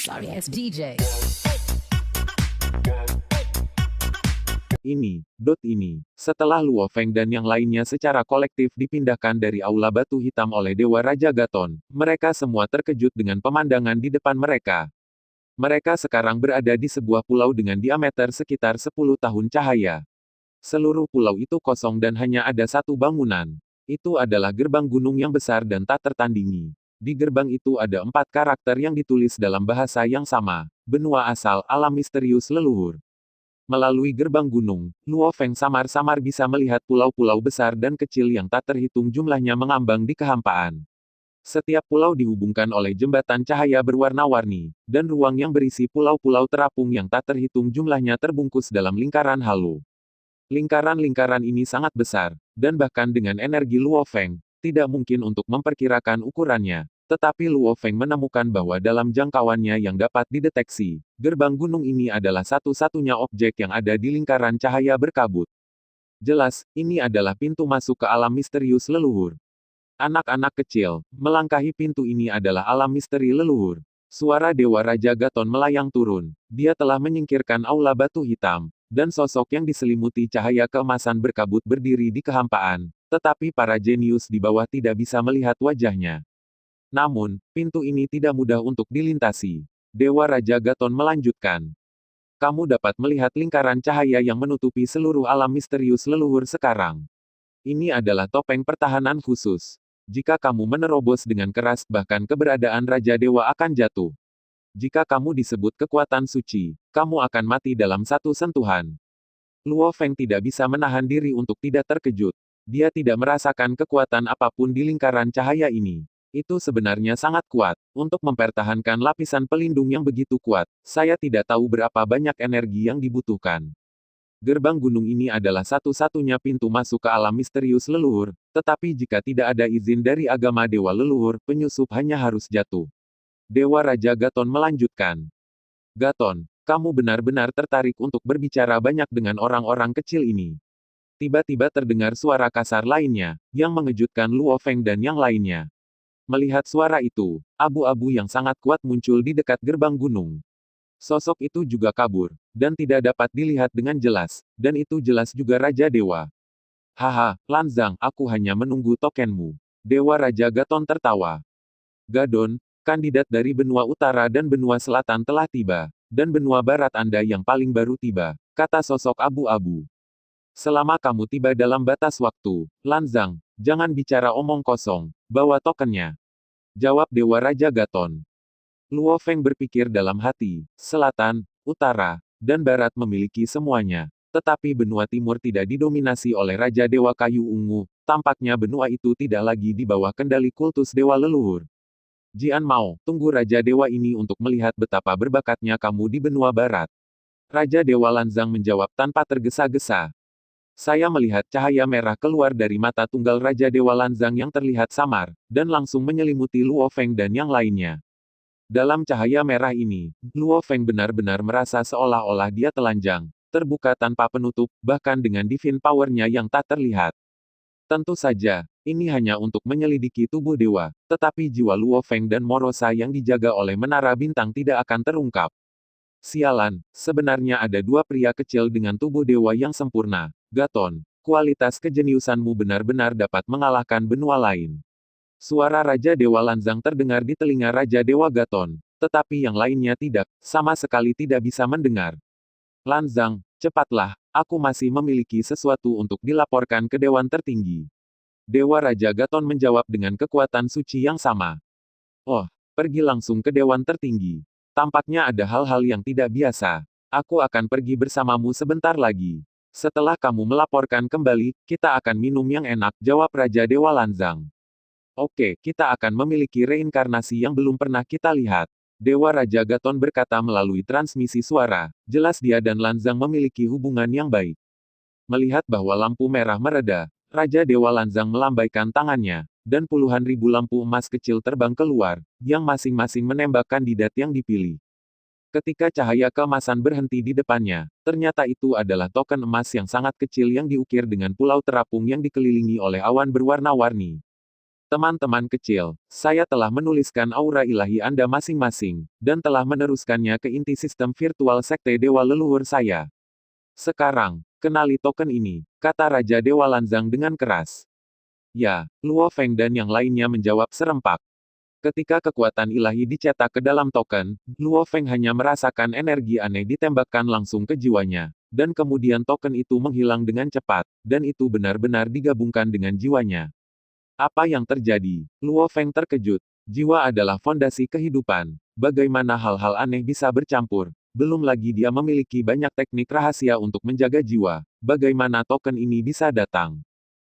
Sorry ass DJ. Ini. Setelah Luo Feng dan yang lainnya secara kolektif dipindahkan dari Aula Batu Hitam oleh Dewa Raja Gaton, mereka semua terkejut dengan pemandangan di depan mereka. Mereka sekarang berada di sebuah pulau dengan diameter sekitar 10 tahun cahaya. Seluruh pulau itu kosong dan hanya ada satu bangunan. Itu adalah gerbang gunung yang besar dan tak tertandingi. Di gerbang itu ada 4 karakter yang ditulis dalam bahasa yang sama. Benua asal, alam misterius leluhur. Melalui gerbang gunung, Luo Feng samar-samar bisa melihat pulau-pulau besar dan kecil yang tak terhitung jumlahnya mengambang di kehampaan. Setiap pulau dihubungkan oleh jembatan cahaya berwarna-warni, dan ruang yang berisi pulau-pulau terapung yang tak terhitung jumlahnya terbungkus dalam lingkaran halo. Lingkaran-lingkaran ini sangat besar, dan bahkan dengan energi Luo Feng, tidak mungkin untuk memperkirakan ukurannya. Tetapi Luo Feng menemukan bahwa dalam jangkauannya yang dapat dideteksi, gerbang gunung ini adalah satu-satunya objek yang ada di lingkaran cahaya berkabut. Jelas, ini adalah pintu masuk ke alam misterius leluhur. Anak-anak kecil, melangkahi pintu ini adalah alam misteri leluhur. Suara Dewa Raja Gaton melayang turun. Dia telah menyingkirkan aula batu hitam, dan sosok yang diselimuti cahaya keemasan berkabut berdiri di kehampaan, tetapi para jenius di bawah tidak bisa melihat wajahnya. Namun, pintu ini tidak mudah untuk dilintasi. Dewa Raja Gaton melanjutkan. Kamu dapat melihat lingkaran cahaya yang menutupi seluruh alam misterius leluhur sekarang. Ini adalah topeng pertahanan khusus. Jika kamu menerobos dengan keras, bahkan keberadaan Raja Dewa akan jatuh. Jika kamu disebut kekuatan suci, kamu akan mati dalam satu sentuhan. Luo Feng tidak bisa menahan diri untuk tidak terkejut. Dia tidak merasakan kekuatan apapun di lingkaran cahaya ini. Itu sebenarnya sangat kuat. Untuk mempertahankan lapisan pelindung yang begitu kuat, saya tidak tahu berapa banyak energi yang dibutuhkan. Gerbang gunung ini adalah satu-satunya pintu masuk ke alam misterius leluhur, tetapi jika tidak ada izin dari agama dewa leluhur, penyusup hanya harus jatuh. Dewa Raja Gaton melanjutkan. Gaton, kamu benar-benar tertarik untuk berbicara banyak dengan orang-orang kecil ini. Tiba-tiba terdengar suara kasar lainnya, yang mengejutkan Luo Feng dan yang lainnya. Melihat suara itu, abu-abu yang sangat kuat muncul di dekat gerbang gunung. Sosok itu juga kabur, dan tidak dapat dilihat dengan jelas, dan itu jelas juga Raja Dewa. Haha, Lanzang, aku hanya menunggu tokenmu. Dewa Raja Gaton tertawa. Gadon, kandidat dari benua utara dan benua selatan telah tiba, dan benua barat Anda yang paling baru tiba, kata sosok abu-abu. Selama kamu tiba dalam batas waktu, Lanzang, jangan bicara omong kosong, bawa tokennya. Jawab Dewa Raja Gaton. Luo Feng berpikir dalam hati, selatan, utara, dan barat memiliki semuanya. Tetapi benua timur tidak didominasi oleh Raja Dewa Kayu Ungu, tampaknya benua itu tidak lagi di bawah kendali kultus Dewa Leluhur. Jian Mao, tunggu Raja Dewa ini untuk melihat betapa berbakatnya kamu di benua barat. Raja Dewa Lanzang menjawab tanpa tergesa-gesa. Saya melihat cahaya merah keluar dari mata tunggal Raja Dewa Lanzang yang terlihat samar, dan langsung menyelimuti Luo Feng dan yang lainnya. Dalam cahaya merah ini, Luo Feng benar-benar merasa seolah-olah dia telanjang, terbuka tanpa penutup, bahkan dengan divine power-nya yang tak terlihat. Tentu saja, ini hanya untuk menyelidiki tubuh dewa, tetapi jiwa Luo Feng dan Morosa yang dijaga oleh menara bintang tidak akan terungkap. Sialan, sebenarnya ada dua pria kecil dengan tubuh dewa yang sempurna. Gaton, kualitas kejeniusanmu benar-benar dapat mengalahkan benua lain. Suara Raja Dewa Lanzang terdengar di telinga Raja Dewa Gaton, tetapi yang lainnya tidak, sama sekali tidak bisa mendengar. Lanzang, cepatlah, aku masih memiliki sesuatu untuk dilaporkan ke Dewan Tertinggi. Dewa Raja Gaton menjawab dengan kekuatan suci yang sama. Oh, pergi langsung ke Dewan Tertinggi. Tampaknya ada hal-hal yang tidak biasa. Aku akan pergi bersamamu sebentar lagi. Setelah kamu melaporkan kembali, kita akan minum yang enak, jawab Raja Dewa Lanzang. Oke, kita akan memiliki reinkarnasi yang belum pernah kita lihat. Dewa Raja Gaton berkata melalui transmisi suara, jelas dia dan Lanzang memiliki hubungan yang baik. Melihat bahwa lampu merah mereda, Raja Dewa Lanzang melambaikan tangannya, dan puluhan ribu lampu emas kecil terbang keluar, yang masing-masing menembak kandidat yang dipilih. Ketika cahaya keemasan berhenti di depannya, ternyata itu adalah token emas yang sangat kecil yang diukir dengan pulau terapung yang dikelilingi oleh awan berwarna-warni. Teman-teman kecil, saya telah menuliskan aura ilahi Anda masing-masing, dan telah meneruskannya ke inti sistem virtual sekte Dewa Leluhur saya. Sekarang, kenali token ini, kata Raja Dewa Lanzang dengan keras. Ya, Luo Feng dan yang lainnya menjawab serempak. Ketika kekuatan ilahi dicetak ke dalam token, Luo Feng hanya merasakan energi aneh ditembakkan langsung ke jiwanya, dan kemudian token itu menghilang dengan cepat, dan itu benar-benar digabungkan dengan jiwanya. Apa yang terjadi? Luo Feng terkejut. Jiwa adalah fondasi kehidupan. Bagaimana hal-hal aneh bisa bercampur? Belum lagi dia memiliki banyak teknik rahasia untuk menjaga jiwa. Bagaimana token ini bisa datang?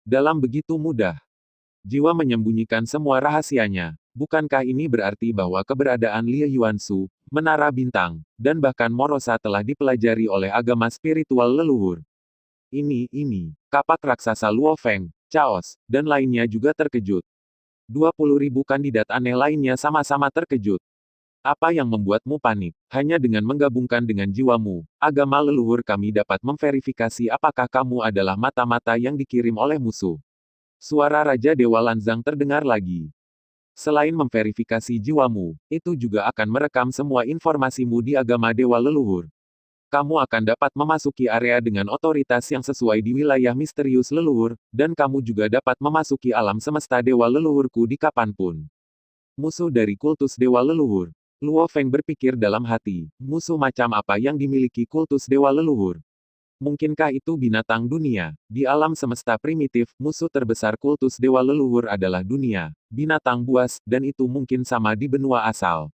Dalam begitu mudah. Jiwa menyembunyikan semua rahasianya. Bukankah ini berarti bahwa keberadaan Lie Yuansu, Menara Bintang, dan bahkan Morosa telah dipelajari oleh agama spiritual leluhur? Ini, kapak raksasa Luo Feng, Chaos, dan lainnya juga terkejut. 20.000 kandidat aneh lainnya sama-sama terkejut. Apa yang membuatmu panik? Hanya dengan menggabungkan dengan jiwamu, agama leluhur kami dapat memverifikasi apakah kamu adalah mata-mata yang dikirim oleh musuh. Suara Raja Dewa Lanzang terdengar lagi. Selain memverifikasi jiwamu, itu juga akan merekam semua informasimu di agama Dewa Leluhur. Kamu akan dapat memasuki area dengan otoritas yang sesuai di wilayah misterius leluhur, dan kamu juga dapat memasuki alam semesta dewa leluhurku di kapanpun. Musuh dari kultus dewa leluhur. Luo Feng berpikir dalam hati, musuh macam apa yang dimiliki kultus dewa leluhur? Mungkinkah itu binatang dunia? Di alam semesta primitif, musuh terbesar kultus dewa leluhur adalah dunia, binatang buas, dan itu mungkin sama di benua asal.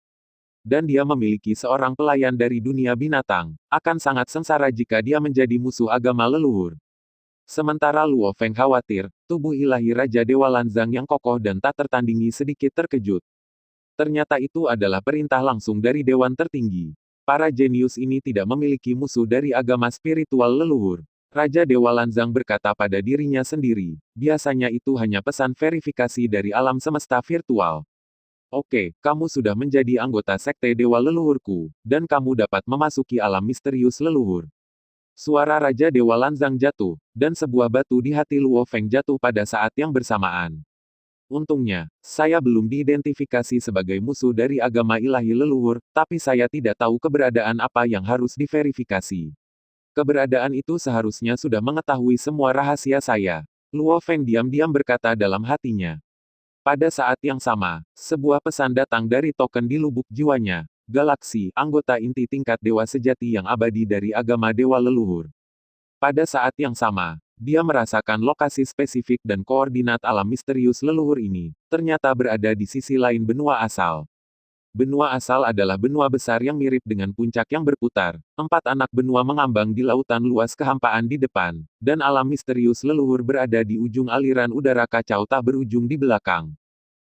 Dan dia memiliki seorang pelayan dari dunia binatang, akan sangat sengsara jika dia menjadi musuh agama leluhur. Sementara Luo Feng khawatir, tubuh ilahi Raja Dewa Lanzang yang kokoh dan tak tertandingi sedikit terkejut. Ternyata itu adalah perintah langsung dari Dewan Tertinggi. Para jenius ini tidak memiliki musuh dari agama spiritual leluhur. Raja Dewa Lanzang berkata pada dirinya sendiri, biasanya itu hanya pesan verifikasi dari alam semesta virtual. Oke, kamu sudah menjadi anggota sekte Dewa Leluhurku, dan kamu dapat memasuki alam misterius leluhur. Suara Raja Dewa Lanzang jatuh, dan sebuah batu di hati Luo Feng jatuh pada saat yang bersamaan. Untungnya, saya belum diidentifikasi sebagai musuh dari agama ilahi leluhur, tapi saya tidak tahu keberadaan apa yang harus diverifikasi. Keberadaan itu seharusnya sudah mengetahui semua rahasia saya. Luo Feng diam-diam berkata dalam hatinya. Pada saat yang sama, sebuah pesan datang dari token di lubuk jiwanya. Galaksi, anggota inti tingkat dewa sejati yang abadi dari agama dewa leluhur. Pada saat yang sama, dia merasakan lokasi spesifik dan koordinat alam misterius leluhur ini, ternyata berada di sisi lain benua asal. Benua asal adalah benua besar yang mirip dengan puncak yang berputar. 4 anak benua mengambang di lautan luas kehampaan di depan, dan alam misterius leluhur berada di ujung aliran udara kacau tak berujung di belakang.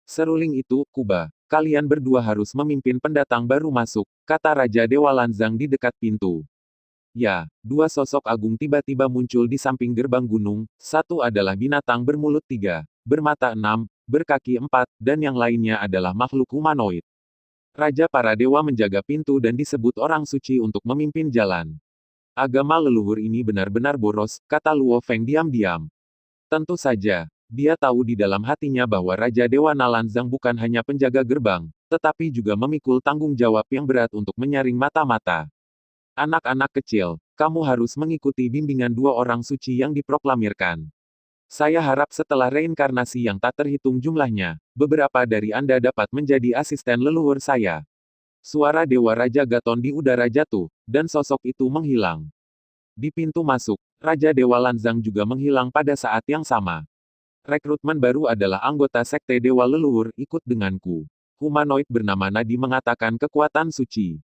Seruling itu, Kuba, kalian berdua harus memimpin pendatang baru masuk, kata Raja Dewa Lanzang di dekat pintu. Ya, 2 sosok agung tiba-tiba muncul di samping gerbang gunung, satu adalah binatang bermulut 3, bermata 6, berkaki 4, dan yang lainnya adalah makhluk humanoid. Raja para dewa menjaga pintu dan disebut orang suci untuk memimpin jalan. Agama leluhur ini benar-benar boros, kata Luo Feng diam-diam. Tentu saja, dia tahu di dalam hatinya bahwa Raja Dewa Nalanzang bukan hanya penjaga gerbang, tetapi juga memikul tanggung jawab yang berat untuk menyaring mata-mata. Anak-anak kecil, kamu harus mengikuti bimbingan 2 orang suci yang diproklamirkan. Saya harap setelah reinkarnasi yang tak terhitung jumlahnya, beberapa dari Anda dapat menjadi asisten leluhur saya. Suara Dewa Raja Gaton di udara jatuh, dan sosok itu menghilang. Di pintu masuk, Raja Dewa Lanzang juga menghilang pada saat yang sama. Rekrutmen baru adalah anggota sekte Dewa Leluhur, ikut denganku. Humanoid bernama Nadi mengatakan kekuatan suci.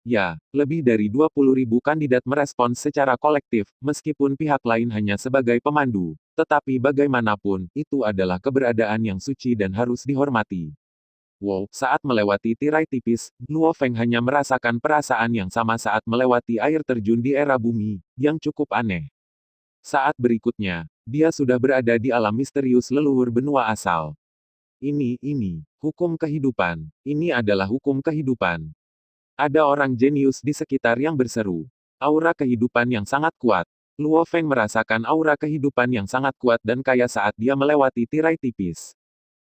Ya, lebih dari 20.000 kandidat merespons secara kolektif, meskipun pihak lain hanya sebagai pemandu. Tetapi bagaimanapun, itu adalah keberadaan yang suci dan harus dihormati. Wow, saat melewati tirai tipis, Luo Feng hanya merasakan perasaan yang sama saat melewati air terjun di era bumi, yang cukup aneh. Saat berikutnya, dia sudah berada di alam misterius leluhur benua asal. Ini, hukum kehidupan. Ini adalah hukum kehidupan. Ada orang jenius di sekitar yang berseru. Aura kehidupan yang sangat kuat. Luo Feng merasakan aura kehidupan yang sangat kuat dan kaya saat dia melewati tirai tipis.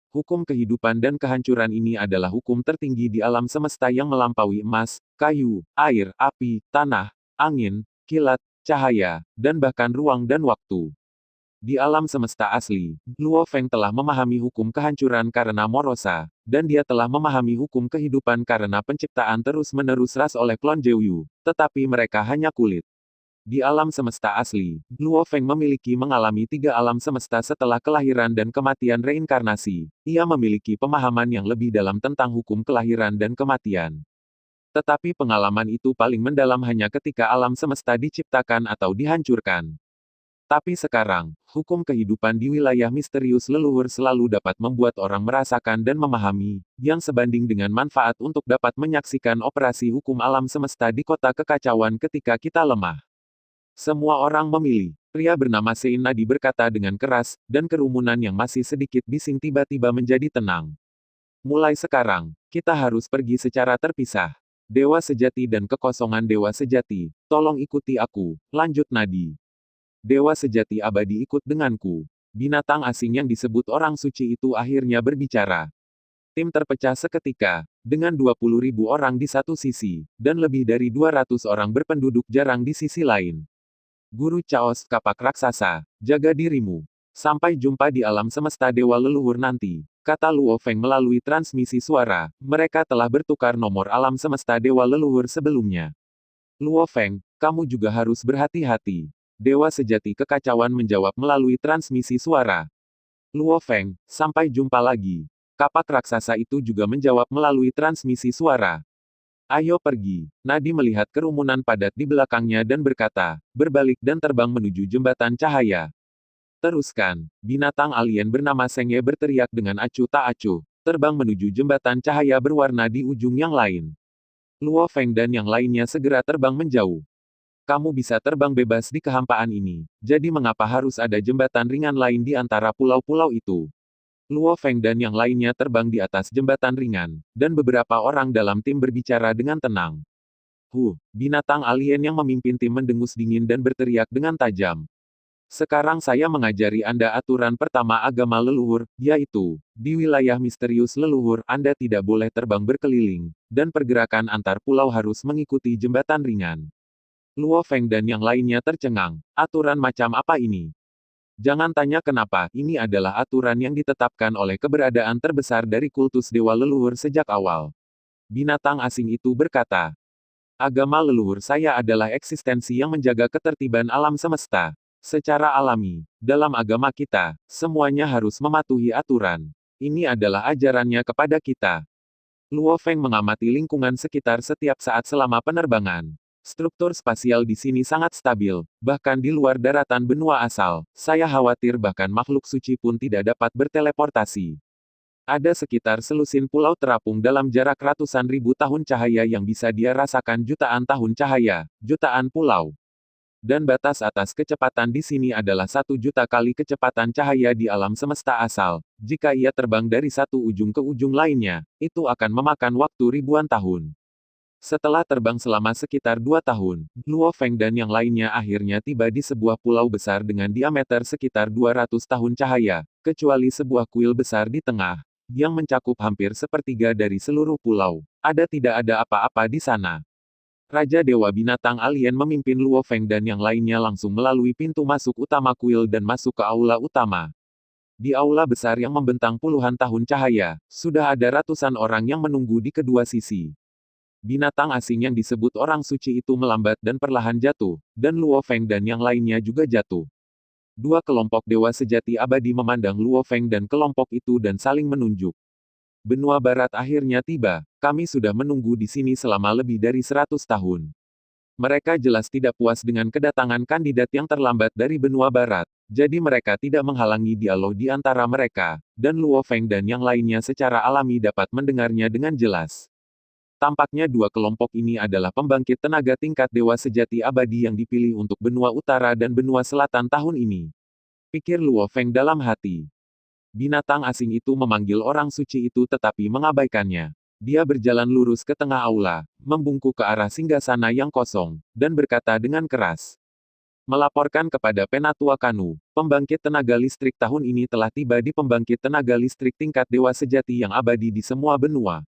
Hukum kehidupan dan kehancuran ini adalah hukum tertinggi di alam semesta yang melampaui emas, kayu, air, api, tanah, angin, kilat, cahaya, dan bahkan ruang dan waktu. Di alam semesta asli, Luo Feng telah memahami hukum kehancuran karena Morosa, dan dia telah memahami hukum kehidupan karena penciptaan terus-menerus ras oleh klon Zhou, tetapi mereka hanya kulit. Di alam semesta asli, Luo Feng memiliki mengalami 3 alam semesta setelah kelahiran dan kematian reinkarnasi. Ia memiliki pemahaman yang lebih dalam tentang hukum kelahiran dan kematian. Tetapi pengalaman itu paling mendalam hanya ketika alam semesta diciptakan atau dihancurkan. Tapi sekarang, hukum kehidupan di wilayah misterius leluhur selalu dapat membuat orang merasakan dan memahami, yang sebanding dengan manfaat untuk dapat menyaksikan operasi hukum alam semesta di kota kekacauan ketika kita lemah. Semua orang memilih. Pria bernama Sein Nadi berkata dengan keras, dan kerumunan yang masih sedikit bising tiba-tiba menjadi tenang. Mulai sekarang, kita harus pergi secara terpisah. Dewa sejati dan kekosongan dewa sejati, tolong ikuti aku, lanjut Nadi. Dewa sejati abadi ikut denganku. Binatang asing yang disebut orang suci itu akhirnya berbicara. Tim terpecah seketika, dengan 20.000 orang di satu sisi, dan lebih dari 200 orang berpenduduk jarang di sisi lain. Guru Chaos Kapak Raksasa, jaga dirimu. Sampai jumpa di alam semesta dewa leluhur nanti, kata Luo Feng melalui transmisi suara. Mereka telah bertukar nomor alam semesta dewa leluhur sebelumnya. Luo Feng, kamu juga harus berhati-hati. Dewa sejati kekacauan menjawab melalui transmisi suara. Luo Feng, sampai jumpa lagi. Kapak raksasa itu juga menjawab melalui transmisi suara. Ayo pergi. Nadi melihat kerumunan padat di belakangnya dan berkata, berbalik dan terbang menuju jembatan cahaya. Teruskan. Binatang alien bernama Sengye berteriak dengan acuh tak acuh, terbang menuju jembatan cahaya berwarna di ujung yang lain. Luo Feng dan yang lainnya segera terbang menjauh. Kamu bisa terbang bebas di kehampaan ini, jadi mengapa harus ada jembatan ringan lain di antara pulau-pulau itu? Luo Feng dan yang lainnya terbang di atas jembatan ringan, dan beberapa orang dalam tim berbicara dengan tenang. Binatang alien yang memimpin tim mendengus dingin dan berteriak dengan tajam. Sekarang saya mengajari Anda aturan pertama agama leluhur, yaitu, di wilayah misterius leluhur Anda tidak boleh terbang berkeliling, dan pergerakan antar pulau harus mengikuti jembatan ringan. Luo Feng dan yang lainnya tercengang. Aturan macam apa ini? Jangan tanya kenapa, ini adalah aturan yang ditetapkan oleh keberadaan terbesar dari kultus dewa leluhur sejak awal. Binatang asing itu berkata, agama leluhur saya adalah eksistensi yang menjaga ketertiban alam semesta. Secara alami, dalam agama kita, semuanya harus mematuhi aturan. Ini adalah ajarannya kepada kita. Luo Feng mengamati lingkungan sekitar setiap saat selama penerbangan. Struktur spasial di sini sangat stabil, bahkan di luar daratan benua asal. Saya khawatir bahkan makhluk suci pun tidak dapat berteleportasi. Ada sekitar selusin pulau terapung dalam jarak ratusan ribu tahun cahaya yang bisa dia rasakan jutaan tahun cahaya, jutaan pulau. Dan batas atas kecepatan di sini adalah 1 juta kali kecepatan cahaya di alam semesta asal. Jika ia terbang dari satu ujung ke ujung lainnya, itu akan memakan waktu ribuan tahun. Setelah terbang selama sekitar 2 tahun, Luo Feng dan yang lainnya akhirnya tiba di sebuah pulau besar dengan diameter sekitar 200 tahun cahaya, kecuali sebuah kuil besar di tengah, yang mencakup hampir sepertiga dari seluruh pulau. Tidak ada apa-apa di sana. Raja Dewa Binatang Alien memimpin Luo Feng dan yang lainnya langsung melalui pintu masuk utama kuil dan masuk ke aula utama. Di aula besar yang membentang puluhan tahun cahaya, sudah ada ratusan orang yang menunggu di kedua sisi. Binatang asing yang disebut orang suci itu melambat dan perlahan jatuh, dan Luo Feng dan yang lainnya juga jatuh. 2 kelompok dewa sejati abadi memandang Luo Feng dan kelompok itu dan saling menunjuk. Benua Barat akhirnya tiba, kami sudah menunggu di sini selama lebih dari 100 tahun. Mereka jelas tidak puas dengan kedatangan kandidat yang terlambat dari benua Barat, jadi mereka tidak menghalangi dialog di antara mereka, dan Luo Feng dan yang lainnya secara alami dapat mendengarnya dengan jelas. Tampaknya 2 kelompok ini adalah pembangkit tenaga tingkat dewa sejati abadi yang dipilih untuk benua utara dan benua selatan tahun ini. Pikir Luo Feng dalam hati. Binatang asing itu memanggil orang suci itu tetapi mengabaikannya. Dia berjalan lurus ke tengah aula, membungkuk ke arah singgasana yang kosong, dan berkata dengan keras. Melaporkan kepada Penatua Kanu, pembangkit tenaga listrik tahun ini telah tiba di pembangkit tenaga listrik tingkat dewa sejati yang abadi di semua benua.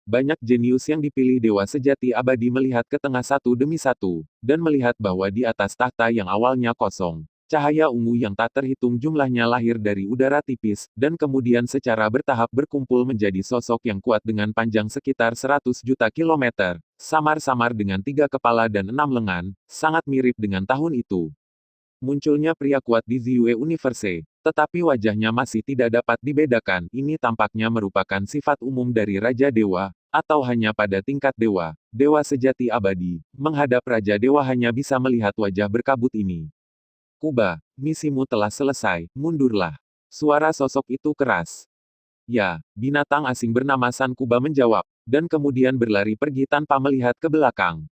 Banyak jenius yang dipilih dewa sejati abadi melihat ke tengah satu demi satu, dan melihat bahwa di atas tahta yang awalnya kosong, cahaya ungu yang tak terhitung jumlahnya lahir dari udara tipis, dan kemudian secara bertahap berkumpul menjadi sosok yang kuat dengan panjang sekitar 100 juta kilometer, samar-samar dengan 3 kepala dan 6 lengan, sangat mirip dengan tahun itu. Munculnya pria kuat di Ziyue Universe, tetapi wajahnya masih tidak dapat dibedakan. Ini tampaknya merupakan sifat umum dari Raja Dewa, atau hanya pada tingkat dewa, dewa sejati abadi. Menghadap Raja Dewa hanya bisa melihat wajah berkabut ini. Kuba, misimu telah selesai, mundurlah. Suara sosok itu keras. Ya, binatang asing bernama San Kuba menjawab, dan kemudian berlari pergi tanpa melihat ke belakang.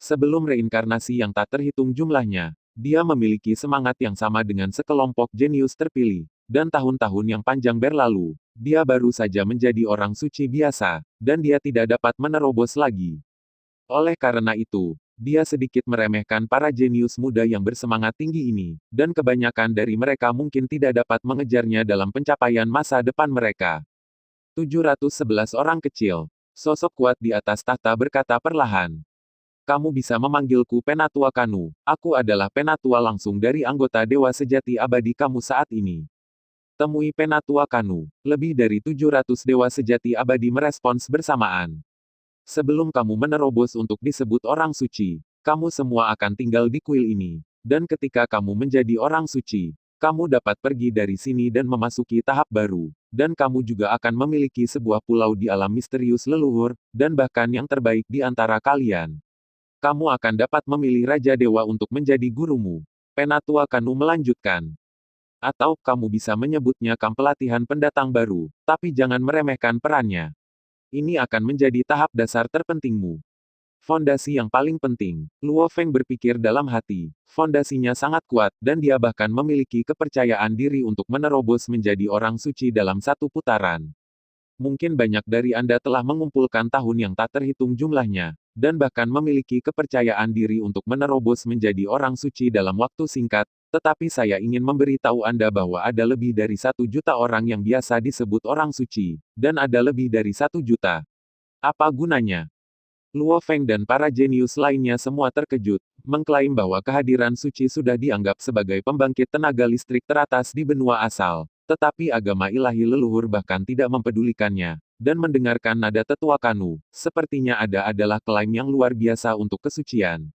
Sebelum reinkarnasi yang tak terhitung jumlahnya, dia memiliki semangat yang sama dengan sekelompok jenius terpilih, dan tahun-tahun yang panjang berlalu, dia baru saja menjadi orang suci biasa, dan dia tidak dapat menerobos lagi. Oleh karena itu, dia sedikit meremehkan para jenius muda yang bersemangat tinggi ini, dan kebanyakan dari mereka mungkin tidak dapat mengejarnya dalam pencapaian masa depan mereka. 711 orang kecil. Sosok kuat di atas tahta berkata perlahan. Kamu bisa memanggilku Penatua Kanu. Aku adalah penatua langsung dari anggota Dewa Sejati Abadi kamu saat ini. Temui Penatua Kanu. Lebih dari 700 Dewa Sejati Abadi merespons bersamaan. Sebelum kamu menerobos untuk disebut orang suci, kamu semua akan tinggal di kuil ini. Dan ketika kamu menjadi orang suci, kamu dapat pergi dari sini dan memasuki tahap baru. Dan kamu juga akan memiliki sebuah pulau di alam misterius leluhur, dan bahkan yang terbaik di antara kalian. Kamu akan dapat memilih Raja Dewa untuk menjadi gurumu. Penatua Kanu melanjutkan. Atau, kamu bisa menyebutnya kamp pelatihan pendatang baru, tapi jangan meremehkan perannya. Ini akan menjadi tahap dasar terpentingmu. Fondasi yang paling penting. Luo Feng berpikir dalam hati. Fondasinya sangat kuat, dan dia bahkan memiliki kepercayaan diri untuk menerobos menjadi orang suci dalam satu putaran. Mungkin banyak dari Anda telah mengumpulkan tahun yang tak terhitung jumlahnya, dan bahkan memiliki kepercayaan diri untuk menerobos menjadi orang suci dalam waktu singkat, tetapi saya ingin memberitahu Anda bahwa ada lebih dari 1 juta orang yang biasa disebut orang suci, dan ada lebih dari 1 juta. Apa gunanya? Luo Feng dan para jenius lainnya semua terkejut, mengklaim bahwa kehadiran suci sudah dianggap sebagai pembangkit tenaga listrik teratas di benua asal. Tetapi agama ilahi leluhur bahkan tidak mempedulikannya, dan mendengarkan nada tetua Kanu, sepertinya adalah klaim yang luar biasa untuk kesucian.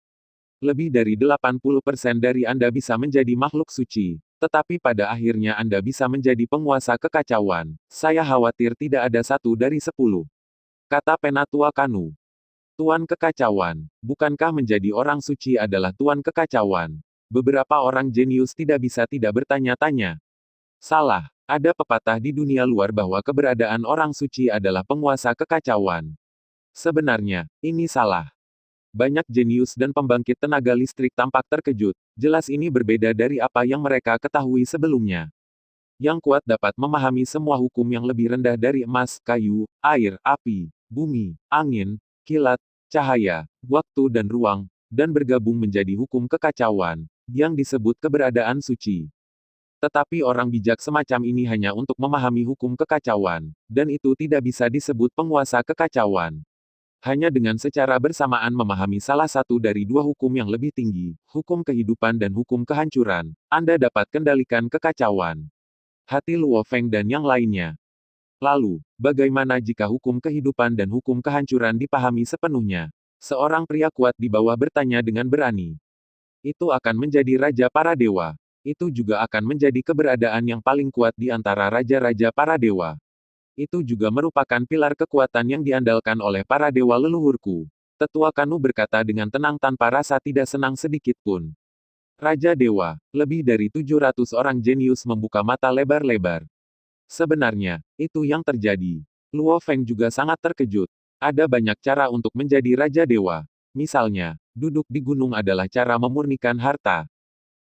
Lebih dari 80% dari Anda bisa menjadi makhluk suci, tetapi pada akhirnya Anda bisa menjadi penguasa kekacauan. Saya khawatir tidak ada 1 dari 10. Kata Penatua Kanu. Tuan kekacauan, bukankah menjadi orang suci adalah tuan kekacauan? Beberapa orang jenius tidak bisa tidak bertanya-tanya. Salah. Ada pepatah di dunia luar bahwa keberadaan orang suci adalah penguasa kekacauan. Sebenarnya, ini salah. Banyak jenius dan pembangkit tenaga listrik tampak terkejut. Jelas ini berbeda dari apa yang mereka ketahui sebelumnya. Yang kuat dapat memahami semua hukum yang lebih rendah dari emas, kayu, air, api, bumi, angin, kilat, cahaya, waktu dan ruang, dan bergabung menjadi hukum kekacauan, yang disebut keberadaan suci. Tetapi orang bijak semacam ini hanya untuk memahami hukum kekacauan, dan itu tidak bisa disebut penguasa kekacauan. Hanya dengan secara bersamaan memahami salah satu dari 2 hukum yang lebih tinggi, hukum kehidupan dan hukum kehancuran, Anda dapat kendalikan kekacauan. Hati Luo Feng dan yang lainnya. Lalu, bagaimana jika hukum kehidupan dan hukum kehancuran dipahami sepenuhnya? Seorang pria kuat di bawah bertanya dengan berani. Itu akan menjadi raja para dewa. Itu juga akan menjadi keberadaan yang paling kuat di antara raja-raja para dewa. Itu juga merupakan pilar kekuatan yang diandalkan oleh para dewa leluhurku. Tetua Kanu berkata dengan tenang tanpa rasa tidak senang sedikit pun. Raja Dewa, lebih dari 700 orang jenius membuka mata lebar-lebar. Sebenarnya, itu yang terjadi. Luo Feng juga sangat terkejut. Ada banyak cara untuk menjadi Raja Dewa. Misalnya, duduk di gunung adalah cara memurnikan harta.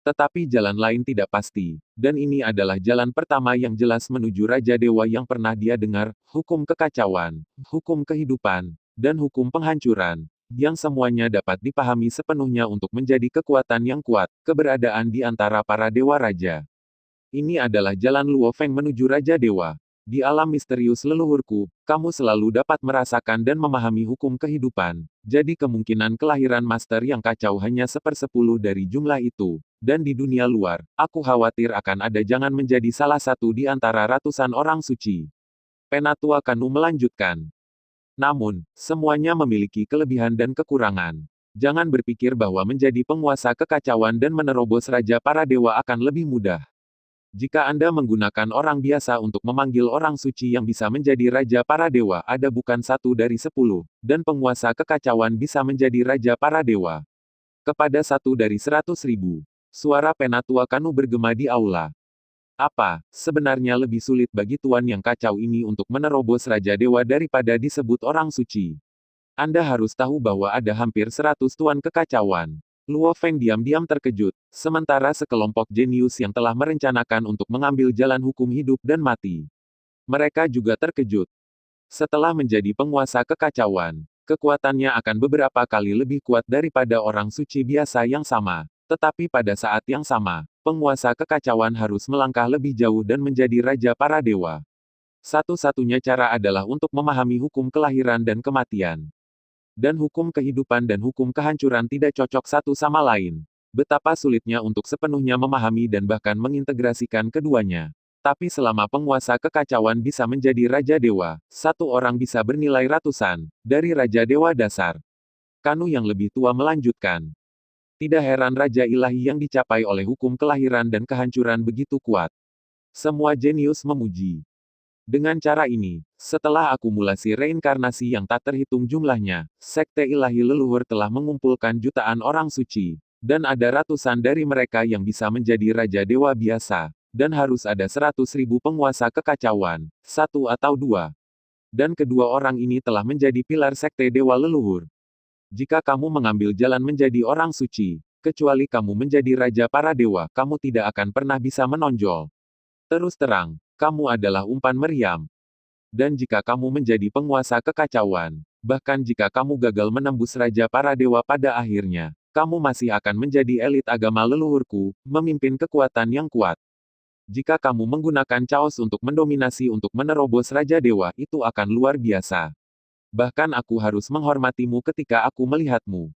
Tetapi jalan lain tidak pasti, dan ini adalah jalan pertama yang jelas menuju Raja Dewa yang pernah dia dengar, hukum kekacauan, hukum kehidupan, dan hukum penghancuran. yang semuanya dapat dipahami sepenuhnya untuk menjadi kekuatan yang kuat, keberadaan di antara para dewa raja. Ini adalah jalan Luo Feng menuju Raja Dewa. Di alam misterius leluhurku, kamu selalu dapat merasakan dan memahami hukum kehidupan. Jadi kemungkinan kelahiran master yang kacau hanya 1/10 dari jumlah itu. Dan di dunia luar, aku khawatir akan ada jangan menjadi salah satu di antara ratusan orang suci. Penatua Kanu melanjutkan. Namun, semuanya memiliki kelebihan dan kekurangan. Jangan berpikir bahwa menjadi penguasa kekacauan dan menerobos Raja para Dewa akan lebih mudah. Jika Anda menggunakan orang biasa untuk memanggil orang suci yang bisa menjadi Raja para Dewa ada bukan 1 dari 10, dan penguasa kekacauan bisa menjadi Raja para Dewa. Kepada 1 dari 100.000, suara Penatua Kanu bergema di aula. Apa, sebenarnya lebih sulit bagi Tuan yang kacau ini untuk menerobos Raja Dewa daripada disebut orang suci? Anda harus tahu bahwa ada hampir 100 Tuan kekacauan. Luo Feng diam-diam terkejut, sementara sekelompok jenius yang telah merencanakan untuk mengambil jalan hukum hidup dan mati. Mereka juga terkejut. Setelah menjadi penguasa kekacauan, kekuatannya akan beberapa kali lebih kuat daripada orang suci biasa yang sama. Tetapi pada saat yang sama, penguasa kekacauan harus melangkah lebih jauh dan menjadi Raja para Dewa. Satu-satunya cara adalah untuk memahami hukum kelahiran dan kematian. Dan hukum kehidupan dan hukum kehancuran tidak cocok satu sama lain. Betapa sulitnya untuk sepenuhnya memahami dan bahkan mengintegrasikan keduanya. Tapi selama penguasa kekacauan bisa menjadi Raja Dewa, satu orang bisa bernilai ratusan, dari Raja Dewa dasar. Kanu yang lebih tua melanjutkan. Tidak heran Raja Ilahi yang dicapai oleh hukum kelahiran dan kehancuran begitu kuat. Semua jenius memuji. Dengan cara ini, setelah akumulasi reinkarnasi yang tak terhitung jumlahnya, Sekte Ilahi Leluhur telah mengumpulkan jutaan orang suci, dan ada ratusan dari mereka yang bisa menjadi Raja Dewa biasa, dan harus ada 100.000 penguasa kekacauan, 1 atau 2. Dan kedua orang ini telah menjadi pilar Sekte Dewa Leluhur. Jika kamu mengambil jalan menjadi orang suci, kecuali kamu menjadi Raja para Dewa, kamu tidak akan pernah bisa menonjol. Terus terang, kamu adalah umpan meriam. Dan jika kamu menjadi penguasa kekacauan, bahkan jika kamu gagal menembus Raja para Dewa pada akhirnya, kamu masih akan menjadi elit agama leluhurku, memimpin kekuatan yang kuat. Jika kamu menggunakan caos untuk mendominasi untuk menerobos Raja Dewa, itu akan luar biasa. Bahkan aku harus menghormatimu ketika aku melihatmu.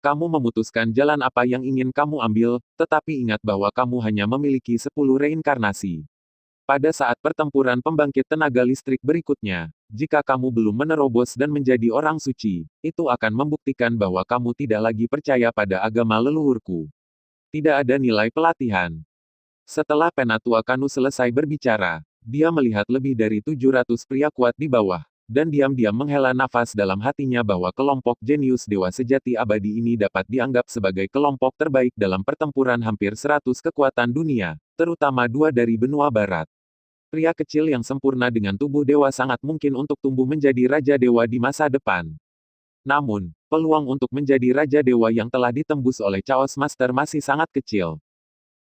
Kamu memutuskan jalan apa yang ingin kamu ambil, tetapi ingat bahwa kamu hanya memiliki 10 reinkarnasi. Pada saat pertempuran pembangkit tenaga listrik berikutnya, jika kamu belum menerobos dan menjadi orang suci, itu akan membuktikan bahwa kamu tidak lagi percaya pada agama leluhurku. Tidak ada nilai pelatihan. Setelah Penatua Kanu selesai berbicara, dia melihat lebih dari 700 pria kuat di bawah, dan diam-diam menghela nafas dalam hatinya bahwa kelompok jenius dewa sejati abadi ini dapat dianggap sebagai kelompok terbaik dalam pertempuran hampir 100 kekuatan dunia, terutama 2 dari benua barat. Pria kecil yang sempurna dengan tubuh dewa sangat mungkin untuk tumbuh menjadi Raja Dewa di masa depan. Namun, peluang untuk menjadi Raja Dewa yang telah ditembus oleh Chaos Master masih sangat kecil.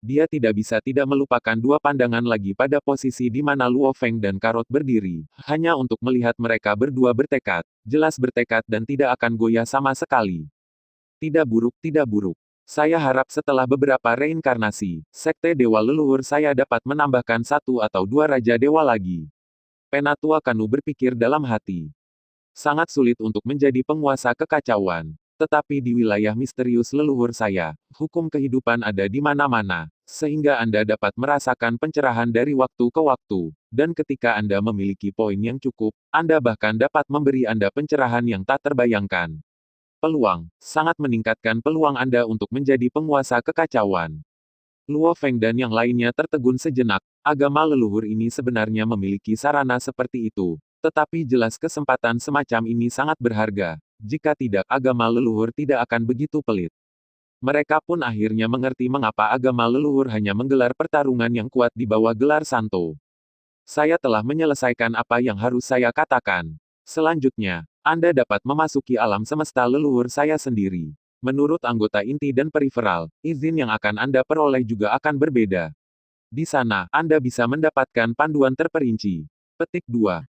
Dia tidak bisa tidak melupakan 2 pandangan lagi pada posisi di mana Luo Feng dan Karot berdiri, hanya untuk melihat mereka berdua bertekad, jelas bertekad dan tidak akan goyah sama sekali. Tidak buruk, tidak buruk. Saya harap setelah beberapa reinkarnasi, Sekte Dewa Leluhur saya dapat menambahkan 1 atau 2 Raja Dewa lagi. Penatua Kanu berpikir dalam hati. Sangat sulit untuk menjadi penguasa kekacauan. Tetapi di wilayah misterius leluhur saya, hukum kehidupan ada di mana-mana, sehingga Anda dapat merasakan pencerahan dari waktu ke waktu. Dan ketika Anda memiliki poin yang cukup, Anda bahkan dapat memberi Anda pencerahan yang tak terbayangkan. Peluang, sangat meningkatkan peluang Anda untuk menjadi penguasa kekacauan. Luo Feng dan yang lainnya tertegun sejenak, agama leluhur ini sebenarnya memiliki sarana seperti itu. Tetapi jelas kesempatan semacam ini sangat berharga, jika tidak agama leluhur tidak akan begitu pelit. Mereka pun akhirnya mengerti mengapa agama leluhur hanya menggelar pertarungan yang kuat di bawah gelar Santo. Saya telah menyelesaikan apa yang harus saya katakan. Selanjutnya, Anda dapat memasuki alam semesta leluhur saya sendiri. Menurut anggota inti dan periferal, izin yang akan Anda peroleh juga akan berbeda. Di sana, Anda bisa mendapatkan panduan terperinci. Petik 2.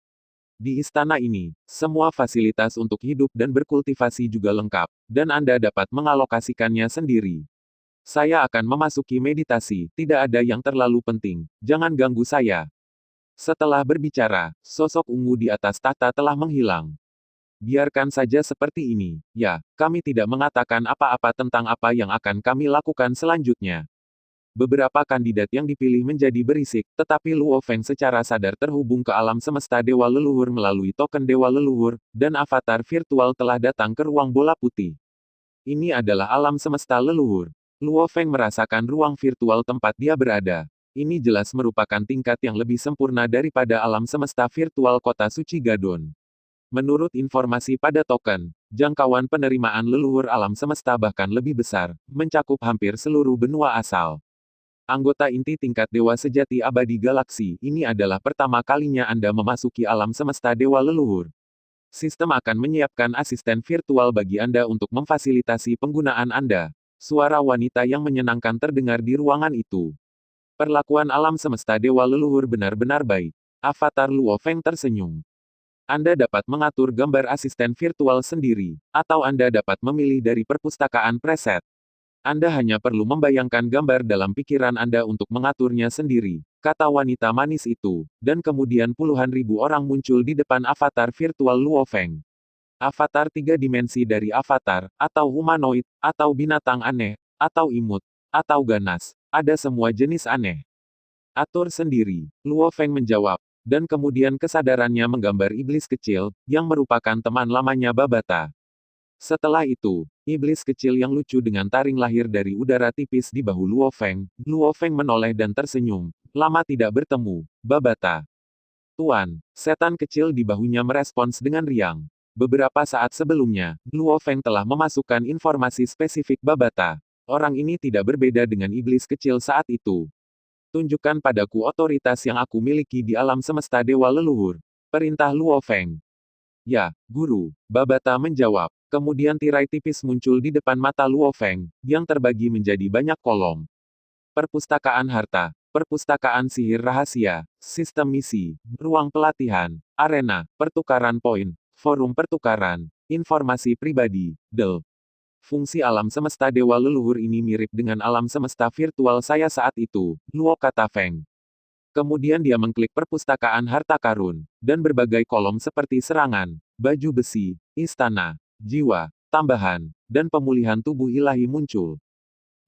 Di istana ini, semua fasilitas untuk hidup dan berkultivasi juga lengkap, dan Anda dapat mengalokasikannya sendiri. Saya akan memasuki meditasi, tidak ada yang terlalu penting, jangan ganggu saya. Setelah berbicara, sosok ungu di atas tahta telah menghilang. Biarkan saja seperti ini, ya, kami tidak mengatakan apa-apa tentang apa yang akan kami lakukan selanjutnya. Beberapa kandidat yang dipilih menjadi berisik, tetapi Luo Feng secara sadar terhubung ke alam semesta Dewa Leluhur melalui token Dewa Leluhur, dan avatar virtual telah datang ke ruang bola putih. Ini adalah alam semesta leluhur. Luo Feng merasakan ruang virtual tempat dia berada. Ini jelas merupakan tingkat yang lebih sempurna daripada alam semesta virtual kota suci Gadon. Menurut informasi pada token, jangkauan penerimaan leluhur alam semesta bahkan lebih besar, mencakup hampir seluruh benua asal. Anggota inti tingkat Dewa Sejati Abadi Galaksi, ini adalah pertama kalinya Anda memasuki alam semesta Dewa Leluhur. Sistem akan menyiapkan asisten virtual bagi Anda untuk memfasilitasi penggunaan Anda. Suara wanita yang menyenangkan terdengar di ruangan itu. Perlakuan alam semesta Dewa Leluhur benar-benar baik. Avatar Luo Feng tersenyum. Anda dapat mengatur gambar asisten virtual sendiri, atau Anda dapat memilih dari perpustakaan preset. Anda hanya perlu membayangkan gambar dalam pikiran Anda untuk mengaturnya sendiri, kata wanita manis itu, dan kemudian puluhan ribu orang muncul di depan avatar virtual Luo Feng. Avatar tiga dimensi dari avatar, atau humanoid, atau binatang aneh, atau imut, atau ganas, ada semua jenis aneh. Atur sendiri, Luo Feng menjawab, dan kemudian kesadarannya menggambar iblis kecil, yang merupakan teman lamanya Babata. Setelah itu, iblis kecil yang lucu dengan taring lahir dari udara tipis di bahu Luo Feng. Luo Feng menoleh dan tersenyum. Lama tidak bertemu, Babata. Tuan, setan kecil di bahunya merespons dengan riang. Beberapa saat sebelumnya, Luo Feng telah memasukkan informasi spesifik Babata. Orang ini tidak berbeda dengan iblis kecil saat itu. Tunjukkan padaku otoritas yang aku miliki di alam semesta Dewa Leluhur. Perintah Luo Feng. Ya, Guru, Babata menjawab. Kemudian tirai tipis muncul di depan mata Luo Feng, yang terbagi menjadi banyak kolom. Perpustakaan harta, perpustakaan sihir rahasia, sistem misi, ruang pelatihan, arena, pertukaran poin, forum pertukaran, informasi pribadi, del. Fungsi alam semesta Dewa Leluhur ini mirip dengan alam semesta virtual saya saat itu, Luo kata Feng. Kemudian dia mengklik perpustakaan harta karun, dan berbagai kolom seperti serangan, baju besi, istana, jiwa, tambahan, dan pemulihan tubuh ilahi muncul.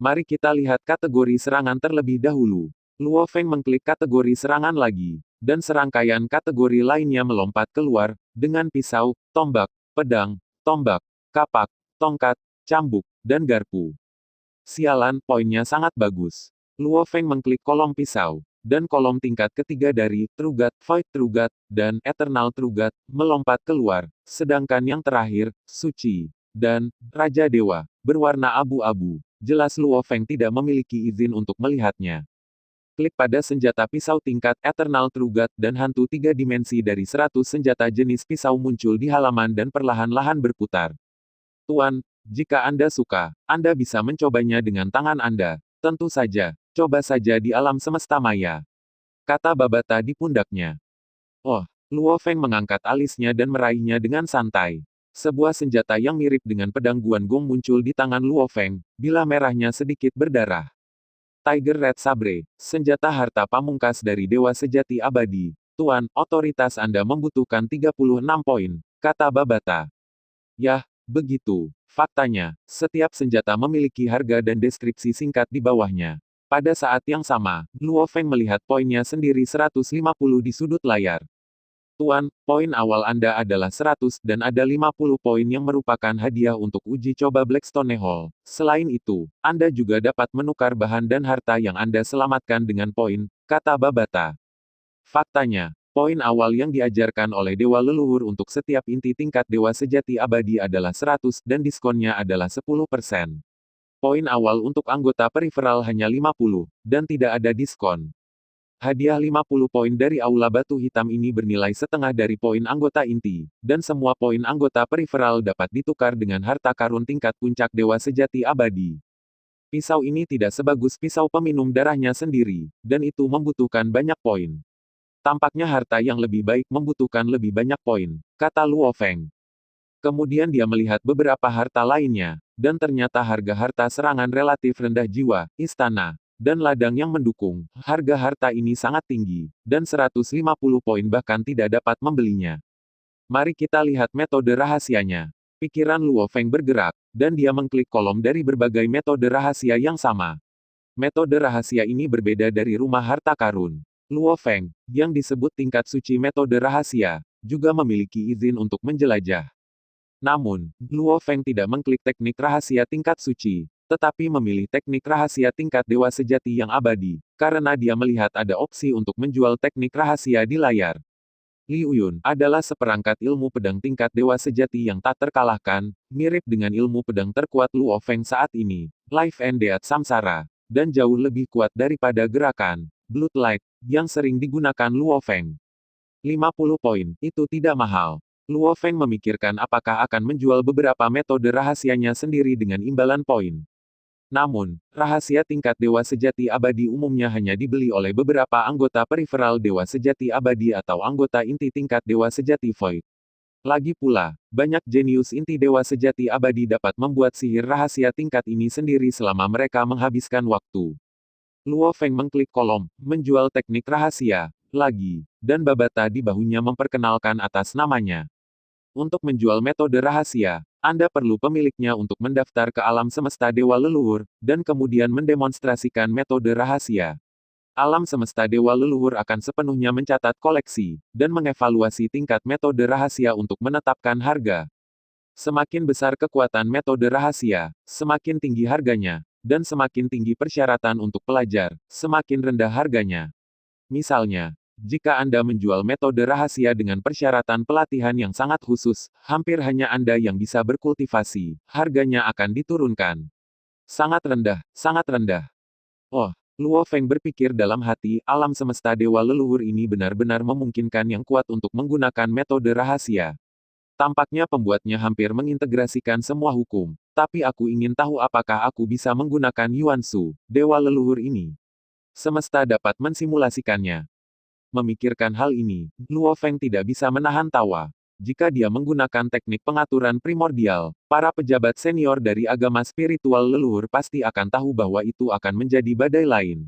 Mari kita lihat kategori serangan terlebih dahulu. Luo Feng mengklik kategori serangan lagi, dan serangkaian kategori lainnya melompat keluar, dengan pisau, tombak, pedang, tombak, kapak, tongkat, cambuk, dan garpu. Sialan, poinnya sangat bagus. Luo Feng mengklik kolom pisau, dan kolom tingkat ketiga dari Trugat, Void Trugat, dan Eternal Trugat, melompat keluar, sedangkan yang terakhir, Suci, dan Raja Dewa, berwarna abu-abu. Jelas Luo Feng tidak memiliki izin untuk melihatnya. Klik pada senjata pisau tingkat Eternal Trugat dan hantu tiga dimensi dari 100 senjata jenis pisau muncul di halaman dan perlahan-lahan berputar. Tuan, jika Anda suka, Anda bisa mencobanya dengan tangan Anda. Tentu saja, coba saja di alam semesta maya. Kata Babata di pundaknya. Oh, Luo Feng mengangkat alisnya dan meraihnya dengan santai. Sebuah senjata yang mirip dengan pedang Guangong muncul di tangan Luo Feng, bilah merahnya sedikit berdarah. Tiger Red Sabre, senjata harta pamungkas dari Dewa Sejati Abadi. Tuan, otoritas Anda membutuhkan 36 poin, kata Babata. Yah, begitu. Faktanya, setiap senjata memiliki harga dan deskripsi singkat di bawahnya. Pada saat yang sama, Luo Feng melihat poinnya sendiri 150 di sudut layar. Tuan, poin awal Anda adalah 100 dan ada 50 poin yang merupakan hadiah untuk uji coba Blackstone Hall. Selain itu, Anda juga dapat menukar bahan dan harta yang Anda selamatkan dengan poin, kata Babata. Faktanya, poin awal yang diajarkan oleh Dewa Leluhur untuk setiap inti tingkat Dewa Sejati Abadi adalah 100 dan diskonnya adalah 10%. Poin awal untuk anggota periferal hanya 50, dan tidak ada diskon. Hadiah 50 poin dari Aula Batu Hitam ini bernilai setengah dari poin anggota inti, dan semua poin anggota periferal dapat ditukar dengan harta karun tingkat puncak Dewa Sejati Abadi. Pisau ini tidak sebagus pisau peminum darahnya sendiri, dan itu membutuhkan banyak poin. Tampaknya harta yang lebih baik membutuhkan lebih banyak poin, kata Luo Feng. Kemudian dia melihat beberapa harta lainnya, dan ternyata harga harta serangan relatif rendah jiwa, istana, dan ladang yang mendukung. Harga harta ini sangat tinggi, dan 150 poin bahkan tidak dapat membelinya. Mari kita lihat metode rahasianya. Pikiran Luo Feng bergerak, dan dia mengklik kolom dari berbagai metode rahasia yang sama. Metode rahasia ini berbeda dari rumah harta karun. Luo Feng, yang disebut tingkat suci metode rahasia, juga memiliki izin untuk menjelajah. Namun, Luo Feng tidak mengklik teknik rahasia tingkat suci, tetapi memilih teknik rahasia tingkat dewa sejati yang abadi, karena dia melihat ada opsi untuk menjual teknik rahasia di layar. Liu Yun adalah seperangkat ilmu pedang tingkat dewa sejati yang tak terkalahkan, mirip dengan ilmu pedang terkuat Luo Feng saat ini, Life and Death Samsara, dan jauh lebih kuat daripada gerakan Bloodlight yang sering digunakan Luo Feng. 50 poin, itu tidak mahal. Luo Feng memikirkan apakah akan menjual beberapa metode rahasianya sendiri dengan imbalan poin. Namun, rahasia tingkat dewa sejati abadi umumnya hanya dibeli oleh beberapa anggota periferal dewa sejati abadi atau anggota inti tingkat dewa sejati Void. Lagi pula, banyak jenius inti dewa sejati abadi dapat membuat sihir rahasia tingkat ini sendiri selama mereka menghabiskan waktu. Luo Feng mengklik kolom, menjual teknik rahasia, lagi, dan babata di bahunya memperkenalkan atas namanya. Untuk menjual metode rahasia, Anda perlu pemiliknya untuk mendaftar ke alam semesta dewa leluhur, dan kemudian mendemonstrasikan metode rahasia. Alam semesta dewa leluhur akan sepenuhnya mencatat koleksi, dan mengevaluasi tingkat metode rahasia untuk menetapkan harga. Semakin besar kekuatan metode rahasia, semakin tinggi harganya, dan semakin tinggi persyaratan untuk pelajar, semakin rendah harganya. Misalnya, jika Anda menjual metode rahasia dengan persyaratan pelatihan yang sangat khusus, hampir hanya Anda yang bisa berkultivasi, harganya akan diturunkan. Sangat rendah, sangat rendah. Oh, Luo Feng berpikir dalam hati, alam semesta dewa leluhur ini benar-benar memungkinkan yang kuat untuk menggunakan metode rahasia. Tampaknya pembuatnya hampir mengintegrasikan semua hukum, tapi aku ingin tahu apakah aku bisa menggunakan Yuan Shu, dewa leluhur ini. Semesta dapat mensimulasikannya. Memikirkan hal ini, Luo Feng tidak bisa menahan tawa. Jika dia menggunakan teknik pengaturan primordial, para pejabat senior dari agama spiritual leluhur pasti akan tahu bahwa itu akan menjadi badai lain.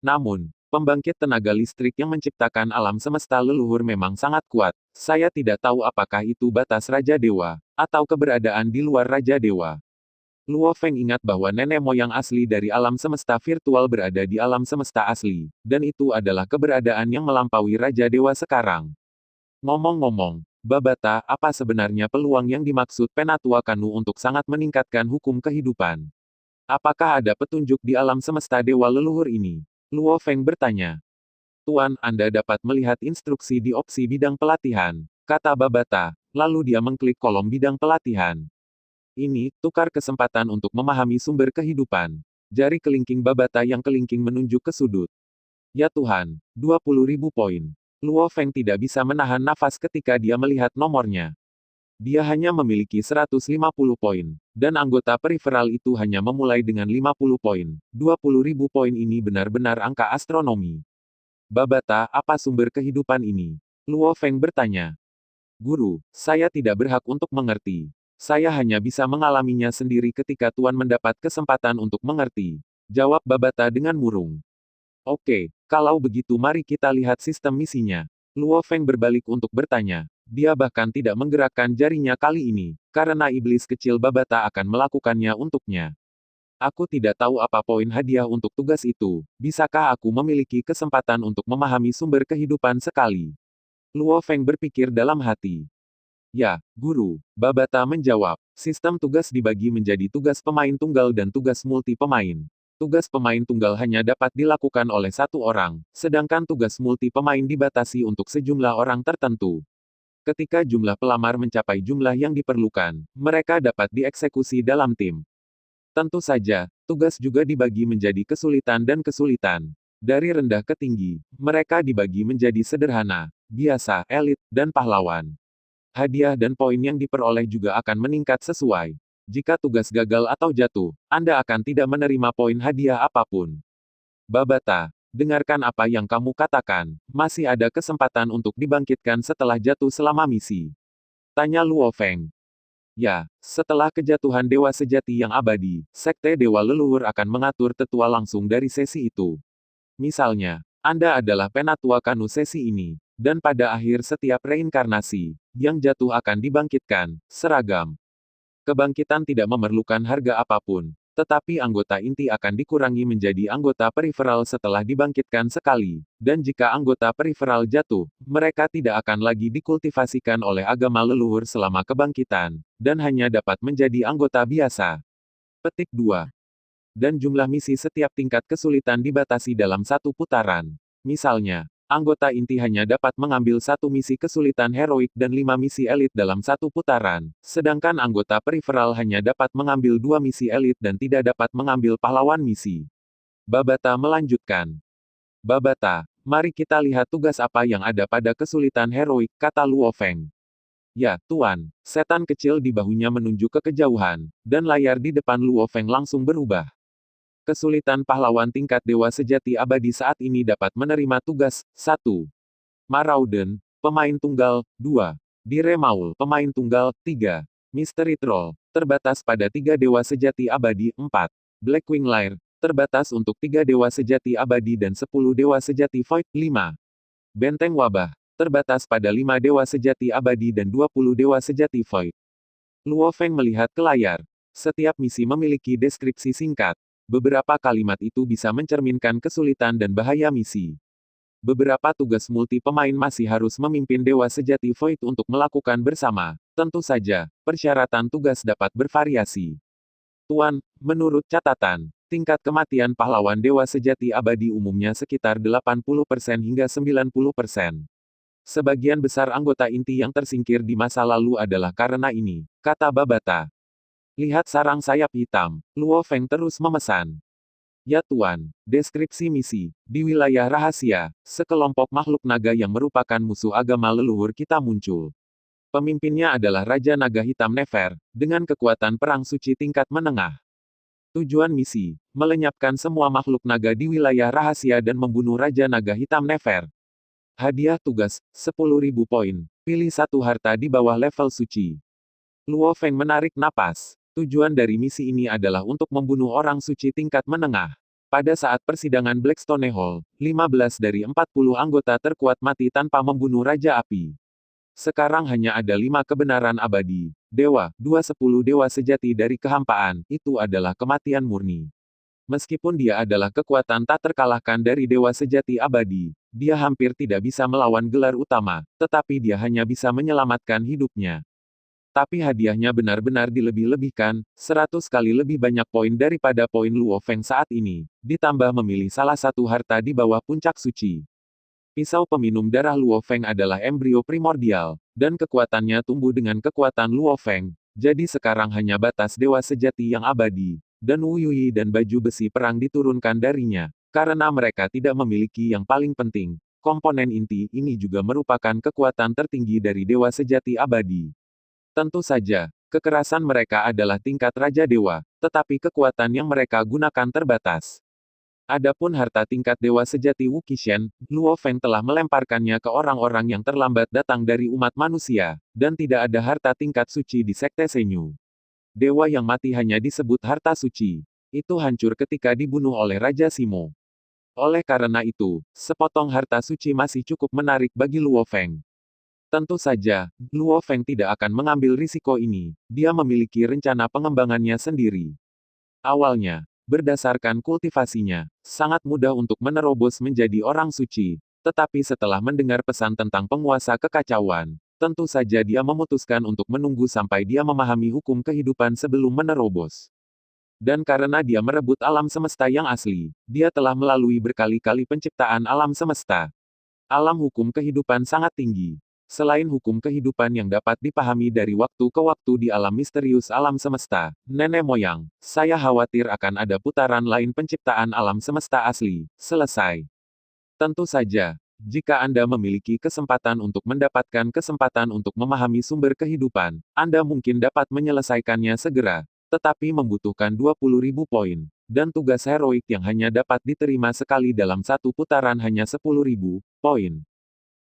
Namun, pembangkit tenaga listrik yang menciptakan alam semesta leluhur memang sangat kuat. Saya tidak tahu apakah itu batas Raja Dewa, atau keberadaan di luar Raja Dewa. Luo Feng ingat bahwa nenek moyang asli dari alam semesta virtual berada di alam semesta asli, dan itu adalah keberadaan yang melampaui Raja Dewa sekarang. Ngomong-ngomong, Babata, apa sebenarnya peluang yang dimaksud Penatua Kanu untuk sangat meningkatkan hukum kehidupan? Apakah ada petunjuk di alam semesta dewa leluhur ini? Luo Feng bertanya. Tuan, Anda dapat melihat instruksi di opsi bidang pelatihan, kata Babata, lalu dia mengklik kolom bidang pelatihan. Ini, tukar kesempatan untuk memahami sumber kehidupan. Jari kelingking Babata yang kelingking menunjuk ke sudut. Ya Tuhan, 20.000 poin. Luo Feng tidak bisa menahan nafas ketika dia melihat nomornya. Dia hanya memiliki 150 poin, dan anggota periferal itu hanya memulai dengan 50 poin. 20.000 poin ini benar-benar angka astronomi. Babata, apa sumber kehidupan ini? Luo Feng bertanya. Guru, saya tidak berhak untuk mengerti. Saya hanya bisa mengalaminya sendiri ketika Tuan mendapat kesempatan untuk mengerti. Jawab Babata dengan murung. Oke, kalau begitu mari kita lihat sistem misinya. Luo Feng berbalik untuk bertanya. Dia bahkan tidak menggerakkan jarinya kali ini, karena iblis kecil Babata akan melakukannya untuknya. Aku tidak tahu apa poin hadiah untuk tugas itu. Bisakah aku memiliki kesempatan untuk memahami sumber kehidupan sekali? Luo Feng berpikir dalam hati. Ya, Guru, Babata menjawab. Sistem tugas dibagi menjadi tugas pemain tunggal dan tugas multi pemain. Tugas pemain tunggal hanya dapat dilakukan oleh satu orang, sedangkan tugas multi pemain dibatasi untuk sejumlah orang tertentu. Ketika jumlah pelamar mencapai jumlah yang diperlukan, mereka dapat dieksekusi dalam tim. Tentu saja, tugas juga dibagi menjadi kesulitan dan kesulitan. Dari rendah ke tinggi, mereka dibagi menjadi sederhana, biasa, elit, dan pahlawan. Hadiah dan poin yang diperoleh juga akan meningkat sesuai. Jika tugas gagal atau jatuh, Anda akan tidak menerima poin hadiah apapun. Babata, dengarkan apa yang kamu katakan. Masih ada kesempatan untuk dibangkitkan setelah jatuh selama misi. Tanya Luo Feng. Ya, setelah kejatuhan dewa sejati yang abadi, Sekte Dewa Leluhur akan mengatur tetua langsung dari sesi itu. Misalnya, Anda adalah penatua kanu sesi ini, dan pada akhir setiap reinkarnasi, yang jatuh akan dibangkitkan, seragam. Kebangkitan tidak memerlukan harga apapun, tetapi anggota inti akan dikurangi menjadi anggota periferal setelah dibangkitkan sekali, dan jika anggota periferal jatuh, mereka tidak akan lagi dikultivasikan oleh agama leluhur selama kebangkitan, dan hanya dapat menjadi anggota biasa. Petik 2. Dan jumlah misi setiap tingkat kesulitan dibatasi dalam satu putaran. Misalnya, anggota inti hanya dapat mengambil satu misi kesulitan heroik dan 5 misi elit dalam satu putaran, sedangkan anggota periferal hanya dapat mengambil 2 misi elit dan tidak dapat mengambil pahlawan misi. Babata melanjutkan. Babata, mari kita lihat tugas apa yang ada pada kesulitan heroik, kata Luo Feng. Ya, Tuan. Setan kecil di bahunya menunjuk ke kejauhan, dan layar di depan Luo Feng langsung berubah. Kesulitan pahlawan tingkat dewa sejati abadi saat ini dapat menerima tugas. 1. Marauden, pemain tunggal. 2. Dire Maul, pemain tunggal. 3. Mystery Troll, terbatas pada 3 dewa sejati abadi. 4. Blackwing Lair, terbatas untuk 3 dewa sejati abadi dan 10 dewa sejati void. 5. Benteng Wabah, terbatas pada 5 dewa sejati abadi dan 20 dewa sejati void. Luo Feng melihat ke layar. Setiap misi memiliki deskripsi singkat. Beberapa kalimat itu bisa mencerminkan kesulitan dan bahaya misi. Beberapa tugas multi pemain masih harus memimpin dewa sejati void untuk melakukan bersama. Tentu saja, persyaratan tugas dapat bervariasi. Tuan, menurut catatan, tingkat kematian pahlawan dewa sejati abadi umumnya sekitar 80% hingga 90%. Sebagian besar anggota inti yang tersingkir di masa lalu adalah karena ini, kata Babata. Lihat sarang sayap hitam, Luo Feng terus memesan. Ya Tuan, deskripsi misi. Di wilayah rahasia, sekelompok makhluk naga yang merupakan musuh agama leluhur kita muncul. Pemimpinnya adalah Raja Naga Hitam Nefer, dengan kekuatan perang suci tingkat menengah. Tujuan misi, melenyapkan semua makhluk naga di wilayah rahasia dan membunuh Raja Naga Hitam Nefer. Hadiah tugas, 10.000 poin. Pilih satu harta di bawah level suci. Luo Feng menarik napas. Tujuan dari misi ini adalah untuk membunuh orang suci tingkat menengah. Pada saat persidangan Blackstone Hall, 15 dari 40 anggota terkuat mati tanpa membunuh Raja Api. Sekarang hanya ada 5 kebenaran abadi. Dewa, 210 dewa sejati dari kehampaan, itu adalah kematian murni. Meskipun dia adalah kekuatan tak terkalahkan dari dewa sejati abadi, dia hampir tidak bisa melawan gelar utama, tetapi dia hanya bisa menyelamatkan hidupnya. Tapi hadiahnya benar-benar dilebih-lebihkan, 100 kali lebih banyak poin daripada poin Luo Feng saat ini, ditambah memilih salah satu harta di bawah puncak suci. Pisau peminum darah Luo Feng adalah embrio primordial, dan kekuatannya tumbuh dengan kekuatan Luo Feng, jadi sekarang hanya batas dewa sejati yang abadi, dan Wu Yui dan baju besi perang diturunkan darinya, karena mereka tidak memiliki yang paling penting. Komponen inti ini juga merupakan kekuatan tertinggi dari dewa sejati abadi. Tentu saja, kekerasan mereka adalah tingkat Raja Dewa, tetapi kekuatan yang mereka gunakan terbatas. Adapun harta tingkat Dewa Sejati Wu Qishan, Luo Feng telah melemparkannya ke orang-orang yang terlambat datang dari umat manusia, dan tidak ada harta tingkat suci di Sekte Senyu. Dewa yang mati hanya disebut harta suci. Itu hancur ketika dibunuh oleh Raja Simo. Oleh karena itu, sepotong harta suci masih cukup menarik bagi Luo Feng. Tentu saja, Luo Feng tidak akan mengambil risiko ini. Dia memiliki rencana pengembangannya sendiri. Awalnya, berdasarkan kultivasinya, sangat mudah untuk menerobos menjadi orang suci. Tetapi setelah mendengar pesan tentang penguasa kekacauan, tentu saja dia memutuskan untuk menunggu sampai dia memahami hukum kehidupan sebelum menerobos. Dan karena dia merebut alam semesta yang asli, dia telah melalui berkali-kali penciptaan alam semesta. Alam hukum kehidupan sangat tinggi. Selain hukum kehidupan yang dapat dipahami dari waktu ke waktu di alam misterius alam semesta, nenek moyang, saya khawatir akan ada putaran lain penciptaan alam semesta asli. Selesai. Tentu saja, jika Anda memiliki kesempatan untuk mendapatkan kesempatan untuk memahami sumber kehidupan, Anda mungkin dapat menyelesaikannya segera, tetapi membutuhkan 20.000 poin. dan tugas heroik yang hanya dapat diterima sekali dalam satu putaran hanya 10.000 poin.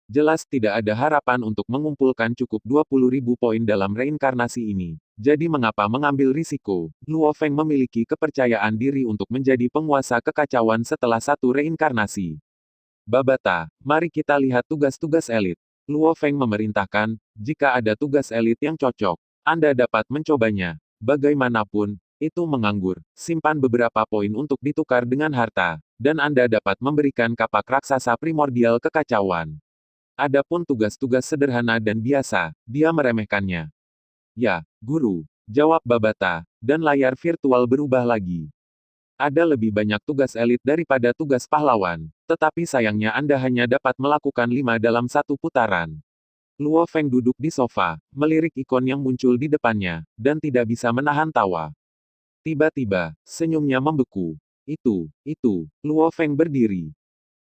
Jelas tidak ada harapan untuk mengumpulkan cukup 20.000 poin dalam reinkarnasi ini. Jadi mengapa mengambil risiko? Luo Feng memiliki kepercayaan diri untuk menjadi penguasa kekacauan setelah satu reinkarnasi. Babata, mari kita lihat tugas-tugas elit. Luo Feng memerintahkan, jika ada tugas elit yang cocok, Anda dapat mencobanya. Bagaimanapun, itu menganggur. Simpan beberapa poin untuk ditukar dengan harta, dan Anda dapat memberikan kapak raksasa primordial kekacauan. Adapun tugas-tugas sederhana dan biasa, dia meremehkannya. Ya, guru, jawab Babata, dan layar virtual berubah lagi. Ada lebih banyak tugas elit daripada tugas pahlawan, tetapi sayangnya Anda hanya dapat melakukan 5 dalam satu putaran. Luo Feng duduk di sofa, melirik ikon yang muncul di depannya, dan tidak bisa menahan tawa. Tiba-tiba, senyumnya membeku. Itu, Luo Feng berdiri.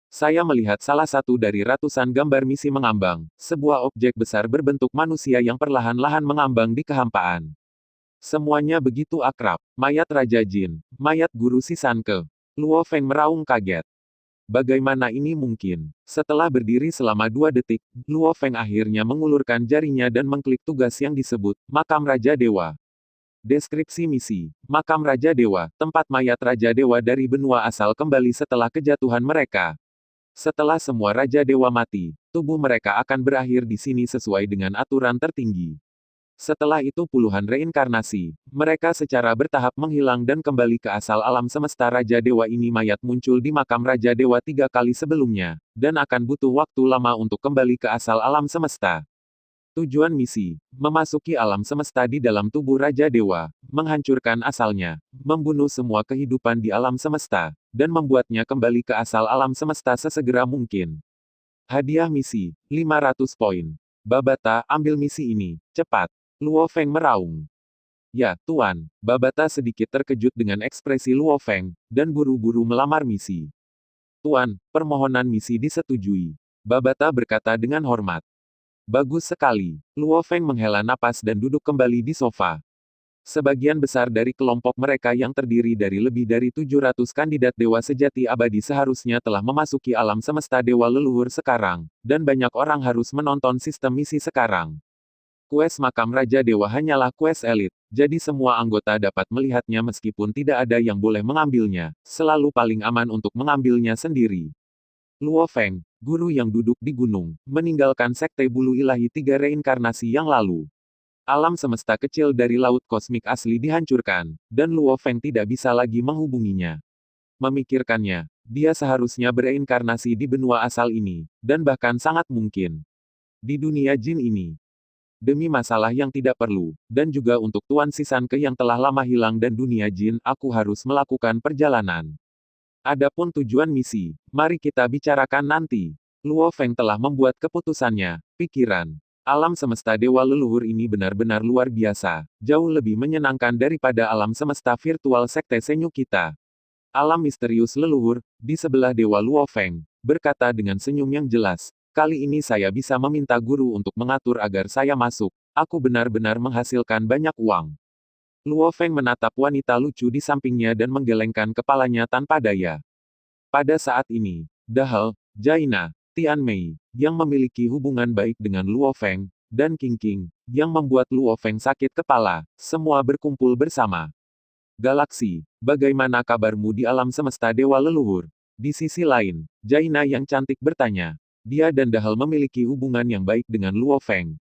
Saya melihat salah satu dari ratusan gambar misi mengambang, sebuah objek besar berbentuk manusia yang perlahan-lahan mengambang di kehampaan. Semuanya begitu akrab. Mayat Raja Jin, mayat Guru Sisanke. Luo Feng meraung kaget. Bagaimana ini mungkin? Setelah berdiri selama 2 detik, Luo Feng akhirnya mengulurkan jarinya dan mengklik tugas yang disebut, Makam Raja Dewa. Deskripsi misi, Makam Raja Dewa, tempat mayat Raja Dewa dari benua asal kembali setelah kejatuhan mereka. Setelah semua Raja Dewa mati, tubuh mereka akan berakhir di sini sesuai dengan aturan tertinggi. Setelah itu puluhan reinkarnasi, mereka secara bertahap menghilang dan kembali ke asal alam semesta. Raja Dewa ini mayat muncul di makam Raja Dewa 3 kali sebelumnya, dan akan butuh waktu lama untuk kembali ke asal alam semesta. Tujuan misi, memasuki alam semesta di dalam tubuh Raja Dewa, menghancurkan asalnya, membunuh semua kehidupan di alam semesta, dan membuatnya kembali ke asal alam semesta sesegera mungkin. Hadiah misi, 500 poin. Babata, ambil misi ini, cepat. Luo Feng meraung. Ya, Tuan. Babata sedikit terkejut dengan ekspresi Luo Feng, dan buru-buru melamar misi. Tuan, permohonan misi disetujui. Babata berkata dengan hormat. Bagus sekali. Luo Feng menghela napas dan duduk kembali di sofa. Sebagian besar dari kelompok mereka yang terdiri dari lebih dari 700 kandidat dewa sejati abadi seharusnya telah memasuki alam semesta dewa leluhur sekarang, dan banyak orang harus menonton sistem misi sekarang. Kues Makam Raja Dewa hanyalah kues elit, jadi semua anggota dapat melihatnya meskipun tidak ada yang boleh mengambilnya, selalu paling aman untuk mengambilnya sendiri. Luo Feng, guru yang duduk di gunung, meninggalkan sekte bulu ilahi 3 reinkarnasi yang lalu. Alam semesta kecil dari laut kosmik asli dihancurkan, dan Luo Feng tidak bisa lagi menghubunginya. Memikirkannya, dia seharusnya bereinkarnasi di benua asal ini, dan bahkan sangat mungkin di dunia jin ini. Demi masalah yang tidak perlu, dan juga untuk Tuan Sisanke yang telah lama hilang dan dunia jin, aku harus melakukan perjalanan. Adapun tujuan misi, mari kita bicarakan nanti. Luo Feng telah membuat keputusannya, pikiran. Alam semesta dewa leluhur ini benar-benar luar biasa, jauh lebih menyenangkan daripada alam semesta virtual sekte Senyu kita. Alam misterius leluhur, di sebelah dewa Luo Feng, berkata dengan senyum yang jelas, kali ini saya bisa meminta guru untuk mengatur agar saya masuk, aku benar-benar menghasilkan banyak uang. Luo Feng menatap wanita lucu di sampingnya dan menggelengkan kepalanya tanpa daya. Pada saat ini, Dahel, Jaina, Tian Mei, yang memiliki hubungan baik dengan Luo Feng, dan King, yang membuat Luo Feng sakit kepala, semua berkumpul bersama. Galaksi, bagaimana kabarmu di alam semesta dewa leluhur? Di sisi lain, Jaina yang cantik bertanya. Dia dan Dahel memiliki hubungan yang baik dengan Luo Feng.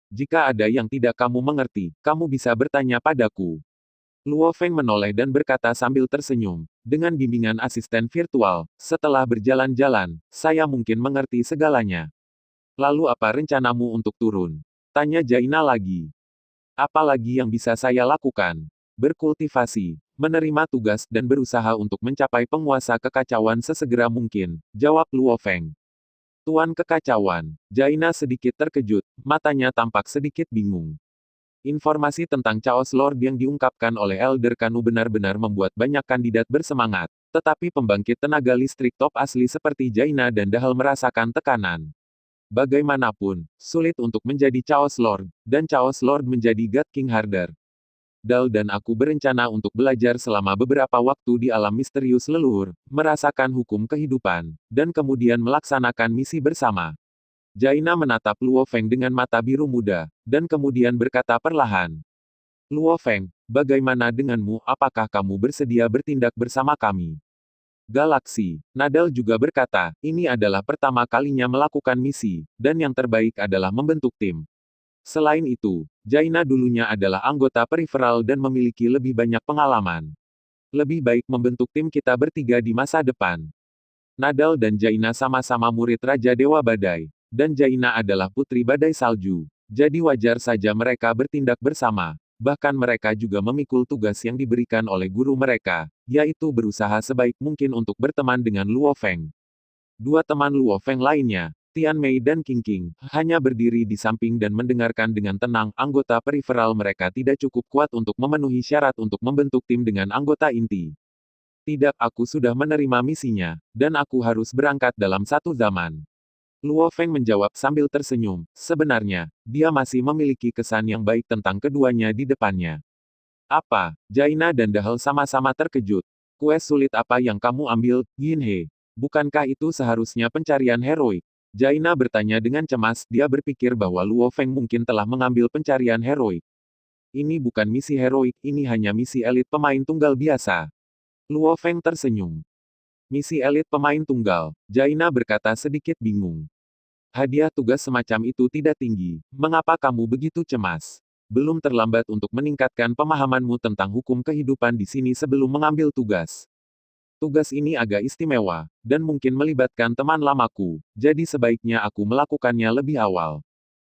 Jika ada yang tidak kamu mengerti, kamu bisa bertanya padaku. Luo Feng menoleh dan berkata sambil tersenyum, dengan bimbingan asisten virtual, setelah berjalan-jalan, saya mungkin mengerti segalanya. Lalu apa rencanamu untuk turun? Tanya Jaina lagi. Apa lagi yang bisa saya lakukan? Berkultivasi, menerima tugas dan berusaha untuk mencapai penguasa kekacauan sesegera mungkin, jawab Luo Feng. Tuan kekacauan, Jaina sedikit terkejut, matanya tampak sedikit bingung. Informasi tentang Chaos Lord yang diungkapkan oleh Elder Kanu benar-benar membuat banyak kandidat bersemangat, tetapi pembangkit tenaga listrik top asli seperti Jaina dan Dahel merasakan tekanan. Bagaimanapun, sulit untuk menjadi Chaos Lord, dan Chaos Lord menjadi God King Harder. Dal dan aku berencana untuk belajar selama beberapa waktu di alam misterius leluhur, merasakan hukum kehidupan, dan kemudian melaksanakan misi bersama. Jaina menatap Luo Feng dengan mata biru muda, dan kemudian berkata perlahan. Luo Feng, bagaimana denganmu? Apakah kamu bersedia bertindak bersama kami? Galaksi. Nadal juga berkata, ini adalah pertama kalinya melakukan misi, dan yang terbaik adalah membentuk tim. Selain itu, Jaina dulunya adalah anggota periferal dan memiliki lebih banyak pengalaman. Lebih baik membentuk tim kita bertiga di masa depan. Nadal dan Jaina sama-sama murid Raja Dewa Badai, dan Jaina adalah putri Badai Salju. Jadi wajar saja mereka bertindak bersama. Bahkan mereka juga memikul tugas yang diberikan oleh guru mereka, yaitu berusaha sebaik mungkin untuk berteman dengan Luo Feng. Dua teman Luo Feng lainnya, Tian Mei dan Qing Qing, hanya berdiri di samping dan mendengarkan dengan tenang. Anggota periferal mereka tidak cukup kuat untuk memenuhi syarat untuk membentuk tim dengan anggota inti. Tidak, aku sudah menerima misinya, dan aku harus berangkat dalam satu zaman. Luo Feng menjawab sambil tersenyum. Sebenarnya, dia masih memiliki kesan yang baik tentang keduanya di depannya. Apa? Jaina dan Dahel sama-sama terkejut. Kue sulit apa yang kamu ambil, Yin He? Bukankah itu seharusnya pencarian heroik? Jaina bertanya dengan cemas, dia berpikir bahwa Luo Feng mungkin telah mengambil pencarian heroik. Ini bukan misi heroik, ini hanya misi elit pemain tunggal biasa. Luo Feng tersenyum. Misi elit pemain tunggal, Jaina berkata sedikit bingung. Hadiah tugas semacam itu tidak tinggi, mengapa kamu begitu cemas? Belum terlambat untuk meningkatkan pemahamanmu tentang hukum kehidupan di sini sebelum mengambil tugas. Tugas ini agak istimewa, dan mungkin melibatkan teman lamaku, jadi sebaiknya aku melakukannya lebih awal.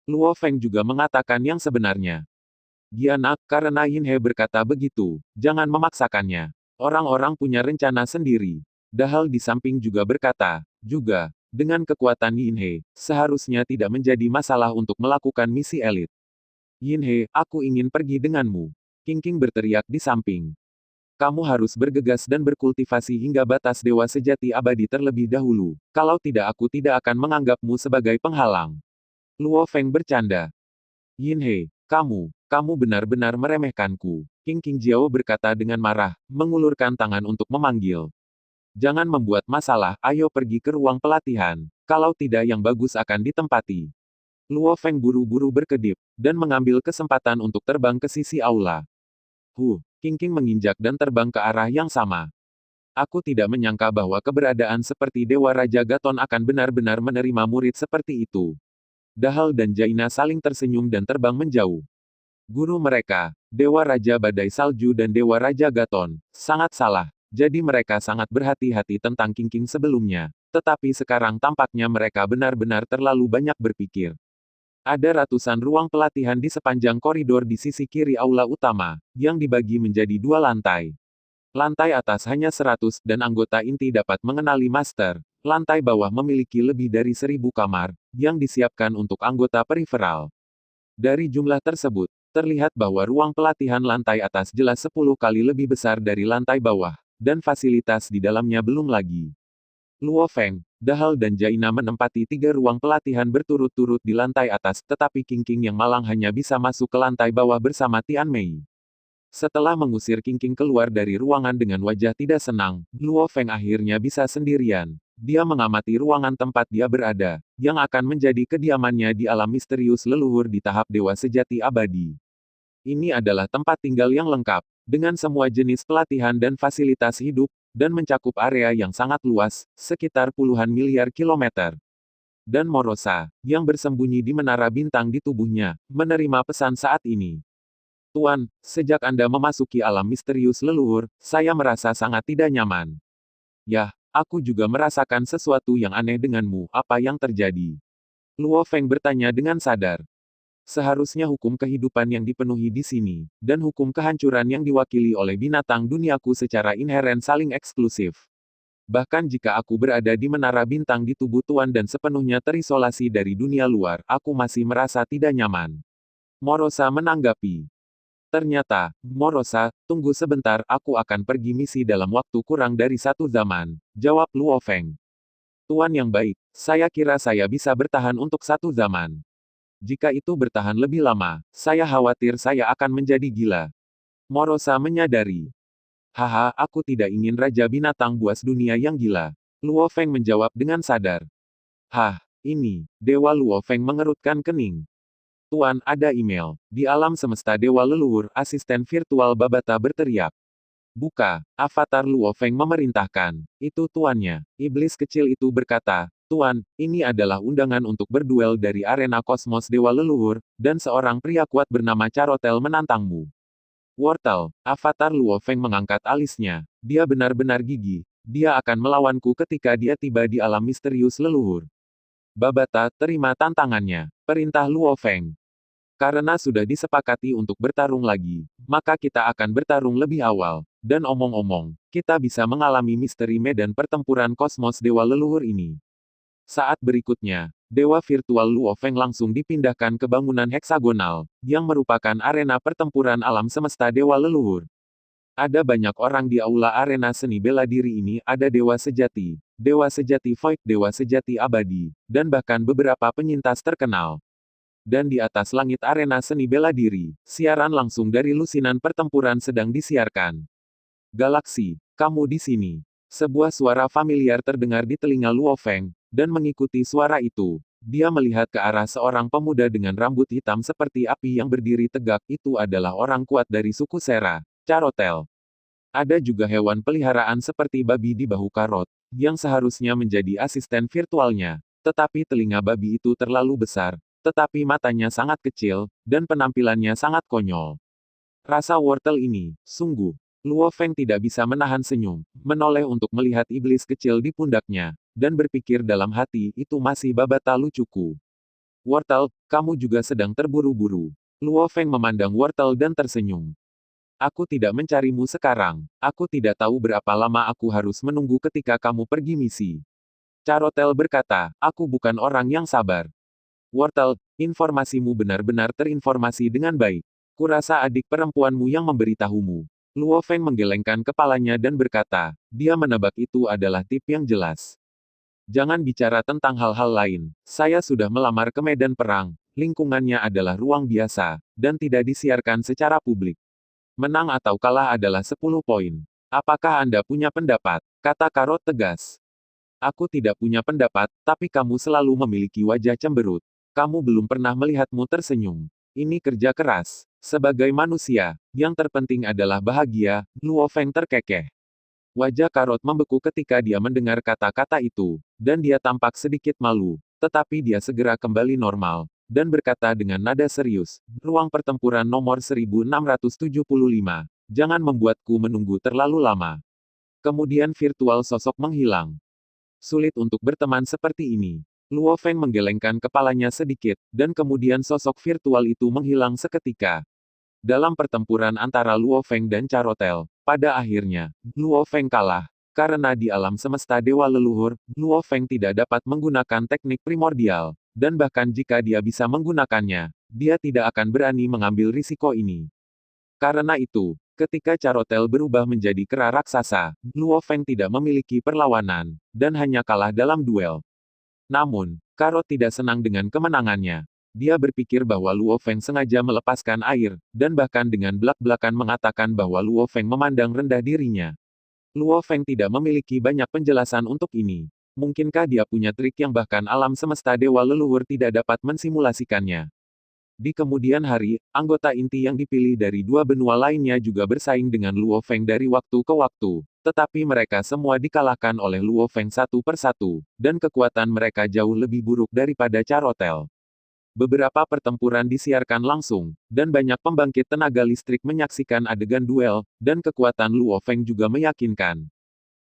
Luo Feng juga mengatakan yang sebenarnya. Gianak, karena Yin He berkata begitu, jangan memaksakannya. Orang-orang punya rencana sendiri. Dahal di samping juga berkata, juga, dengan kekuatan Yin He, seharusnya tidak menjadi masalah untuk melakukan misi elit. Yin He, aku ingin pergi denganmu. Qing Qing berteriak di samping. Kamu harus bergegas dan berkultivasi hingga batas dewa sejati abadi terlebih dahulu, kalau tidak aku tidak akan menganggapmu sebagai penghalang. Luo Feng bercanda. Yin He, kamu benar-benar meremehkanku. Qing Qing Jiao berkata dengan marah, mengulurkan tangan untuk memanggil. Jangan membuat masalah, ayo pergi ke ruang pelatihan. Kalau tidak yang bagus akan ditempati. Luo Feng buru-buru berkedip, dan mengambil kesempatan untuk terbang ke sisi aula. Qing Qing menginjak dan terbang ke arah yang sama. Aku tidak menyangka bahwa keberadaan seperti Dewa Raja Gaton akan benar-benar menerima murid seperti itu. Dahal dan Jaina saling tersenyum dan terbang menjauh. Guru mereka, Dewa Raja Badai Salju dan Dewa Raja Gaton, sangat salah. Jadi mereka sangat berhati-hati tentang Qing Qing sebelumnya, tetapi sekarang tampaknya mereka benar-benar terlalu banyak berpikir. Ada ratusan ruang pelatihan di sepanjang koridor di sisi kiri aula utama, yang dibagi menjadi dua lantai. Lantai atas hanya 100, dan anggota inti dapat mengenali master. Lantai bawah memiliki lebih dari 1000 kamar, yang disiapkan untuk anggota periferal. Dari jumlah tersebut, terlihat bahwa ruang pelatihan lantai atas jelas 10 kali lebih besar dari lantai bawah. Dan fasilitas di dalamnya belum lagi. Luo Feng, Dahal dan Jaina menempati 3 ruang pelatihan berturut-turut di lantai atas, tetapi Qing Qing yang malang hanya bisa masuk ke lantai bawah bersama Tian Mei. Setelah mengusir Qing Qing keluar dari ruangan dengan wajah tidak senang, Luo Feng akhirnya bisa sendirian. Dia mengamati ruangan tempat dia berada, yang akan menjadi kediamannya di alam misterius leluhur di tahap dewa sejati abadi. Ini adalah tempat tinggal yang lengkap, dengan semua jenis pelatihan dan fasilitas hidup, dan mencakup area yang sangat luas, sekitar puluhan miliar kilometer. Dan Morosa, yang bersembunyi di menara bintang di tubuhnya, menerima pesan saat ini. Tuan, sejak Anda memasuki alam misterius leluhur, saya merasa sangat tidak nyaman. Yah, aku juga merasakan sesuatu yang aneh denganmu, apa yang terjadi? Luo Feng bertanya dengan sadar. Seharusnya hukum kehidupan yang dipenuhi di sini, dan hukum kehancuran yang diwakili oleh binatang duniaku secara inheren saling eksklusif. Bahkan jika aku berada di menara bintang di tubuh Tuan dan sepenuhnya terisolasi dari dunia luar, aku masih merasa tidak nyaman. Morosa menanggapi. Ternyata, Morosa, tunggu sebentar, aku akan pergi misi dalam waktu kurang dari 1 zaman, jawab Luo Feng. Tuan yang baik, saya kira saya bisa bertahan untuk 1 zaman. Jika itu bertahan lebih lama, saya khawatir saya akan menjadi gila. Morosa menyadari. Haha, aku tidak ingin Raja Binatang Buas Dunia yang gila. Luo Feng menjawab dengan sadar. Hah, ini, Dewa Luo Feng mengerutkan kening. Tuan, ada email. Di alam semesta Dewa Leluhur, asisten virtual Babata berteriak. Buka, avatar Luo Feng memerintahkan. Itu tuannya. Iblis kecil itu berkata, Tuan, ini adalah undangan untuk berduel dari arena kosmos Dewa Leluhur, dan seorang pria kuat bernama Carotel menantangmu. Wortel, avatar Luo Feng mengangkat alisnya. Dia benar-benar gigih. Dia akan melawanku ketika dia tiba di alam misterius leluhur. Babata, terima tantangannya. Perintah Luo Feng. Karena sudah disepakati untuk bertarung lagi, maka kita akan bertarung lebih awal. Dan omong-omong, kita bisa mengalami misteri medan pertempuran kosmos Dewa Leluhur ini. Saat berikutnya, Dewa Virtual Luo Feng langsung dipindahkan ke bangunan heksagonal, yang merupakan arena pertempuran alam semesta Dewa Leluhur. Ada banyak orang di aula arena seni bela diri ini, ada Dewa Sejati Void, Dewa Sejati Abadi, dan bahkan beberapa penyintas terkenal. Dan di atas langit arena seni bela diri, siaran langsung dari lusinan pertempuran sedang disiarkan. Galaksi, kamu di sini. Sebuah suara familiar terdengar di telinga Luo Feng, dan mengikuti suara itu, dia melihat ke arah seorang pemuda dengan rambut hitam seperti api yang berdiri tegak. Itu adalah orang kuat dari suku Sera, Carotel. Ada juga hewan peliharaan seperti babi di bahu Karot, yang seharusnya menjadi asisten virtualnya. Tetapi telinga babi itu terlalu besar, tetapi matanya sangat kecil, dan penampilannya sangat konyol. Rasa wortel ini, sungguh. Luo Feng tidak bisa menahan senyum, menoleh untuk melihat iblis kecil di pundaknya, dan berpikir dalam hati, itu masih Babata lucuku. Wortel, kamu juga sedang terburu-buru. Luo Feng memandang wortel dan tersenyum. Aku tidak mencarimu sekarang. Aku tidak tahu berapa lama aku harus menunggu ketika kamu pergi misi. Carotel berkata, aku bukan orang yang sabar. Wortel, informasimu benar-benar terinformasi dengan baik. Kurasa adik perempuanmu yang memberitahumu. Luo Feng menggelengkan kepalanya dan berkata, dia menebak itu adalah tip yang jelas. Jangan bicara tentang hal-hal lain. Saya sudah melamar ke medan perang. Lingkungannya adalah ruang biasa, dan tidak disiarkan secara publik. Menang atau kalah adalah 10 poin. Apakah Anda punya pendapat? Kata Karot tegas. Aku tidak punya pendapat, tapi kamu selalu memiliki wajah cemberut. Kamu belum pernah melihatmu tersenyum. Ini kerja keras. Sebagai manusia, yang terpenting adalah bahagia. Luo Feng terkekeh. Wajah Karot membeku ketika dia mendengar kata-kata itu, dan dia tampak sedikit malu. Tetapi dia segera kembali normal, dan berkata dengan nada serius, ruang pertempuran nomor 1675. Jangan membuatku menunggu terlalu lama. Kemudian virtual sosok menghilang. Sulit untuk berteman seperti ini. Luo Feng menggelengkan kepalanya sedikit, dan kemudian sosok virtual itu menghilang seketika. Dalam pertempuran antara Luo Feng dan Carotel, pada akhirnya, Luo Feng kalah. Karena di alam semesta Dewa Leluhur, Luo Feng tidak dapat menggunakan teknik primordial, dan bahkan jika dia bisa menggunakannya, dia tidak akan berani mengambil risiko ini. Karena itu, ketika Carotel berubah menjadi kera raksasa, Luo Feng tidak memiliki perlawanan, dan hanya kalah dalam duel. Namun, Karot tidak senang dengan kemenangannya. Dia berpikir bahwa Luo Feng sengaja melepaskan air, dan bahkan dengan belak-belakan mengatakan bahwa Luo Feng memandang rendah dirinya. Luo Feng tidak memiliki banyak penjelasan untuk ini. Mungkinkah dia punya trik yang bahkan alam semesta Dewa Leluhur tidak dapat mensimulasikannya? Di kemudian hari, anggota inti yang dipilih dari dua benua lainnya juga bersaing dengan Luo Feng dari waktu ke waktu. Tetapi mereka semua dikalahkan oleh Luo Feng satu persatu, dan kekuatan mereka jauh lebih buruk daripada Carotel. Beberapa pertempuran disiarkan langsung, dan banyak pembangkit tenaga listrik menyaksikan adegan duel, dan kekuatan Luo Feng juga meyakinkan.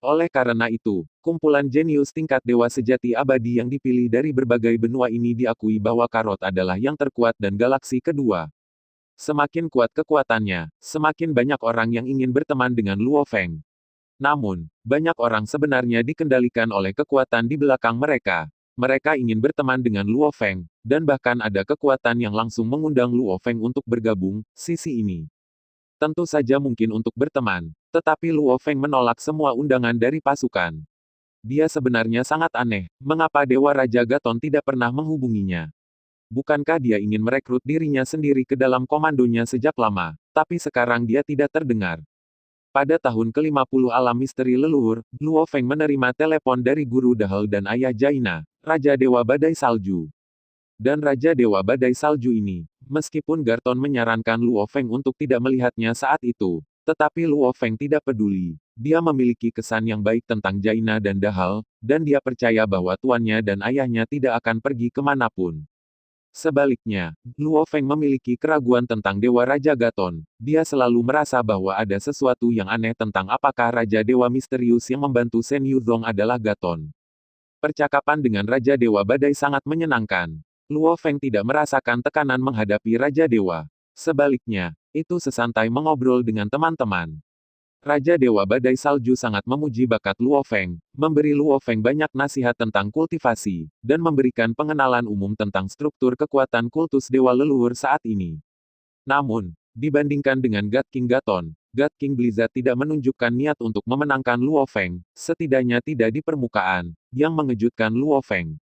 Oleh karena itu, kumpulan jenius tingkat dewa sejati abadi yang dipilih dari berbagai benua ini diakui bahwa Karot adalah yang terkuat dan galaksi kedua. Semakin kuat kekuatannya, semakin banyak orang yang ingin berteman dengan Luo Feng. Namun, banyak orang sebenarnya dikendalikan oleh kekuatan di belakang mereka. Mereka ingin berteman dengan Luo Feng, dan bahkan ada kekuatan yang langsung mengundang Luo Feng untuk bergabung. Sisi ini tentu saja mungkin untuk berteman, tetapi Luo Feng menolak semua undangan dari pasukan. Dia sebenarnya sangat aneh, mengapa Dewa Raja Gaton tidak pernah menghubunginya. Bukankah dia ingin merekrut dirinya sendiri ke dalam komandonya sejak lama, tapi sekarang dia tidak terdengar. Pada tahun ke-50 alam misteri leluhur, Luo Feng menerima telepon dari Guru Dahel dan Ayah Jaina, Raja Dewa Badai Salju. Dan Raja Dewa Badai Salju ini, meskipun Garton menyarankan Luo Feng untuk tidak melihatnya saat itu, tetapi Luo Feng tidak peduli. Dia memiliki kesan yang baik tentang Jaina dan Dahal, dan dia percaya bahwa tuannya dan ayahnya tidak akan pergi kemanapun. Sebaliknya, Luo Feng memiliki keraguan tentang Dewa Raja Gaton. Dia selalu merasa bahwa ada sesuatu yang aneh tentang apakah Raja Dewa misterius yang membantu Shen Yuzong adalah Gaton. Percakapan dengan Raja Dewa Badai sangat menyenangkan. Luo Feng tidak merasakan tekanan menghadapi Raja Dewa. Sebaliknya, itu sesantai mengobrol dengan teman-teman. Raja Dewa Badai Salju sangat memuji bakat Luo Feng, memberi Luo Feng banyak nasihat tentang kultivasi, dan memberikan pengenalan umum tentang struktur kekuatan kultus Dewa Leluhur saat ini. Namun, dibandingkan dengan God King Gaton, God King Blizzard tidak menunjukkan niat untuk memenangkan Luo Feng, setidaknya tidak di permukaan, yang mengejutkan Luo Feng.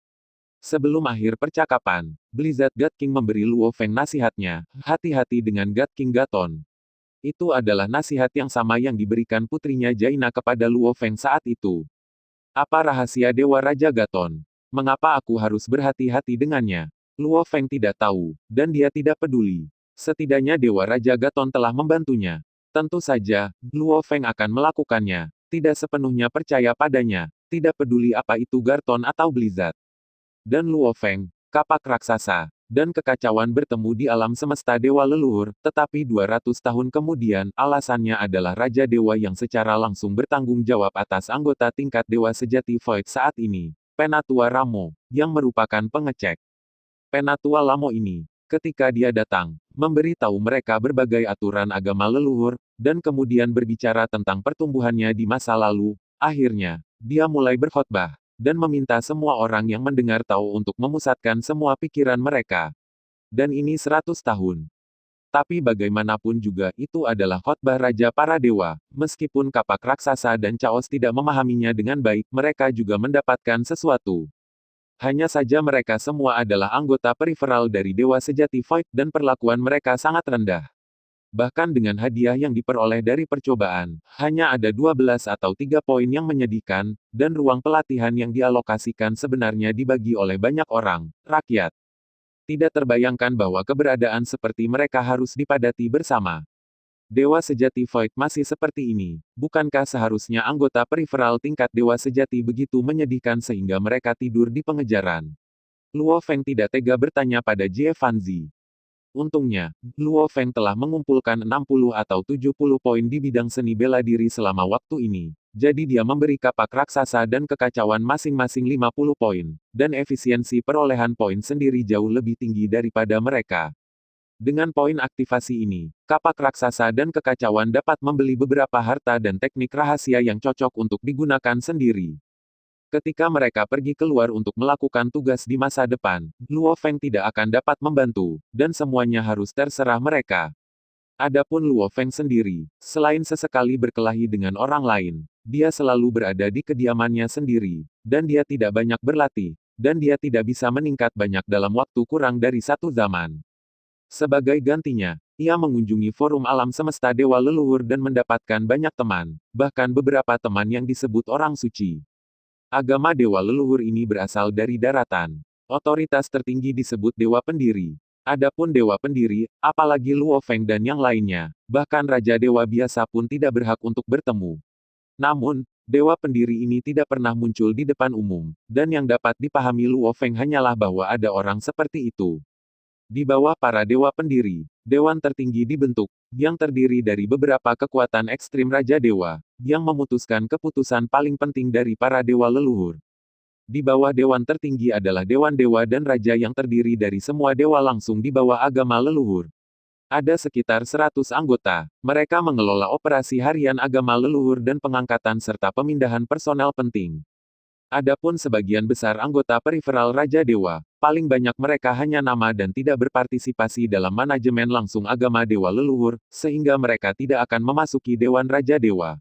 Sebelum akhir percakapan, Blizzard God King memberi Luo Feng nasihatnya, hati-hati dengan God King Gaton. Itu adalah nasihat yang sama yang diberikan putrinya Jaina kepada Luo Feng saat itu. Apa rahasia Dewa Raja Gaton? Mengapa aku harus berhati-hati dengannya? Luo Feng tidak tahu, dan dia tidak peduli. Setidaknya Dewa Raja Gaton telah membantunya. Tentu saja, Luo Feng akan melakukannya. Tidak sepenuhnya percaya padanya. Tidak peduli apa itu Garton atau Blizzard. Dan Luo Feng, kapak raksasa, dan kekacauan bertemu di alam semesta Dewa Leluhur, tetapi 200 tahun kemudian, alasannya adalah Raja Dewa yang secara langsung bertanggung jawab atas anggota tingkat Dewa Sejati Void saat ini, Penatua Ramo, yang merupakan pengecek. Penatua Lamo ini, ketika dia datang, memberi tahu mereka berbagai aturan agama leluhur, dan kemudian berbicara tentang pertumbuhannya di masa lalu, akhirnya, dia mulai berkhotbah dan meminta semua orang yang mendengar tahu untuk memusatkan semua pikiran mereka. Dan ini 100 tahun. Tapi bagaimanapun juga itu adalah khotbah Raja para Dewa, meskipun kapak raksasa dan Chaos tidak memahaminya dengan baik, mereka juga mendapatkan sesuatu. Hanya saja mereka semua adalah anggota periferal dari Dewa Sejati Void dan perlakuan mereka sangat rendah. Bahkan dengan hadiah yang diperoleh dari percobaan, hanya ada 12 atau 3 poin yang menyedihkan, dan ruang pelatihan yang dialokasikan sebenarnya dibagi oleh banyak orang, rakyat. Tidak terbayangkan bahwa keberadaan seperti mereka harus dipadati bersama. Dewa Sejati Void masih seperti ini, bukankah seharusnya anggota periferal tingkat Dewa Sejati begitu menyedihkan sehingga mereka tidur di pengejaran? Luo Feng tidak tega bertanya pada Jie Fanzi. Untungnya, Luo Feng telah mengumpulkan 60 atau 70 poin di bidang seni bela diri selama waktu ini. Jadi dia memberi kapak raksasa dan kekacauan masing-masing 50 poin, dan efisiensi perolehan poin sendiri jauh lebih tinggi daripada mereka. Dengan poin aktivasi ini, kapak raksasa dan kekacauan dapat membeli beberapa harta dan teknik rahasia yang cocok untuk digunakan sendiri. Ketika mereka pergi keluar untuk melakukan tugas di masa depan, Luo Feng tidak akan dapat membantu, dan semuanya harus terserah mereka. Adapun Luo Feng sendiri, selain sesekali berkelahi dengan orang lain, dia selalu berada di kediamannya sendiri, dan dia tidak banyak berlatih, dan dia tidak bisa meningkat banyak dalam waktu kurang dari 1 zaman. Sebagai gantinya, ia mengunjungi forum alam semesta Dewa Leluhur dan mendapatkan banyak teman, bahkan beberapa teman yang disebut orang suci. Agama Dewa Leluhur ini berasal dari daratan. Otoritas tertinggi disebut Dewa Pendiri. Adapun Dewa Pendiri, apalagi Luo Feng dan yang lainnya, bahkan Raja Dewa biasa pun tidak berhak untuk bertemu. Namun, Dewa Pendiri ini tidak pernah muncul di depan umum, dan yang dapat dipahami Luo Feng hanyalah bahwa ada orang seperti itu. Di bawah para Dewa Pendiri, Dewan tertinggi dibentuk, yang terdiri dari beberapa kekuatan ekstrim Raja Dewa, yang memutuskan keputusan paling penting dari para Dewa Leluhur. Di bawah Dewan tertinggi adalah Dewan Dewa dan Raja yang terdiri dari semua Dewa langsung di bawah agama Leluhur. Ada sekitar 100 anggota, mereka mengelola operasi harian agama Leluhur dan pengangkatan serta pemindahan personel penting. Adapun sebagian besar anggota periferal Raja Dewa, paling banyak mereka hanya nama dan tidak berpartisipasi dalam manajemen langsung agama Dewa Leluhur, sehingga mereka tidak akan memasuki Dewan Raja Dewa.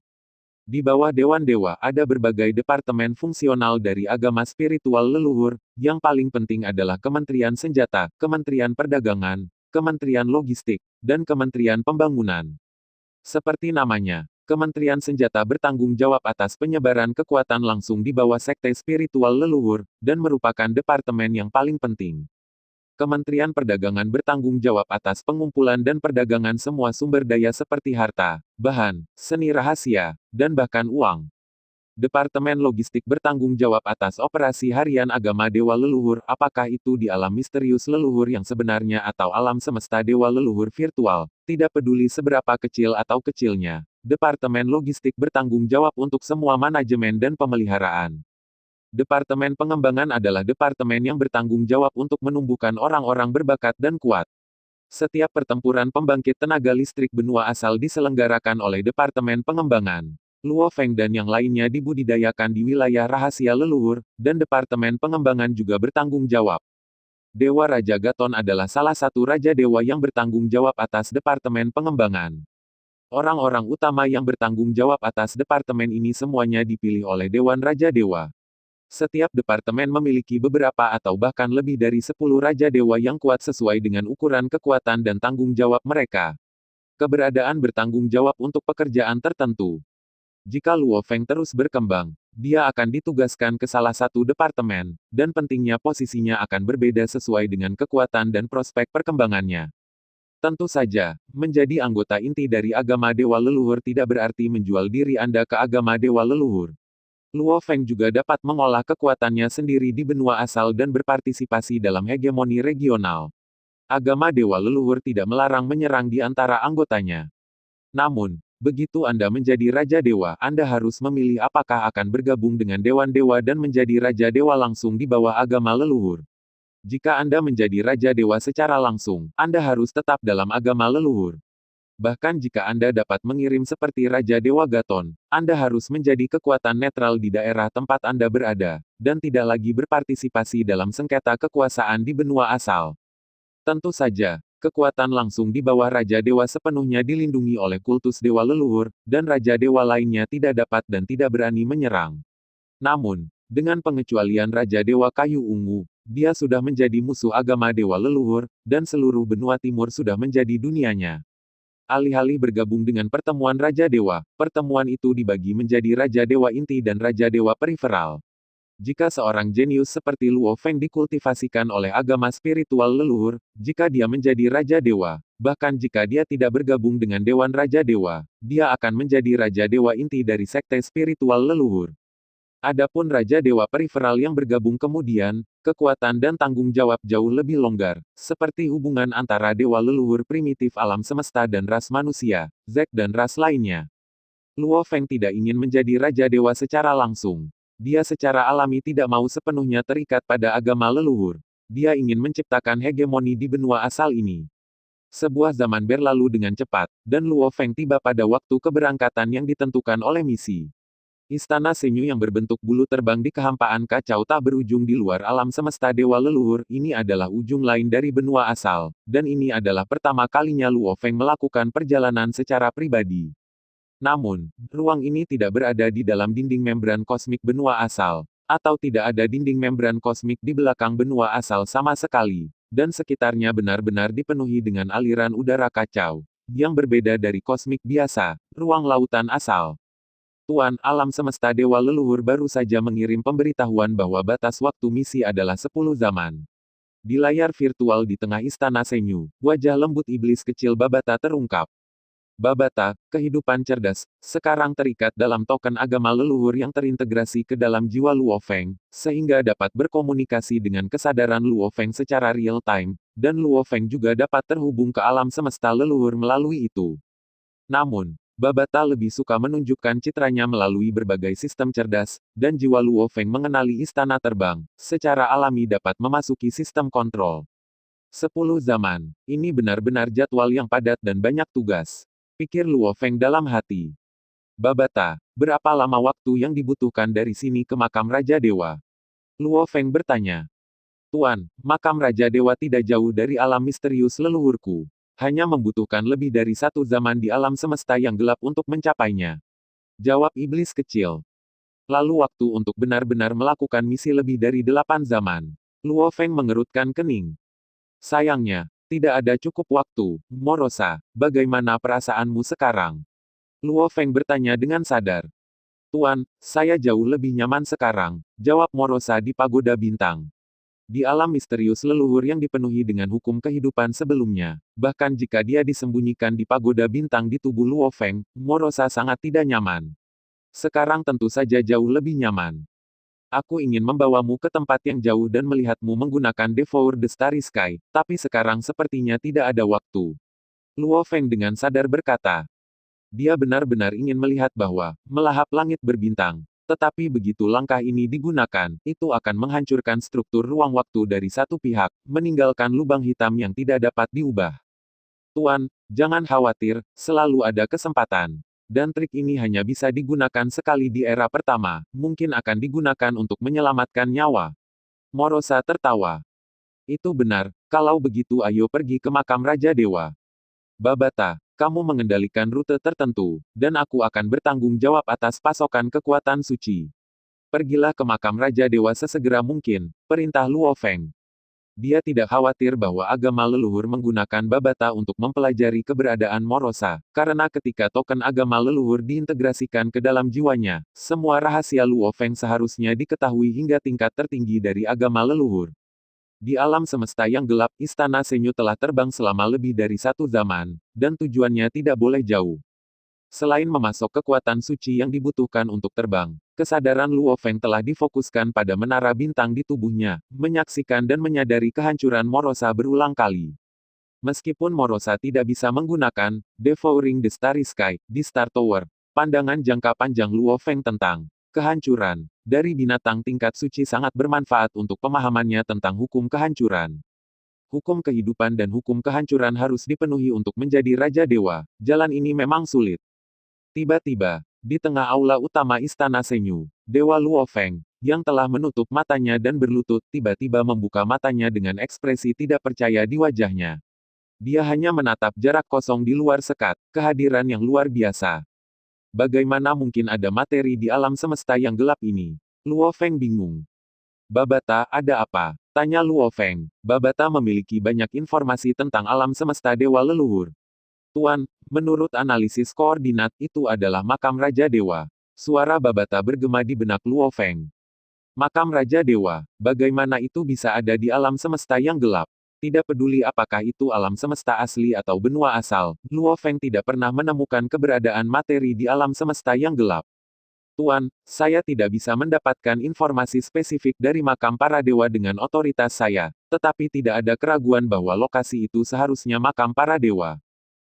Di bawah Dewan Dewa ada berbagai departemen fungsional dari agama spiritual leluhur, yang paling penting adalah Kementerian Senjata, Kementerian Perdagangan, Kementerian Logistik, dan Kementerian Pembangunan. Seperti namanya, Kementerian Senjata bertanggung jawab atas penyebaran kekuatan langsung di bawah sekte spiritual leluhur, dan merupakan departemen yang paling penting. Kementerian Perdagangan bertanggung jawab atas pengumpulan dan perdagangan semua sumber daya seperti harta, bahan, seni rahasia, dan bahkan uang. Departemen Logistik bertanggung jawab atas operasi harian agama dewa leluhur, apakah itu di alam misterius leluhur yang sebenarnya atau alam semesta dewa leluhur virtual, tidak peduli seberapa kecil atau kecilnya. Departemen Logistik bertanggung jawab untuk semua manajemen dan pemeliharaan. Departemen Pengembangan adalah departemen yang bertanggung jawab untuk menumbuhkan orang-orang berbakat dan kuat. Setiap pertempuran pembangkit tenaga listrik benua asal diselenggarakan oleh Departemen Pengembangan. Luo Feng dan yang lainnya dibudidayakan di wilayah rahasia leluhur, dan Departemen Pengembangan juga bertanggung jawab. Dewa Raja Gaton adalah salah satu Raja Dewa yang bertanggung jawab atas Departemen Pengembangan. Orang-orang utama yang bertanggung jawab atas departemen ini semuanya dipilih oleh Dewan Raja Dewa. Setiap departemen memiliki beberapa atau bahkan lebih dari 10 Raja Dewa yang kuat sesuai dengan ukuran kekuatan dan tanggung jawab mereka. Keberadaan bertanggung jawab untuk pekerjaan tertentu. Jika Luo Feng terus berkembang, dia akan ditugaskan ke salah satu departemen, dan pentingnya posisinya akan berbeda sesuai dengan kekuatan dan prospek perkembangannya. Tentu saja, menjadi anggota inti dari agama Dewa Leluhur tidak berarti menjual diri Anda ke agama Dewa Leluhur. Luo Feng juga dapat mengolah kekuatannya sendiri di benua asal dan berpartisipasi dalam hegemoni regional. Agama Dewa Leluhur tidak melarang menyerang di antara anggotanya. Namun, begitu Anda menjadi Raja Dewa, Anda harus memilih apakah akan bergabung dengan Dewan Dewa dan menjadi Raja Dewa langsung di bawah agama leluhur. Jika Anda menjadi Raja Dewa secara langsung, Anda harus tetap dalam agama leluhur. Bahkan jika Anda dapat mengirim seperti Raja Dewa Gaton, Anda harus menjadi kekuatan netral di daerah tempat Anda berada, dan tidak lagi berpartisipasi dalam sengketa kekuasaan di benua asal. Tentu saja, kekuatan langsung di bawah Raja Dewa sepenuhnya dilindungi oleh kultus Dewa Leluhur, dan Raja Dewa lainnya tidak dapat dan tidak berani menyerang. Namun, dengan pengecualian Raja Dewa Kayu Ungu, dia sudah menjadi musuh agama Dewa Leluhur, dan seluruh benua timur sudah menjadi dunianya. Alih-alih bergabung dengan pertemuan Raja Dewa, pertemuan itu dibagi menjadi Raja Dewa Inti dan Raja Dewa Periferal. Jika seorang jenius seperti Luo Feng dikultivasikan oleh agama spiritual leluhur, jika dia menjadi Raja Dewa, bahkan jika dia tidak bergabung dengan Dewan Raja Dewa, dia akan menjadi Raja Dewa Inti dari sekte spiritual leluhur. Adapun Raja Dewa Periferal yang bergabung kemudian, kekuatan dan tanggung jawab jauh lebih longgar, seperti hubungan antara Dewa Leluhur primitif alam semesta dan ras manusia, Zek dan ras lainnya. Luo Feng tidak ingin menjadi Raja Dewa secara langsung. Dia secara alami tidak mau sepenuhnya terikat pada agama leluhur. Dia ingin menciptakan hegemoni di benua asal ini. Sebuah zaman berlalu dengan cepat, dan Luo Feng tiba pada waktu keberangkatan yang ditentukan oleh misi. Istana Senyu yang berbentuk bulu terbang di kehampaan kacau tak berujung di luar alam semesta Dewa Leluhur, ini adalah ujung lain dari benua asal, dan ini adalah pertama kalinya Luo Feng melakukan perjalanan secara pribadi. Namun, ruang ini tidak berada di dalam dinding membran kosmik benua asal, atau tidak ada dinding membran kosmik di belakang benua asal sama sekali, dan sekitarnya benar-benar dipenuhi dengan aliran udara kacau, yang berbeda dari kosmik biasa, ruang lautan asal. Tuan alam semesta Dewa Leluhur baru saja mengirim pemberitahuan bahwa batas waktu misi adalah 10 zaman. Di layar virtual di tengah istana Senyu, wajah lembut iblis kecil Babata terungkap. Babata, kehidupan cerdas, sekarang terikat dalam token agama leluhur yang terintegrasi ke dalam jiwa Luo Feng, sehingga dapat berkomunikasi dengan kesadaran Luo Feng secara real time, dan Luo Feng juga dapat terhubung ke alam semesta leluhur melalui itu. Namun, Babata lebih suka menunjukkan citranya melalui berbagai sistem cerdas, dan jiwa Luo Feng mengenali istana terbang, secara alami dapat memasuki sistem kontrol. 10 zaman, ini benar-benar jadwal yang padat dan banyak tugas. Pikir Luo Feng dalam hati. Babata, berapa lama waktu yang dibutuhkan dari sini ke makam Raja Dewa? Luo Feng bertanya. Tuan, makam Raja Dewa tidak jauh dari alam misterius leluhurku. Hanya membutuhkan lebih dari 1 zaman di alam semesta yang gelap untuk mencapainya. Jawab iblis kecil. Lalu waktu untuk benar-benar melakukan misi lebih dari 8 zaman. Luo Feng mengerutkan kening. Sayangnya, tidak ada cukup waktu. Morosa, bagaimana perasaanmu sekarang? Luo Feng bertanya dengan sadar. Tuan, saya jauh lebih nyaman sekarang, jawab Morosa di pagoda bintang. Di alam misterius leluhur yang dipenuhi dengan hukum kehidupan sebelumnya, bahkan jika dia disembunyikan di pagoda bintang di tubuh Luo Feng, Morosa sangat tidak nyaman. Sekarang tentu saja jauh lebih nyaman. Aku ingin membawamu ke tempat yang jauh dan melihatmu menggunakan Devour the Starry Sky, tapi sekarang sepertinya tidak ada waktu. Luo Feng dengan sadar berkata. Dia benar-benar ingin melihat bahwa, melahap langit berbintang. Tetapi begitu langkah ini digunakan, itu akan menghancurkan struktur ruang waktu dari satu pihak, meninggalkan lubang hitam yang tidak dapat diubah. Tuan, jangan khawatir, selalu ada kesempatan. Dan trik ini hanya bisa digunakan sekali di era pertama, mungkin akan digunakan untuk menyelamatkan nyawa. Morosa tertawa. Itu benar, kalau begitu ayo pergi ke makam Raja Dewa. Babata, kamu mengendalikan rute tertentu, dan aku akan bertanggung jawab atas pasokan kekuatan suci. Pergilah ke makam Raja Dewa sesegera mungkin, perintah Luo Feng. Dia tidak khawatir bahwa agama leluhur menggunakan Babata untuk mempelajari keberadaan Morosa, karena ketika token agama leluhur diintegrasikan ke dalam jiwanya, semua rahasia Luo Feng seharusnya diketahui hingga tingkat tertinggi dari agama leluhur. Di alam semesta yang gelap, Istana Senyu telah terbang selama lebih dari 1 zaman, dan tujuannya tidak boleh jauh. Selain memasok kekuatan suci yang dibutuhkan untuk terbang, kesadaran Luo Feng telah difokuskan pada menara bintang di tubuhnya, menyaksikan dan menyadari kehancuran Morosa berulang kali. Meskipun Morosa tidak bisa menggunakan Devouring the Starry Sky di Star Tower, pandangan jangka panjang Luo Feng tentang kehancuran dari binatang tingkat suci sangat bermanfaat untuk pemahamannya tentang hukum kehancuran. Hukum kehidupan dan hukum kehancuran harus dipenuhi untuk menjadi Raja Dewa. Jalan ini memang sulit. Tiba-tiba, di tengah aula utama Istana Senyu, Dewa Luo Feng, yang telah menutup matanya dan berlutut, tiba-tiba membuka matanya dengan ekspresi tidak percaya di wajahnya. Dia hanya menatap jarak kosong di luar sekat, kehadiran yang luar biasa. Bagaimana mungkin ada materi di alam semesta yang gelap ini? Luo Feng bingung. Babata, ada apa? Tanya Luo Feng. Babata memiliki banyak informasi tentang alam semesta dewa leluhur. Tuan, menurut analisis koordinat, itu adalah makam Raja Dewa. Suara Babata bergema di benak Luo Feng. Makam Raja Dewa, bagaimana itu bisa ada di alam semesta yang gelap? Tidak peduli apakah itu alam semesta asli atau benua asal, Luo Feng tidak pernah menemukan keberadaan materi di alam semesta yang gelap. Tuan, saya tidak bisa mendapatkan informasi spesifik dari makam para dewa dengan otoritas saya, tetapi tidak ada keraguan bahwa lokasi itu seharusnya makam para dewa.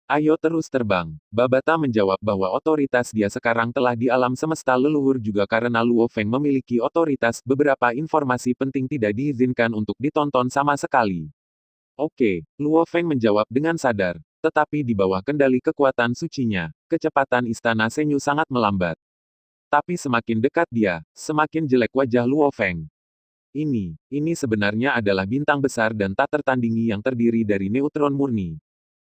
Ayo terus terbang. Babata menjawab bahwa otoritas dia sekarang telah di alam semesta leluhur juga karena Luo Feng memiliki otoritas, beberapa informasi penting tidak diizinkan untuk ditonton sama sekali. Oke, Luo Feng menjawab dengan sadar. Tetapi di bawah kendali kekuatan sucinya, kecepatan Istana Senyu sangat melambat. Tapi semakin dekat dia, semakin jelek wajah Luo Feng. Ini sebenarnya adalah bintang besar dan tak tertandingi yang terdiri dari neutron murni.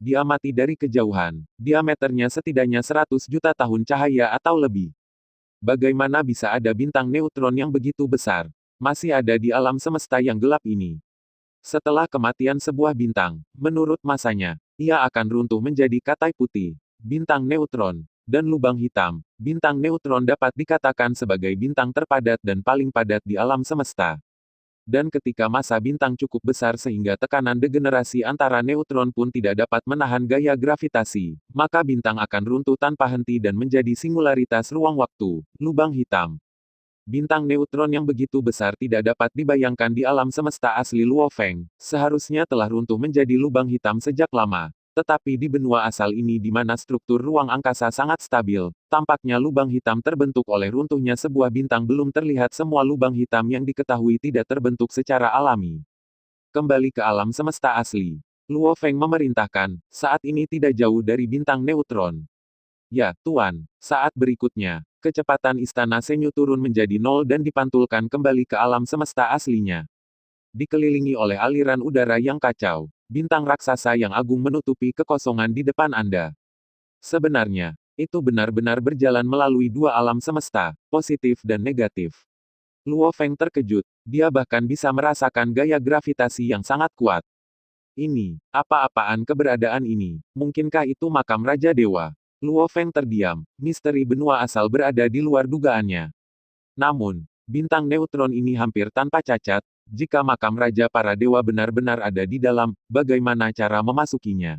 Diamati dari kejauhan, diameternya setidaknya 100 juta tahun cahaya atau lebih. Bagaimana bisa ada bintang neutron yang begitu besar? Masih ada di alam semesta yang gelap ini. Setelah kematian sebuah bintang, menurut masanya, ia akan runtuh menjadi katai putih, bintang neutron, dan lubang hitam. Bintang neutron dapat dikatakan sebagai bintang terpadat dan paling padat di alam semesta. Dan ketika masa bintang cukup besar sehingga tekanan degenerasi antara neutron pun tidak dapat menahan gaya gravitasi, maka bintang akan runtuh tanpa henti dan menjadi singularitas ruang waktu, lubang hitam. Bintang neutron yang begitu besar tidak dapat dibayangkan di alam semesta asli Luo Feng, seharusnya telah runtuh menjadi lubang hitam sejak lama. Tetapi di benua asal ini di mana struktur ruang angkasa sangat stabil, tampaknya lubang hitam terbentuk oleh runtuhnya sebuah bintang belum terlihat semua lubang hitam yang diketahui tidak terbentuk secara alami. Kembali ke alam semesta asli. Luo Feng memerintahkan, saat ini tidak jauh dari bintang neutron. Ya, Tuan. Saat berikutnya, kecepatan Istana Senyu turun menjadi 0 dan dipantulkan kembali ke alam semesta aslinya. Dikelilingi oleh aliran udara yang kacau, bintang raksasa yang agung menutupi kekosongan di depan Anda. Sebenarnya, Itu benar-benar berjalan melalui dua alam semesta, positif dan negatif. Luo Feng terkejut, dia bahkan bisa merasakan gaya gravitasi yang sangat kuat. Ini, apa-apaan keberadaan ini? Mungkinkah itu makam Raja Dewa? Luo Feng terdiam, misteri benua asal berada di luar dugaannya. Namun, bintang neutron ini hampir tanpa cacat, jika makam Raja para Dewa benar-benar ada di dalam, bagaimana cara memasukinya?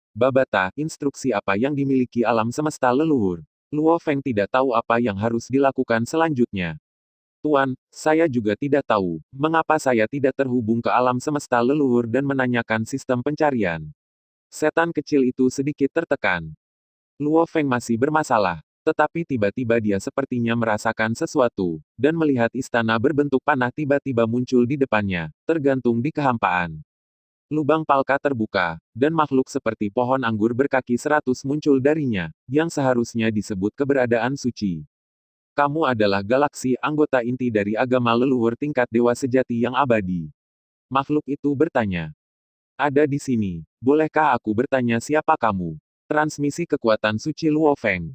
Babata, instruksi apa yang dimiliki alam semesta leluhur? Luo Feng tidak tahu apa yang harus dilakukan selanjutnya. Tuan, saya juga tidak tahu, mengapa saya tidak terhubung ke alam semesta leluhur dan menanyakan sistem pencarian. Setan kecil itu sedikit tertekan. Luo Feng masih bermasalah, tetapi tiba-tiba dia sepertinya merasakan sesuatu, dan melihat istana berbentuk panah tiba-tiba muncul di depannya, tergantung di kehampaan. Lubang palka terbuka, dan makhluk seperti pohon anggur berkaki 100 muncul darinya, yang seharusnya disebut keberadaan suci. Kamu adalah galaksi anggota inti dari agama leluhur tingkat dewa sejati yang abadi. Makhluk itu bertanya. Ada di sini, bolehkah aku bertanya siapa kamu? Transmisi kekuatan suci Luo Feng.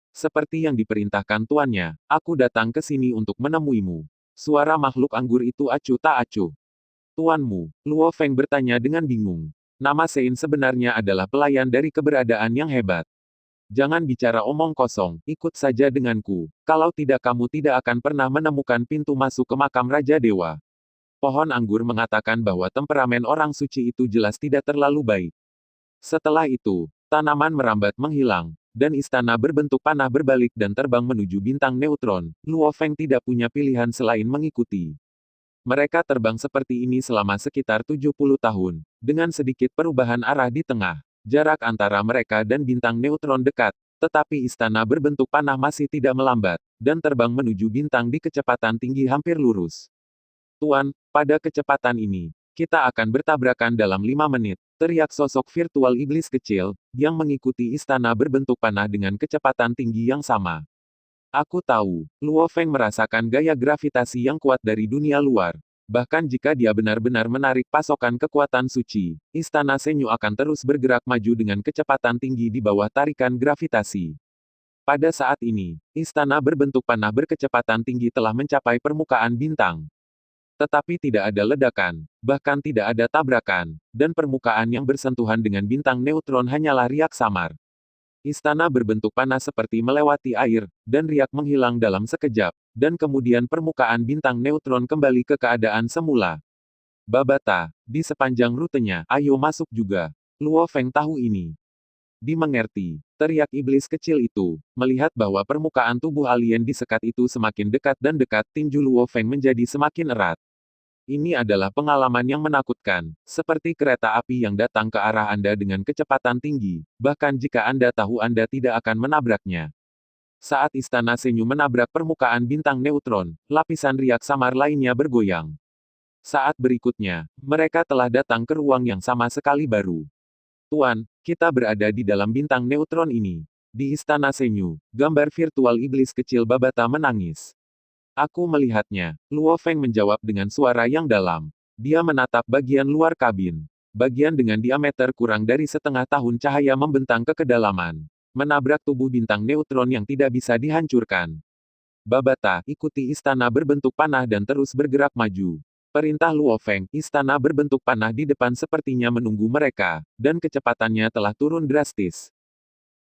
Seperti yang diperintahkan tuannya, aku datang ke sini untuk menemuimu. Suara makhluk anggur itu acuh tak acuh. Tuanmu, Luo Feng bertanya dengan bingung. Nama Sein sebenarnya adalah pelayan dari keberadaan yang hebat. Jangan bicara omong kosong, ikut saja denganku. Kalau tidak kamu tidak akan pernah menemukan pintu masuk ke makam Raja Dewa. Pohon anggur mengatakan bahwa temperamen orang suci itu jelas tidak terlalu baik. Setelah itu, tanaman merambat menghilang, dan istana berbentuk panah berbalik dan terbang menuju bintang neutron. Luo Feng tidak punya pilihan selain mengikuti. Mereka terbang seperti ini selama sekitar 70 tahun, dengan sedikit perubahan arah di tengah. Jarak antara mereka dan bintang neutron dekat, tetapi istana berbentuk panah masih tidak melambat, dan terbang menuju bintang di kecepatan tinggi hampir lurus. Tuan, pada kecepatan ini, kita akan bertabrakan dalam 5 menit, teriak sosok virtual iblis kecil, yang mengikuti istana berbentuk panah dengan kecepatan tinggi yang sama. Aku tahu, Luo Feng merasakan gaya gravitasi yang kuat dari dunia luar. Bahkan jika dia benar-benar menarik pasokan kekuatan suci, istana Senyu akan terus bergerak maju dengan kecepatan tinggi di bawah tarikan gravitasi. Pada saat ini, istana berbentuk panah berkecepatan tinggi telah mencapai permukaan bintang. Tetapi tidak ada ledakan, bahkan tidak ada tabrakan, dan permukaan yang bersentuhan dengan bintang neutron hanyalah riak samar. Istana berbentuk panah seperti melewati air, dan riak menghilang dalam sekejap, dan kemudian permukaan bintang neutron kembali ke keadaan semula. Babata, di sepanjang rutenya, ayo masuk juga. Luo Feng tahu ini. Dimengerti, teriak iblis kecil itu, melihat bahwa permukaan tubuh alien di sekat itu semakin dekat dan dekat, tinju Luo Feng menjadi semakin erat. Ini adalah pengalaman yang menakutkan, seperti kereta api yang datang ke arah Anda dengan kecepatan tinggi, bahkan jika Anda tahu Anda tidak akan menabraknya. Saat istana Senyu menabrak permukaan bintang neutron, lapisan riak samar lainnya bergoyang. Saat berikutnya, mereka telah datang ke ruang yang sama sekali baru. Tuan, kita berada di dalam bintang neutron ini. Di istana Senyu, gambar virtual iblis kecil Babata menangis. Aku melihatnya, Luo Feng menjawab dengan suara yang dalam. Dia menatap bagian luar kabin. Bagian dengan diameter kurang dari setengah tahun cahaya membentang ke kedalaman. Menabrak tubuh bintang neutron yang tidak bisa dihancurkan. Babata, ikuti istana berbentuk panah dan terus bergerak maju. Perintah Luo Feng, istana berbentuk panah di depan sepertinya menunggu mereka, dan kecepatannya telah turun drastis.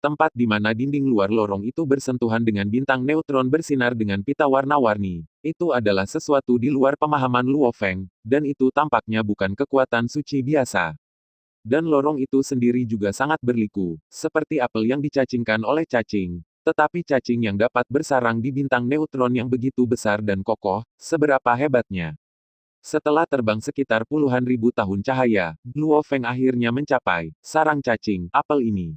Tempat di mana dinding luar lorong itu bersentuhan dengan bintang neutron bersinar dengan pita warna-warni. Itu adalah sesuatu di luar pemahaman Luo Feng, dan itu tampaknya bukan kekuatan suci biasa. Dan lorong itu sendiri juga sangat berliku, seperti apel yang dicacingkan oleh cacing. Tetapi cacing yang dapat bersarang di bintang neutron yang begitu besar dan kokoh, seberapa hebatnya. Setelah terbang sekitar puluhan ribu tahun cahaya, Luo Feng akhirnya mencapai sarang cacing apel ini.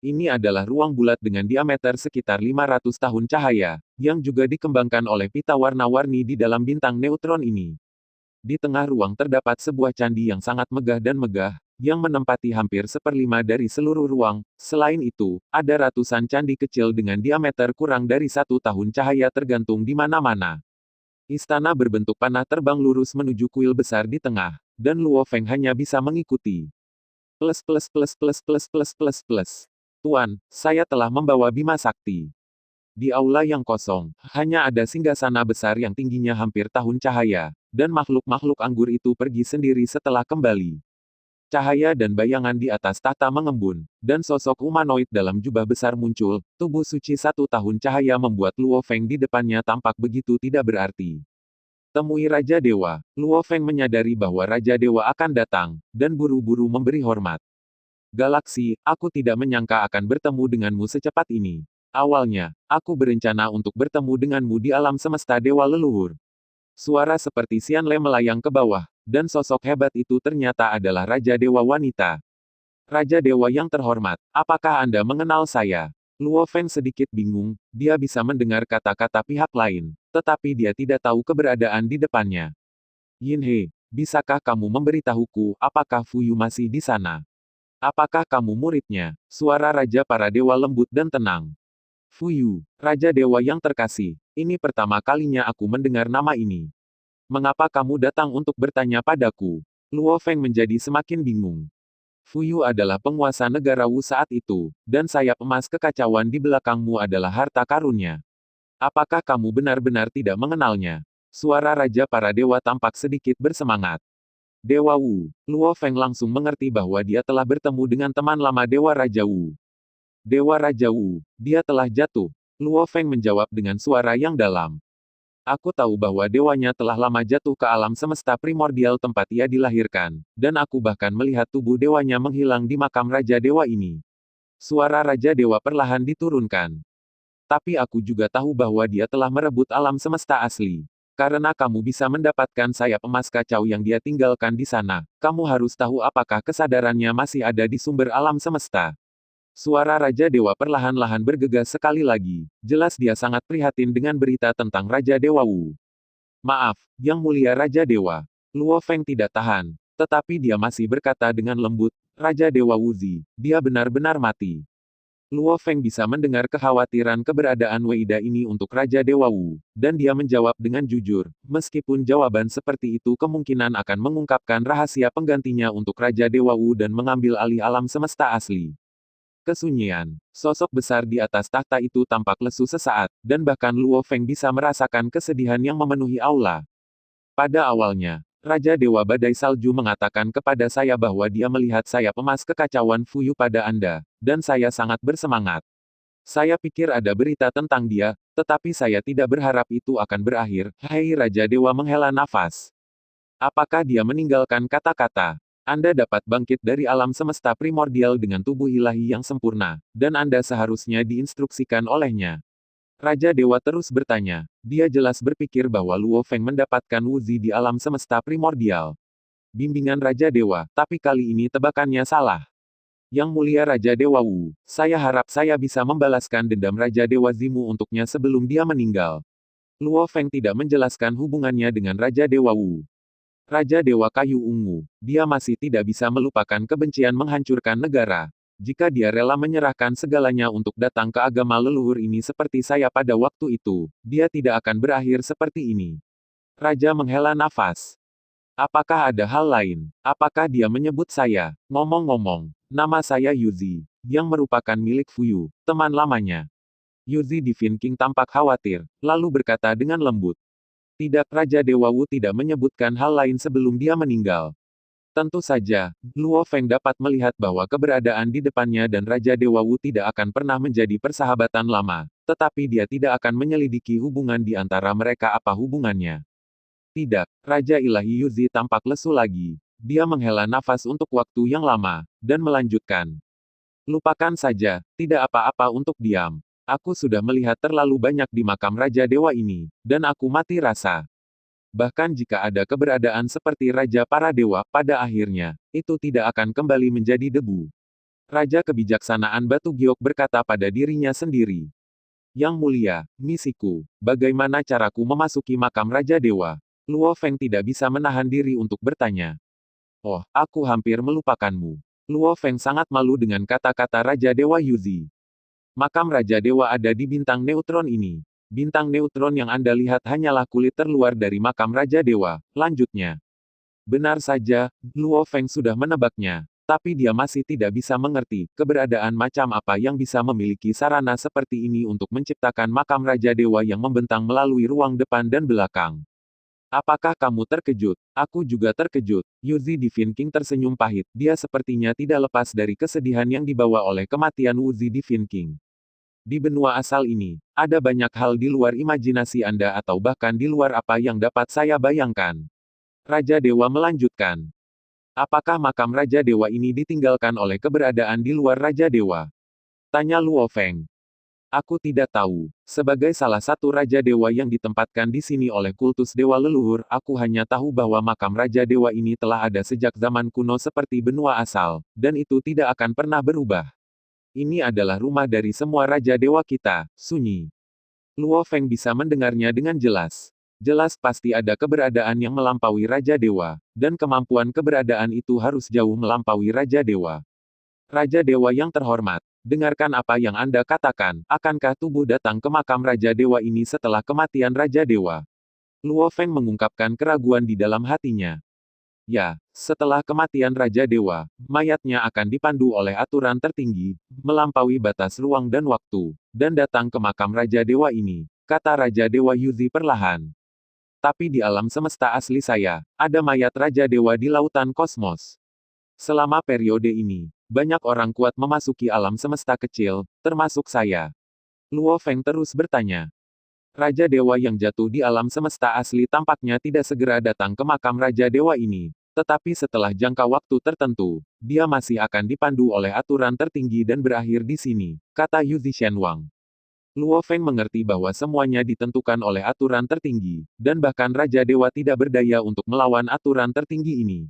Ini adalah ruang bulat dengan diameter sekitar 500 tahun cahaya, yang juga dikembangkan oleh pita warna-warni di dalam bintang neutron ini. Di tengah ruang terdapat sebuah candi yang sangat megah dan megah, yang menempati hampir seperlima dari seluruh ruang. Selain itu, ada ratusan candi kecil dengan diameter kurang dari 1 tahun cahaya tergantung di mana-mana. Istana berbentuk panah terbang lurus menuju kuil besar di tengah, dan Luo Feng hanya bisa mengikuti. Plus plus plus plus plus plus plus plus. Tuan, saya telah membawa Bima Sakti. Di aula yang kosong, hanya ada singgasana besar yang tingginya hampir tahun cahaya, dan makhluk-makhluk anggur itu pergi sendiri setelah kembali. Cahaya dan bayangan di atas tahta mengembun, dan sosok humanoid dalam jubah besar muncul. Tubuh suci 1 tahun cahaya membuat Luo Feng di depannya tampak begitu tidak berarti. Temui Raja Dewa. Luo Feng menyadari bahwa Raja Dewa akan datang, dan buru-buru memberi hormat. Galaksi, aku tidak menyangka akan bertemu denganmu secepat ini. Awalnya, aku berencana untuk bertemu denganmu di alam semesta Dewa Leluhur. Suara seperti Xian Le melayang ke bawah, dan sosok hebat itu ternyata adalah Raja Dewa Wanita. Raja Dewa yang terhormat, apakah Anda mengenal saya? Luo Feng sedikit bingung, dia bisa mendengar kata-kata pihak lain, tetapi dia tidak tahu keberadaan di depannya. Yin He, bisakah kamu memberitahuku apakah Fu Yu masih di sana? Apakah kamu muridnya? Suara Raja para Dewa lembut dan tenang. Fu Yu, Raja Dewa yang terkasih, ini pertama kalinya aku mendengar nama ini. Mengapa kamu datang untuk bertanya padaku? Luo Feng menjadi semakin bingung. Fu Yu adalah penguasa negara Wu saat itu, dan sayap emas kekacauan di belakangmu adalah harta karunnya. Apakah kamu benar-benar tidak mengenalnya? Suara Raja para Dewa tampak sedikit bersemangat. Dewa Wu. Luo Feng langsung mengerti bahwa dia telah bertemu dengan teman lama Dewa Raja Wu. Dewa Raja Wu, dia telah jatuh. Luo Feng menjawab dengan suara yang dalam. Aku tahu bahwa dewanya telah lama jatuh ke alam semesta primordial tempat ia dilahirkan, dan aku bahkan melihat tubuh dewanya menghilang di makam Raja Dewa ini. Suara Raja Dewa perlahan diturunkan. Tapi aku juga tahu bahwa dia telah merebut alam semesta asli. Karena kamu bisa mendapatkan sayap emas kacau yang dia tinggalkan di sana, kamu harus tahu apakah kesadarannya masih ada di sumber alam semesta. Suara Raja Dewa perlahan-lahan bergegas sekali lagi. Jelas dia sangat prihatin dengan berita tentang Raja Dewa Wu. Maaf, Yang Mulia Raja Dewa. Luo Feng tidak tahan. Tetapi dia masih berkata dengan lembut, Raja Dewa Wuzi, dia benar-benar mati. Luo Feng bisa mendengar kekhawatiran keberadaan Weida ini untuk Raja Dewa Wu, dan dia menjawab dengan jujur, meskipun jawaban seperti itu kemungkinan akan mengungkapkan rahasia penggantinya untuk Raja Dewa Wu dan mengambil alih alam semesta asli. Kesunyian. Sosok besar di atas tahta itu tampak lesu sesaat, dan bahkan Luo Feng bisa merasakan kesedihan yang memenuhi aula. Pada awalnya, Raja Dewa Badai Salju mengatakan kepada saya bahwa dia melihat sayap emas kekacauan Fu Yu pada Anda, dan saya sangat bersemangat. Saya pikir ada berita tentang dia, tetapi saya tidak berharap itu akan berakhir. Hei Raja Dewa menghela nafas. Apakah dia meninggalkan kata-kata? Anda dapat bangkit dari alam semesta primordial dengan tubuh ilahi yang sempurna, dan Anda seharusnya diinstruksikan olehnya. Raja Dewa terus bertanya. Dia jelas berpikir bahwa Luo Feng mendapatkan Wuzi di alam semesta primordial. Bimbingan Raja Dewa, tapi kali ini tebakannya salah. Yang Mulia Raja Dewa Wu, saya harap saya bisa membalaskan dendam Raja Dewa Zimu untuknya sebelum dia meninggal. Luo Feng tidak menjelaskan hubungannya dengan Raja Dewa Wu. Raja Dewa Kayu Ungu, dia masih tidak bisa melupakan kebencian menghancurkan negara. Jika dia rela menyerahkan segalanya untuk datang ke agama leluhur ini seperti saya pada waktu itu, dia tidak akan berakhir seperti ini. Raja menghela nafas. Apakah ada hal lain? Apakah dia menyebut saya? Ngomong-ngomong, nama saya Yuzi, yang merupakan milik Fuyu, teman lamanya. Yuzi Divine King tampak khawatir, lalu berkata dengan lembut. Tidak, Raja Dewa Wu tidak menyebutkan hal lain sebelum dia meninggal. Tentu saja, Luo Feng dapat melihat bahwa keberadaan di depannya dan Raja Dewa Wu tidak akan pernah menjadi persahabatan lama, tetapi dia tidak akan menyelidiki hubungan di antara mereka apa hubungannya. Tidak, Raja Ilahi Yuzi tampak lesu lagi. Dia menghela nafas untuk waktu yang lama, dan melanjutkan. Lupakan saja, tidak apa-apa untuk diam. Aku sudah melihat terlalu banyak di makam Raja Dewa ini, dan aku mati rasa. Bahkan jika ada keberadaan seperti Raja para Dewa, pada akhirnya, itu tidak akan kembali menjadi debu. Raja Kebijaksanaan Batu Giok berkata pada dirinya sendiri. Yang Mulia, misiku, bagaimana caraku memasuki makam Raja Dewa? Luo Feng tidak bisa menahan diri untuk bertanya. Oh, aku hampir melupakanmu. Luo Feng sangat malu dengan kata-kata Raja Dewa Yuzi. Makam Raja Dewa ada di bintang neutron ini. Bintang neutron yang Anda lihat hanyalah kulit terluar dari makam Raja Dewa, lanjutnya. Benar saja, Luo Feng sudah menebaknya. Tapi dia masih tidak bisa mengerti, keberadaan macam apa yang bisa memiliki sarana seperti ini untuk menciptakan makam Raja Dewa yang membentang melalui ruang depan dan belakang. Apakah kamu terkejut? Aku juga terkejut. Yuzi Divine King tersenyum pahit, dia sepertinya tidak lepas dari kesedihan yang dibawa oleh kematian Wuzi Divine King. Di benua asal ini, ada banyak hal di luar imajinasi Anda atau bahkan di luar apa yang dapat saya bayangkan. Raja Dewa melanjutkan. Apakah makam Raja Dewa ini ditinggalkan oleh keberadaan di luar Raja Dewa? Tanya Luo Feng. Aku tidak tahu. Sebagai salah satu Raja Dewa yang ditempatkan di sini oleh kultus Dewa leluhur, aku hanya tahu bahwa makam Raja Dewa ini telah ada sejak zaman kuno seperti benua asal, dan itu tidak akan pernah berubah. Ini adalah rumah dari semua Raja Dewa kita, sunyi. Luo Feng bisa mendengarnya dengan jelas. Jelas pasti ada keberadaan yang melampaui Raja Dewa, dan kemampuan keberadaan itu harus jauh melampaui Raja Dewa. Raja Dewa yang terhormat, dengarkan apa yang Anda katakan, akankah tubuh datang ke makam Raja Dewa ini setelah kematian Raja Dewa? Luo Feng mengungkapkan keraguan di dalam hatinya. Ya, setelah kematian Raja Dewa, mayatnya akan dipandu oleh aturan tertinggi, melampaui batas ruang dan waktu, dan datang ke makam Raja Dewa ini, kata Raja Dewa Yuzi perlahan. Tapi di alam semesta asli saya, ada mayat Raja Dewa di lautan kosmos. Selama periode ini, banyak orang kuat memasuki alam semesta kecil, termasuk saya. Luo Feng terus bertanya. Raja Dewa yang jatuh di alam semesta asli tampaknya tidak segera datang ke makam Raja Dewa ini. Tetapi setelah jangka waktu tertentu, dia masih akan dipandu oleh aturan tertinggi dan berakhir di sini, kata Yuzi Shenwang. Luo Feng mengerti bahwa semuanya ditentukan oleh aturan tertinggi, dan bahkan Raja Dewa tidak berdaya untuk melawan aturan tertinggi ini.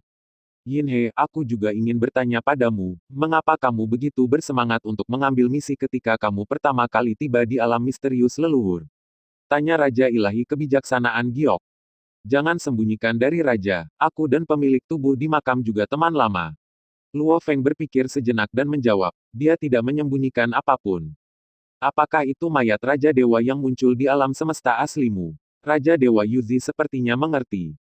Yin He, aku juga ingin bertanya padamu, mengapa kamu begitu bersemangat untuk mengambil misi ketika kamu pertama kali tiba di alam misterius leluhur? Tanya Raja Ilahi Kebijaksanaan Giok. Jangan sembunyikan dari Raja, aku dan pemilik tubuh di makam juga teman lama. Luo Feng berpikir sejenak dan menjawab, dia tidak menyembunyikan apapun. Apakah itu mayat Raja Dewa yang muncul di alam semesta aslimu? Raja Dewa Yuzi sepertinya mengerti.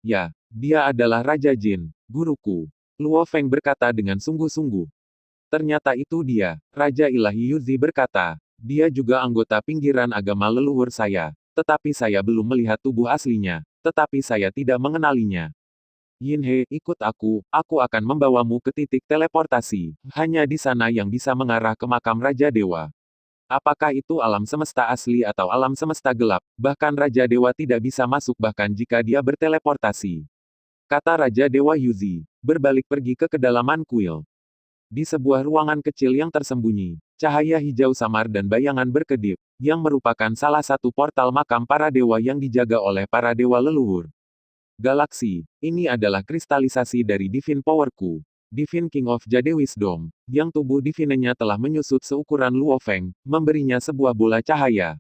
Ya, dia adalah Raja Jin, guruku. Luo Feng berkata dengan sungguh-sungguh. Ternyata itu dia, Raja Ilahi Yuzi berkata. Dia juga anggota pinggiran agama leluhur saya, tetapi saya belum melihat tubuh aslinya, tetapi saya tidak mengenalinya. Yin He, ikut aku akan membawamu ke titik teleportasi. Hanya di sana yang bisa mengarah ke makam Raja Dewa. Apakah itu alam semesta asli atau alam semesta gelap, bahkan Raja Dewa tidak bisa masuk bahkan jika dia berteleportasi. Kata Raja Dewa Yuzi, berbalik pergi ke kedalaman kuil. Di sebuah ruangan kecil yang tersembunyi, cahaya hijau samar dan bayangan berkedip, yang merupakan salah satu portal makam para dewa yang dijaga oleh para dewa leluhur. Galaksi, ini adalah kristalisasi dari Divine Powerku. Divine King of Jade Wisdom, yang tubuh divinenya telah menyusut seukuran Luo Feng, memberinya sebuah bola cahaya.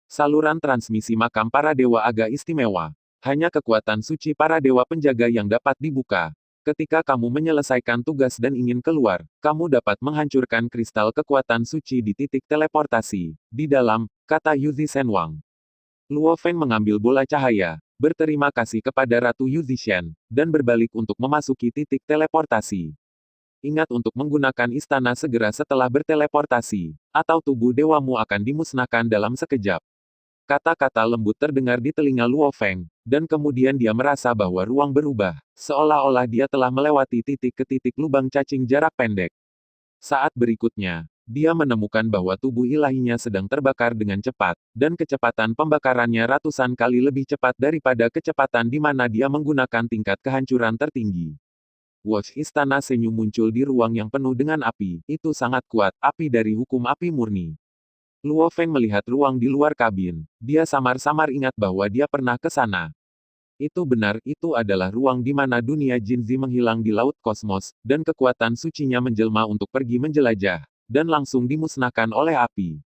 Saluran transmisi makam para dewa agak istimewa. Hanya kekuatan suci para dewa penjaga yang dapat dibuka. Ketika kamu menyelesaikan tugas dan ingin keluar, kamu dapat menghancurkan kristal kekuatan suci di titik teleportasi. Di dalam, kata Yuzi Shenwang. Luo Feng mengambil bola cahaya, berterima kasih kepada Ratu Yuzi Shen, dan berbalik untuk memasuki titik teleportasi. Ingat untuk menggunakan istana segera setelah berteleportasi, atau tubuh dewamu akan dimusnahkan dalam sekejap. Kata-kata lembut terdengar di telinga Luo Feng, dan kemudian dia merasa bahwa ruang berubah, seolah-olah dia telah melewati titik ke titik lubang cacing jarak pendek. Saat berikutnya, dia menemukan bahwa tubuh ilahinya sedang terbakar dengan cepat, dan kecepatan pembakarannya ratusan kali lebih cepat daripada kecepatan di mana dia menggunakan tingkat kehancuran tertinggi. Watch Istana Senyu muncul di ruang yang penuh dengan api, itu sangat kuat, api dari hukum api murni. Luo Feng melihat ruang di luar kabin, dia samar-samar ingat bahwa dia pernah ke sana. Itu benar, itu adalah ruang di mana dunia Jinzi menghilang di laut kosmos, dan kekuatan sucinya menjelma untuk pergi menjelajah, dan langsung dimusnahkan oleh api.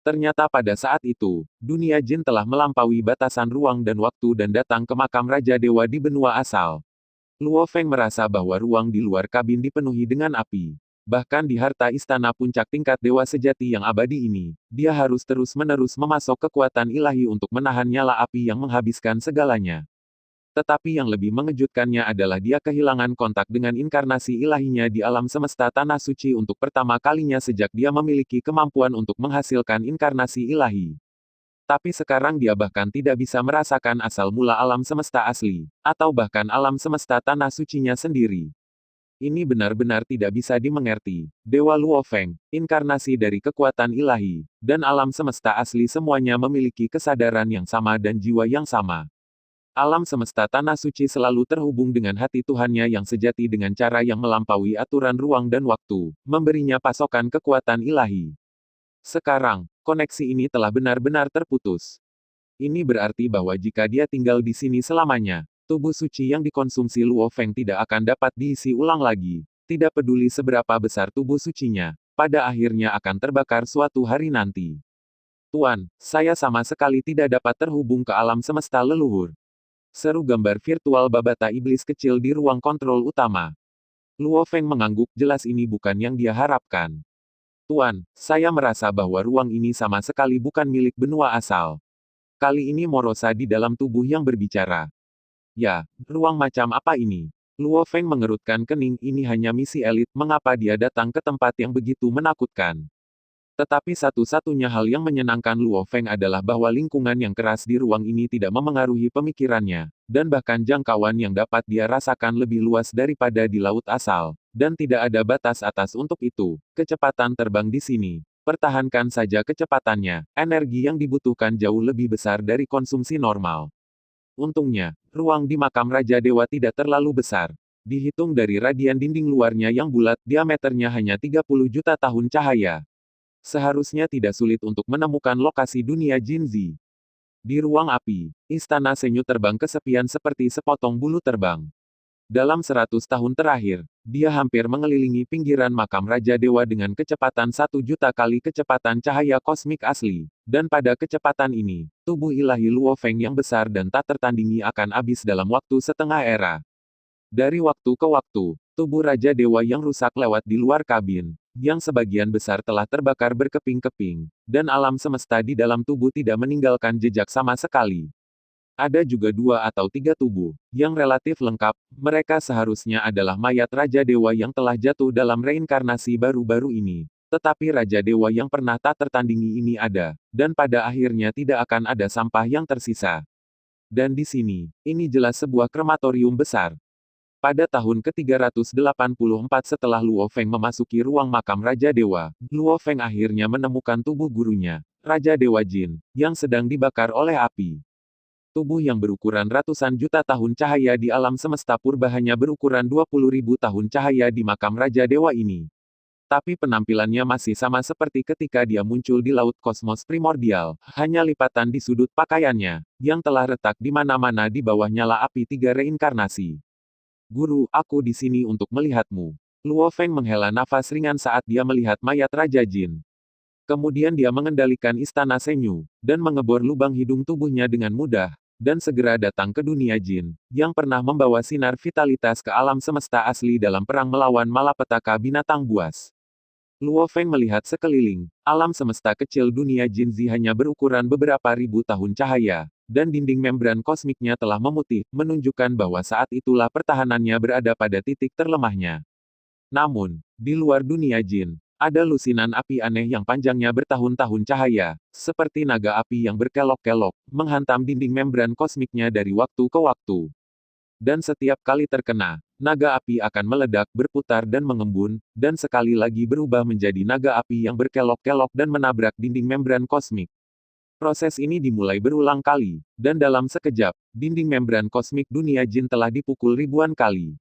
Ternyata pada saat itu, dunia Jin telah melampaui batasan ruang dan waktu dan datang ke makam Raja Dewa di benua asal. Luo Feng merasa bahwa ruang di luar kabin dipenuhi dengan api. Bahkan di harta istana puncak tingkat dewa sejati yang abadi ini, dia harus terus-menerus memasok kekuatan ilahi untuk menahan nyala api yang menghabiskan segalanya. Tetapi yang lebih mengejutkannya adalah dia kehilangan kontak dengan inkarnasi ilahinya di alam semesta tanah suci untuk pertama kalinya sejak dia memiliki kemampuan untuk menghasilkan inkarnasi ilahi. Tapi sekarang dia bahkan tidak bisa merasakan asal mula alam semesta asli, atau bahkan alam semesta tanah sucinya sendiri. Ini benar-benar tidak bisa dimengerti. Dewa Luo Feng, inkarnasi dari kekuatan ilahi, dan alam semesta asli semuanya memiliki kesadaran yang sama dan jiwa yang sama. Alam semesta tanah suci selalu terhubung dengan hati Tuhannya yang sejati dengan cara yang melampaui aturan ruang dan waktu, memberinya pasokan kekuatan ilahi. Sekarang, koneksi ini telah benar-benar terputus. Ini berarti bahwa jika dia tinggal di sini selamanya, tubuh suci yang dikonsumsi Luo Feng tidak akan dapat diisi ulang lagi. Tidak peduli seberapa besar tubuh sucinya, pada akhirnya akan terbakar suatu hari nanti. Tuan, saya sama sekali tidak dapat terhubung ke alam semesta leluhur. Seru gambar virtual babata iblis kecil di ruang kontrol utama. Luo Feng mengangguk, jelas ini bukan yang dia harapkan. Tuan, saya merasa bahwa ruang ini sama sekali bukan milik benua asal. Kali ini Morosa di dalam tubuh yang berbicara. Ya, ruang macam apa ini? Luo Feng mengerutkan kening, ini hanya misi elit, mengapa dia datang ke tempat yang begitu menakutkan? Tetapi satu-satunya hal yang menyenangkan Luo Feng adalah bahwa lingkungan yang keras di ruang ini tidak memengaruhi pemikirannya, dan bahkan jangkauan yang dapat dia rasakan lebih luas daripada di laut asal, dan tidak ada batas atas untuk itu. Kecepatan terbang di sini. Pertahankan saja kecepatannya, energi yang dibutuhkan jauh lebih besar dari konsumsi normal. Untungnya, ruang di makam Raja Dewa tidak terlalu besar. Dihitung dari radian dinding luarnya yang bulat, diameternya hanya 30 juta tahun cahaya. Seharusnya tidak sulit untuk menemukan lokasi dunia Jinzi. Di ruang api, istana Senyu terbang kesepian seperti sepotong bulu terbang. Dalam 100 tahun terakhir, dia hampir mengelilingi pinggiran makam Raja Dewa dengan kecepatan 1 juta kali kecepatan cahaya kosmik asli. Dan pada kecepatan ini, tubuh ilahi Luo Feng yang besar dan tak tertandingi akan habis dalam waktu setengah era. Dari waktu ke waktu, tubuh Raja Dewa yang rusak lewat di luar kabin, yang sebagian besar telah terbakar berkeping-keping, dan alam semesta di dalam tubuh tidak meninggalkan jejak sama sekali. Ada juga 2 atau 3 tubuh, yang relatif lengkap, mereka seharusnya adalah mayat Raja Dewa yang telah jatuh dalam reinkarnasi baru-baru ini. Tetapi Raja Dewa yang pernah tak tertandingi ini ada, dan pada akhirnya tidak akan ada sampah yang tersisa. Dan di sini, ini jelas sebuah krematorium besar. Pada tahun ke-384 setelah Luo Feng memasuki ruang makam Raja Dewa, Luo Feng akhirnya menemukan tubuh gurunya, Raja Dewa Jin, yang sedang dibakar oleh api. Tubuh yang berukuran ratusan juta tahun cahaya di alam semesta purba hanya berukuran 20.000 tahun cahaya di makam Raja Dewa ini. Tapi penampilannya masih sama seperti ketika dia muncul di laut kosmos primordial, hanya lipatan di sudut pakaiannya, yang telah retak di mana-mana di bawah nyala api 3 reinkarnasi. Guru, aku di sini untuk melihatmu. Luo Feng menghela nafas ringan saat dia melihat mayat Raja Jin. Kemudian dia mengendalikan istana Senyu, dan mengebor lubang hidung tubuhnya dengan mudah, dan segera datang ke dunia Jin, yang pernah membawa sinar vitalitas ke alam semesta asli dalam perang melawan malapetaka binatang buas. Luo Feng melihat sekeliling, alam semesta kecil dunia Jinzi hanya berukuran beberapa ribu tahun cahaya, dan dinding membran kosmiknya telah memutih, menunjukkan bahwa saat itulah pertahanannya berada pada titik terlemahnya. Namun, di luar dunia Jin, ada lusinan api aneh yang panjangnya bertahun-tahun cahaya, seperti naga api yang berkelok-kelok, menghantam dinding membran kosmiknya dari waktu ke waktu. Dan setiap kali terkena, naga api akan meledak, berputar dan mengembun, dan sekali lagi berubah menjadi naga api yang berkelok-kelok dan menabrak dinding membran kosmik. Proses ini dimulai berulang kali, dan dalam sekejap, dinding membran kosmik dunia Jin telah dipukul ribuan kali.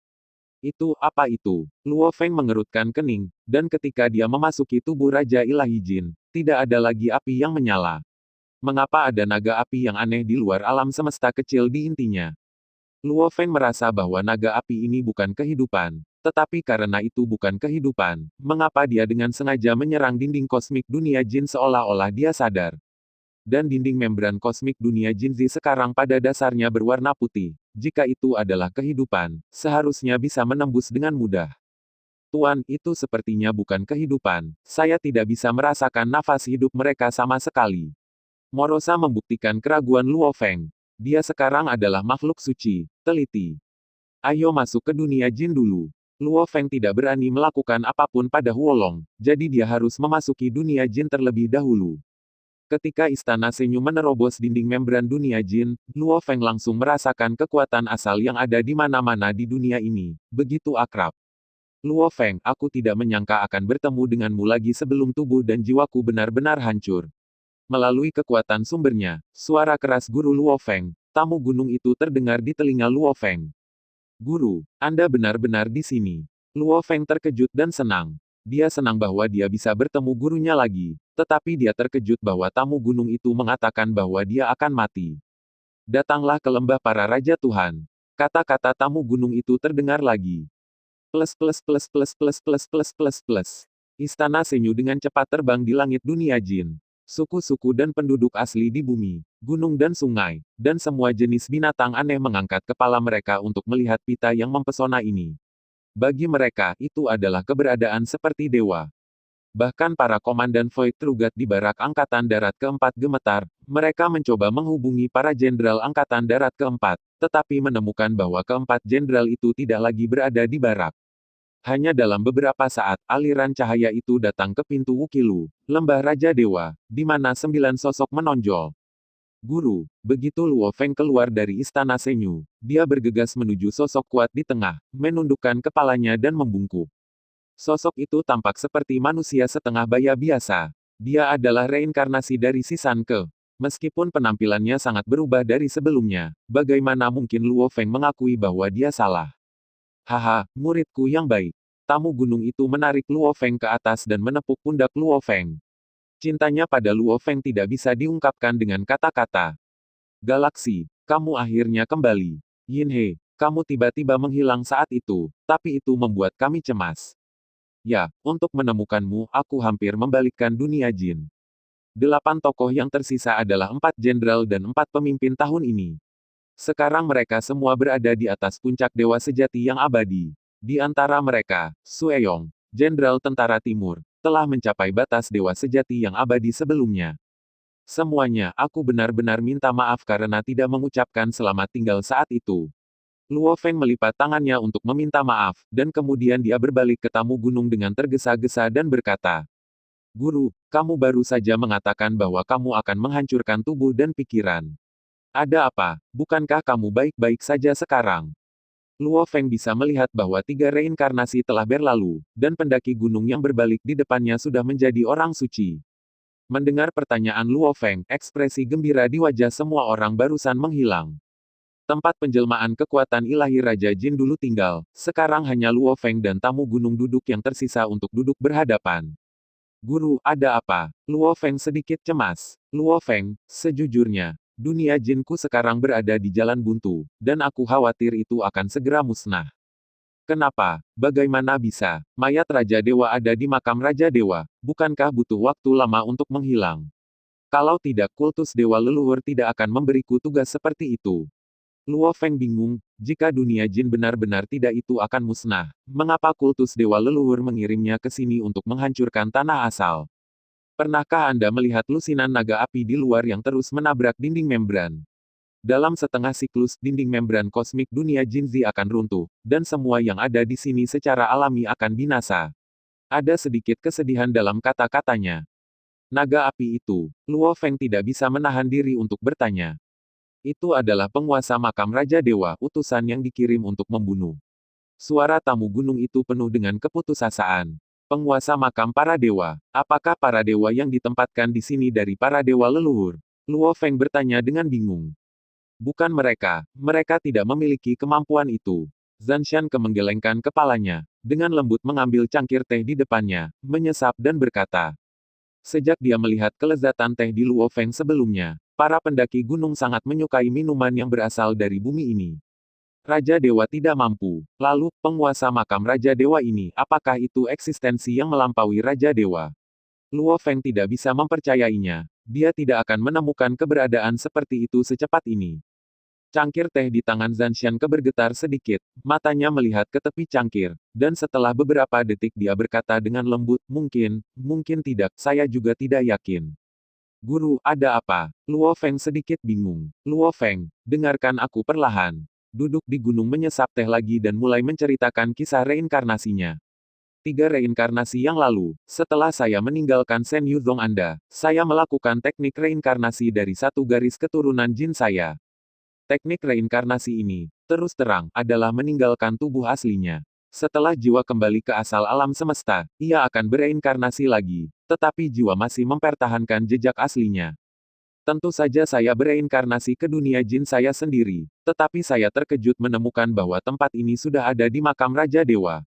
Itu, apa itu? Luo Feng mengerutkan kening, dan ketika dia memasuki tubuh Raja Ilahi Jin, tidak ada lagi api yang menyala. Mengapa ada naga api yang aneh di luar alam semesta kecil di intinya? Luo Feng merasa bahwa naga api ini bukan kehidupan. Tetapi karena itu bukan kehidupan, mengapa dia dengan sengaja menyerang dinding kosmik dunia Jin seolah-olah dia sadar? Dan dinding membran kosmik dunia Jinzi sekarang pada dasarnya berwarna putih. Jika itu adalah kehidupan, seharusnya bisa menembus dengan mudah. Tuan, itu sepertinya bukan kehidupan. Saya tidak bisa merasakan nafas hidup mereka sama sekali. Morosa membuktikan keraguan Luo Feng. Dia sekarang adalah makhluk suci, teliti. Ayo masuk ke dunia jin dulu. Luo Feng tidak berani melakukan apapun pada Huolong, jadi dia harus memasuki dunia jin terlebih dahulu. Ketika istana Senyu menerobos dinding membran dunia jin, Luo Feng langsung merasakan kekuatan asal yang ada di mana-mana di dunia ini, begitu akrab. Luo Feng, aku tidak menyangka akan bertemu denganmu lagi sebelum tubuh dan jiwaku benar-benar hancur. Melalui kekuatan sumbernya, suara keras guru Luo Feng, tamu gunung itu terdengar di telinga Luo Feng. Guru, Anda benar-benar di sini. Luo Feng terkejut dan senang. Dia senang bahwa dia bisa bertemu gurunya lagi, tetapi dia terkejut bahwa tamu gunung itu mengatakan bahwa dia akan mati. Datanglah ke lembah para raja Tuhan. Kata-kata tamu gunung itu terdengar lagi. Plus plus plus plus plus plus plus plus plus. Istana Senyu dengan cepat terbang di langit dunia jin. Suku-suku dan penduduk asli di bumi, gunung dan sungai, dan semua jenis binatang aneh mengangkat kepala mereka untuk melihat pita yang mempesona ini. Bagi mereka, itu adalah keberadaan seperti dewa. Bahkan para komandan Void Trugat di Barak Angkatan Darat keempat gemetar, mereka mencoba menghubungi para jenderal Angkatan Darat keempat, tetapi menemukan bahwa keempat jenderal itu tidak lagi berada di barak. Hanya dalam beberapa saat, aliran cahaya itu datang ke pintu Wukilu, lembah Raja Dewa, di mana 9 sosok menonjol. Guru, begitu Luo Feng keluar dari istana Senyu, dia bergegas menuju sosok kuat di tengah, menundukkan kepalanya dan membungkuk. Sosok itu tampak seperti manusia setengah baya biasa. Dia adalah reinkarnasi dari si San Ke. Meskipun penampilannya sangat berubah dari sebelumnya, bagaimana mungkin Luo Feng mengakui bahwa dia salah? Haha, muridku yang baik. Tamu gunung itu menarik Luo Feng ke atas dan menepuk pundak Luo Feng. Cintanya pada Luo Feng tidak bisa diungkapkan dengan kata-kata. Galaksi, kamu akhirnya kembali. Yin He, kamu tiba-tiba menghilang saat itu, tapi itu membuat kami cemas. Ya, untuk menemukanmu, aku hampir membalikkan dunia jin. 8 tokoh yang tersisa adalah 4 jenderal dan 4 pemimpin tahun ini. Sekarang mereka semua berada di atas puncak dewa sejati yang abadi. Di antara mereka, Sueyong, Jenderal Tentara Timur, telah mencapai batas dewa sejati yang abadi sebelumnya. Semuanya, aku benar-benar minta maaf karena tidak mengucapkan selamat tinggal saat itu. Luo Feng melipat tangannya untuk meminta maaf, dan kemudian dia berbalik ke tamu gunung dengan tergesa-gesa dan berkata, Guru, kamu baru saja mengatakan bahwa kamu akan menghancurkan tubuh dan pikiran. Ada apa? Bukankah kamu baik-baik saja sekarang? Luo Feng bisa melihat bahwa 3 reinkarnasi telah berlalu, dan pendaki gunung yang berbalik di depannya sudah menjadi orang suci. Mendengar pertanyaan Luo Feng, ekspresi gembira di wajah semua orang barusan menghilang. Tempat penjelmaan kekuatan ilahi Raja Jin dulu tinggal, sekarang hanya Luo Feng dan tamu gunung duduk yang tersisa untuk duduk berhadapan. Guru, ada apa? Luo Feng sedikit cemas. Luo Feng, sejujurnya, dunia jinku sekarang berada di jalan buntu, dan aku khawatir itu akan segera musnah. Kenapa? Bagaimana bisa? Mayat Raja Dewa ada di makam Raja Dewa, bukankah butuh waktu lama untuk menghilang? Kalau tidak kultus Dewa Leluhur tidak akan memberiku tugas seperti itu. Luo Feng bingung, jika dunia jin benar-benar tidak itu akan musnah, mengapa kultus Dewa Leluhur mengirimnya ke sini untuk menghancurkan tanah asal? Pernahkah Anda melihat lusinan naga api di luar yang terus menabrak dinding membran? Dalam setengah siklus, dinding membran kosmik dunia Jinzi akan runtuh, dan semua yang ada di sini secara alami akan binasa. Ada sedikit kesedihan dalam kata-katanya. Naga api itu, Luo Feng tidak bisa menahan diri untuk bertanya. Itu adalah penguasa makam Raja Dewa, utusan yang dikirim untuk membunuh. Suara tamu gunung itu penuh dengan keputusasaan. Penguasa makam para dewa, apakah para dewa yang ditempatkan di sini dari para dewa leluhur? Luo Feng bertanya dengan bingung. Bukan mereka, mereka tidak memiliki kemampuan itu. Zanshan menggelengkan kepalanya, dengan lembut mengambil cangkir teh di depannya, menyesap dan berkata. Sejak dia melihat kelezatan teh di Luo Feng sebelumnya, para pendaki gunung sangat menyukai minuman yang berasal dari bumi ini. Raja Dewa tidak mampu. Lalu, penguasa makam Raja Dewa ini, apakah itu eksistensi yang melampaui Raja Dewa? Luo Feng tidak bisa mempercayainya. Dia tidak akan menemukan keberadaan seperti itu secepat ini. Cangkir teh di tangan Zanshan bergetar sedikit, matanya melihat ke tepi cangkir, dan setelah beberapa detik dia berkata dengan lembut, mungkin tidak, saya juga tidak yakin. Guru, ada apa? Luo Feng sedikit bingung. Luo Feng, dengarkan aku perlahan. Duduk di gunung menyesap teh lagi dan mulai menceritakan kisah reinkarnasinya. 3 reinkarnasi yang lalu, setelah saya meninggalkan Shen Yuzong Anda, saya melakukan teknik reinkarnasi dari satu garis keturunan jin saya. Teknik reinkarnasi ini, terus terang, adalah meninggalkan tubuh aslinya. Setelah jiwa kembali ke asal alam semesta, ia akan bereinkarnasi lagi, tetapi jiwa masih mempertahankan jejak aslinya. Tentu saja saya bereinkarnasi ke dunia jin saya sendiri, tetapi saya terkejut menemukan bahwa tempat ini sudah ada di makam Raja Dewa.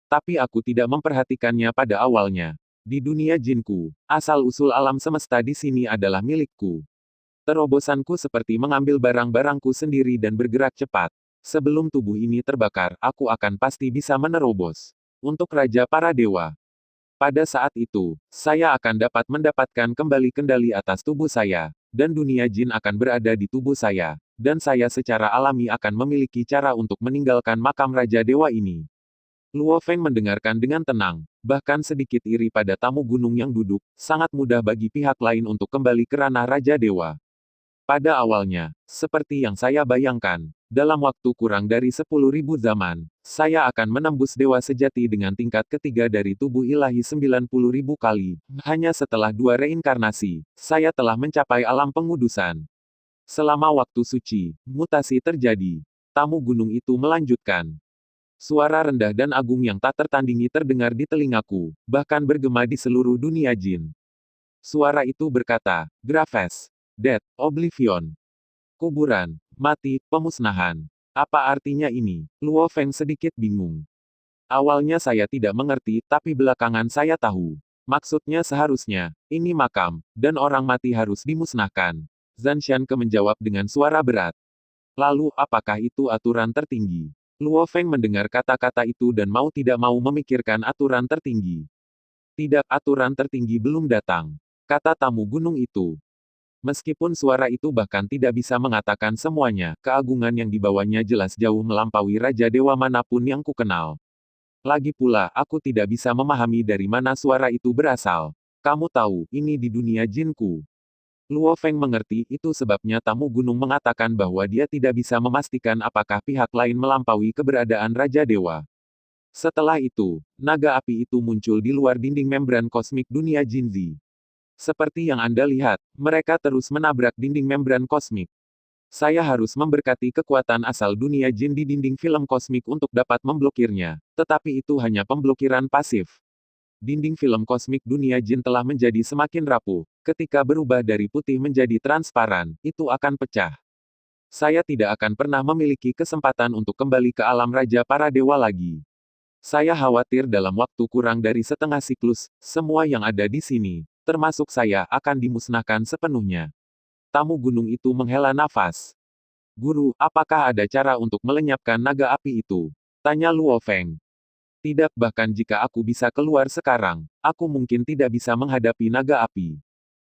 Tapi aku tidak memperhatikannya pada awalnya. Di dunia jinku, asal-usul alam semesta di sini adalah milikku. Terobosanku seperti mengambil barang-barangku sendiri dan bergerak cepat. Sebelum tubuh ini terbakar, aku akan pasti bisa menerobos. Untuk Raja para Dewa. Pada saat itu, saya akan dapat mendapatkan kembali kendali atas tubuh saya, dan dunia jin akan berada di tubuh saya, dan saya secara alami akan memiliki cara untuk meninggalkan makam Raja Dewa ini. Luo Feng mendengarkan dengan tenang, bahkan sedikit iri pada tamu gunung yang duduk, sangat mudah bagi pihak lain untuk kembali ke ranah Raja Dewa. Pada awalnya, seperti yang saya bayangkan, dalam waktu kurang dari 10.000 zaman, saya akan menembus dewa sejati dengan tingkat ketiga dari tubuh ilahi 90.000 kali. Hanya setelah 2 reinkarnasi, saya telah mencapai alam pengudusan. Selama waktu suci, mutasi terjadi. Tamu gunung itu melanjutkan. Suara rendah dan agung yang tak tertandingi terdengar di telingaku, bahkan bergema di seluruh dunia jin. Suara itu berkata, Graves. Death, Oblivion. Kuburan, mati, pemusnahan. Apa artinya ini? Luo Feng sedikit bingung. Awalnya saya tidak mengerti, tapi belakangan saya tahu. Maksudnya seharusnya, ini makam, dan orang mati harus dimusnahkan. Zhan Xianke menjawab dengan suara berat. Lalu, apakah itu aturan tertinggi? Luo Feng mendengar kata-kata itu dan mau tidak mau memikirkan aturan tertinggi. Tidak, aturan tertinggi belum datang. Kata tamu gunung itu. Meskipun suara itu bahkan tidak bisa mengatakan semuanya, keagungan yang dibawanya jelas jauh melampaui Raja Dewa manapun yang kukenal. Lagi pula, aku tidak bisa memahami dari mana suara itu berasal. Kamu tahu, ini di dunia jinku. Luo Feng mengerti, itu sebabnya tamu gunung mengatakan bahwa dia tidak bisa memastikan apakah pihak lain melampaui keberadaan Raja Dewa. Setelah itu, naga api itu muncul di luar dinding membran kosmik dunia Jinzi. Seperti yang Anda lihat, mereka terus menabrak dinding membran kosmik. Saya harus memberkati kekuatan asal dunia jin di dinding film kosmik untuk dapat memblokirnya, tetapi itu hanya pemblokiran pasif. Dinding film kosmik dunia jin telah menjadi semakin rapuh. Ketika berubah dari putih menjadi transparan, itu akan pecah. Saya tidak akan pernah memiliki kesempatan untuk kembali ke alam Raja para Dewa lagi. Saya khawatir dalam waktu kurang dari setengah siklus, semua yang ada di sini, termasuk saya, akan dimusnahkan sepenuhnya. Tamu gunung itu menghela nafas. Guru, apakah ada cara untuk melenyapkan naga api itu? Tanya Luo Feng. Tidak, bahkan jika aku bisa keluar sekarang, aku mungkin tidak bisa menghadapi naga api.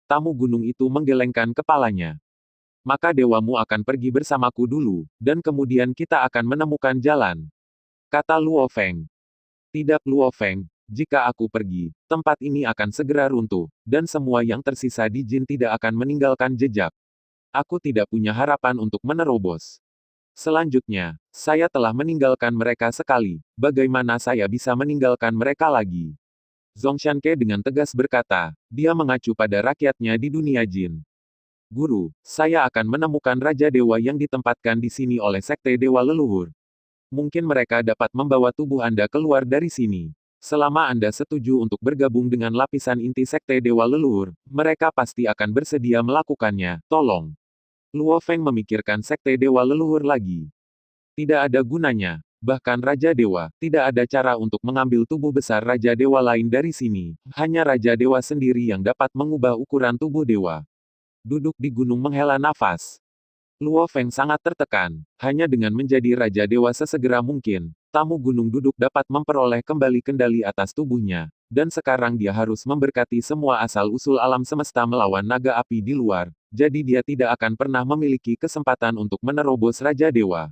Tamu gunung itu menggelengkan kepalanya. Maka dewamu akan pergi bersamaku dulu, dan kemudian kita akan menemukan jalan. Kata Luo Feng. Tidak Luo Feng, jika aku pergi, tempat ini akan segera runtuh, dan semua yang tersisa di jin tidak akan meninggalkan jejak. Aku tidak punya harapan untuk menerobos. Selanjutnya, saya telah meninggalkan mereka sekali, bagaimana saya bisa meninggalkan mereka lagi? Zongshanke dengan tegas berkata, dia mengacu pada rakyatnya di dunia jin. Guru, saya akan menemukan Raja Dewa yang ditempatkan di sini oleh Sekte Dewa Leluhur. Mungkin mereka dapat membawa tubuh Anda keluar dari sini. Selama Anda setuju untuk bergabung dengan lapisan inti Sekte Dewa Leluhur, mereka pasti akan bersedia melakukannya, tolong. Luo Feng memikirkan Sekte Dewa Leluhur lagi. Tidak ada gunanya. Bahkan Raja Dewa, tidak ada cara untuk mengambil tubuh besar Raja Dewa lain dari sini. Hanya Raja Dewa sendiri yang dapat mengubah ukuran tubuh dewa. Duduk di gunung menghela nafas. Luo Feng sangat tertekan. Hanya dengan menjadi Raja Dewa sesegera mungkin, tamu gunung duduk dapat memperoleh kembali kendali atas tubuhnya. Dan sekarang dia harus memberkati semua asal-usul alam semesta melawan naga api di luar. Jadi dia tidak akan pernah memiliki kesempatan untuk menerobos Raja Dewa.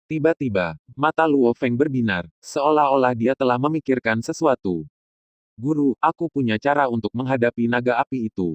Tiba-tiba, mata Luo Feng berbinar, seolah-olah dia telah memikirkan sesuatu. Guru, aku punya cara untuk menghadapi naga api itu.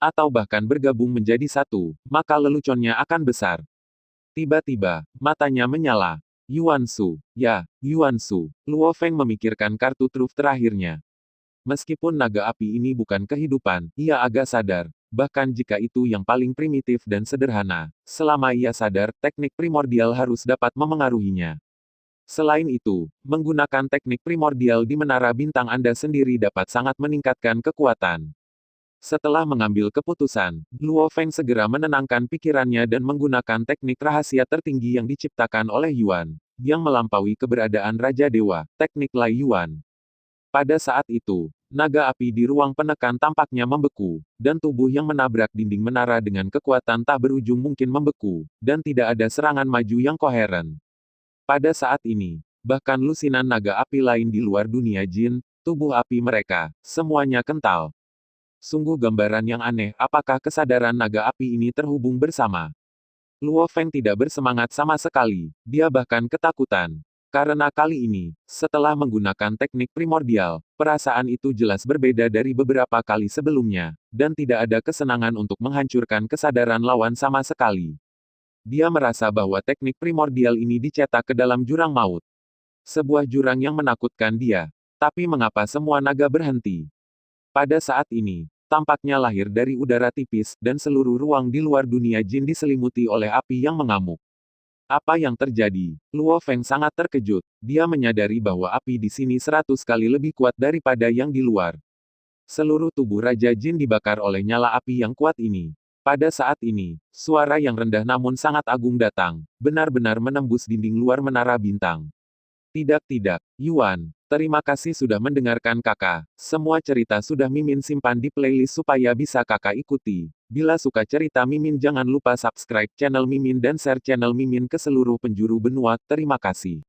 atau bahkan bergabung menjadi satu, maka leluconnya akan besar. Tiba-tiba, matanya menyala. Yuan Shu. Ya, Yuan Shu. Luo Feng memikirkan kartu truf terakhirnya. Meskipun naga api ini bukan kehidupan, ia agak sadar. Bahkan jika itu yang paling primitif dan sederhana, selama ia sadar, teknik primordial harus dapat memengaruhinya. Selain itu, menggunakan teknik primordial di menara bintang Anda sendiri dapat sangat meningkatkan kekuatan. Setelah mengambil keputusan, Luo Feng segera menenangkan pikirannya dan menggunakan teknik rahasia tertinggi yang diciptakan oleh Yuan, yang melampaui keberadaan Raja Dewa, teknik Lai Yuan. Pada saat itu, naga api di ruang penekan tampaknya membeku, dan tubuh yang menabrak dinding menara dengan kekuatan tak berujung mungkin membeku, dan tidak ada serangan maju yang koheren. Pada saat ini, bahkan lusinan naga api lain di luar dunia jin, tubuh api mereka, semuanya kental. Sungguh gambaran yang aneh, apakah kesadaran naga api ini terhubung bersama? Luo Feng tidak bersemangat sama sekali, dia bahkan ketakutan. Karena kali ini, setelah menggunakan teknik primordial, perasaan itu jelas berbeda dari beberapa kali sebelumnya, dan tidak ada kesenangan untuk menghancurkan kesadaran lawan sama sekali. Dia merasa bahwa teknik primordial ini dicetak ke dalam jurang maut. Sebuah jurang yang menakutkan dia. Tapi mengapa semua naga berhenti? Pada saat ini, tampaknya lahir dari udara tipis, dan seluruh ruang di luar dunia jin diselimuti oleh api yang mengamuk. Apa yang terjadi? Luo Feng sangat terkejut. Dia menyadari bahwa api di sini 100 kali lebih kuat daripada yang di luar. Seluruh tubuh Raja Jin dibakar oleh nyala api yang kuat ini. Pada saat ini, suara yang rendah namun sangat agung datang, benar-benar menembus dinding luar menara bintang. Tidak, Yuan. Terima kasih sudah mendengarkan kakak. Semua cerita sudah Mimin simpan di playlist supaya bisa kakak ikuti. Bila suka cerita Mimin jangan lupa subscribe channel Mimin dan share channel Mimin ke seluruh penjuru benua. Terima kasih.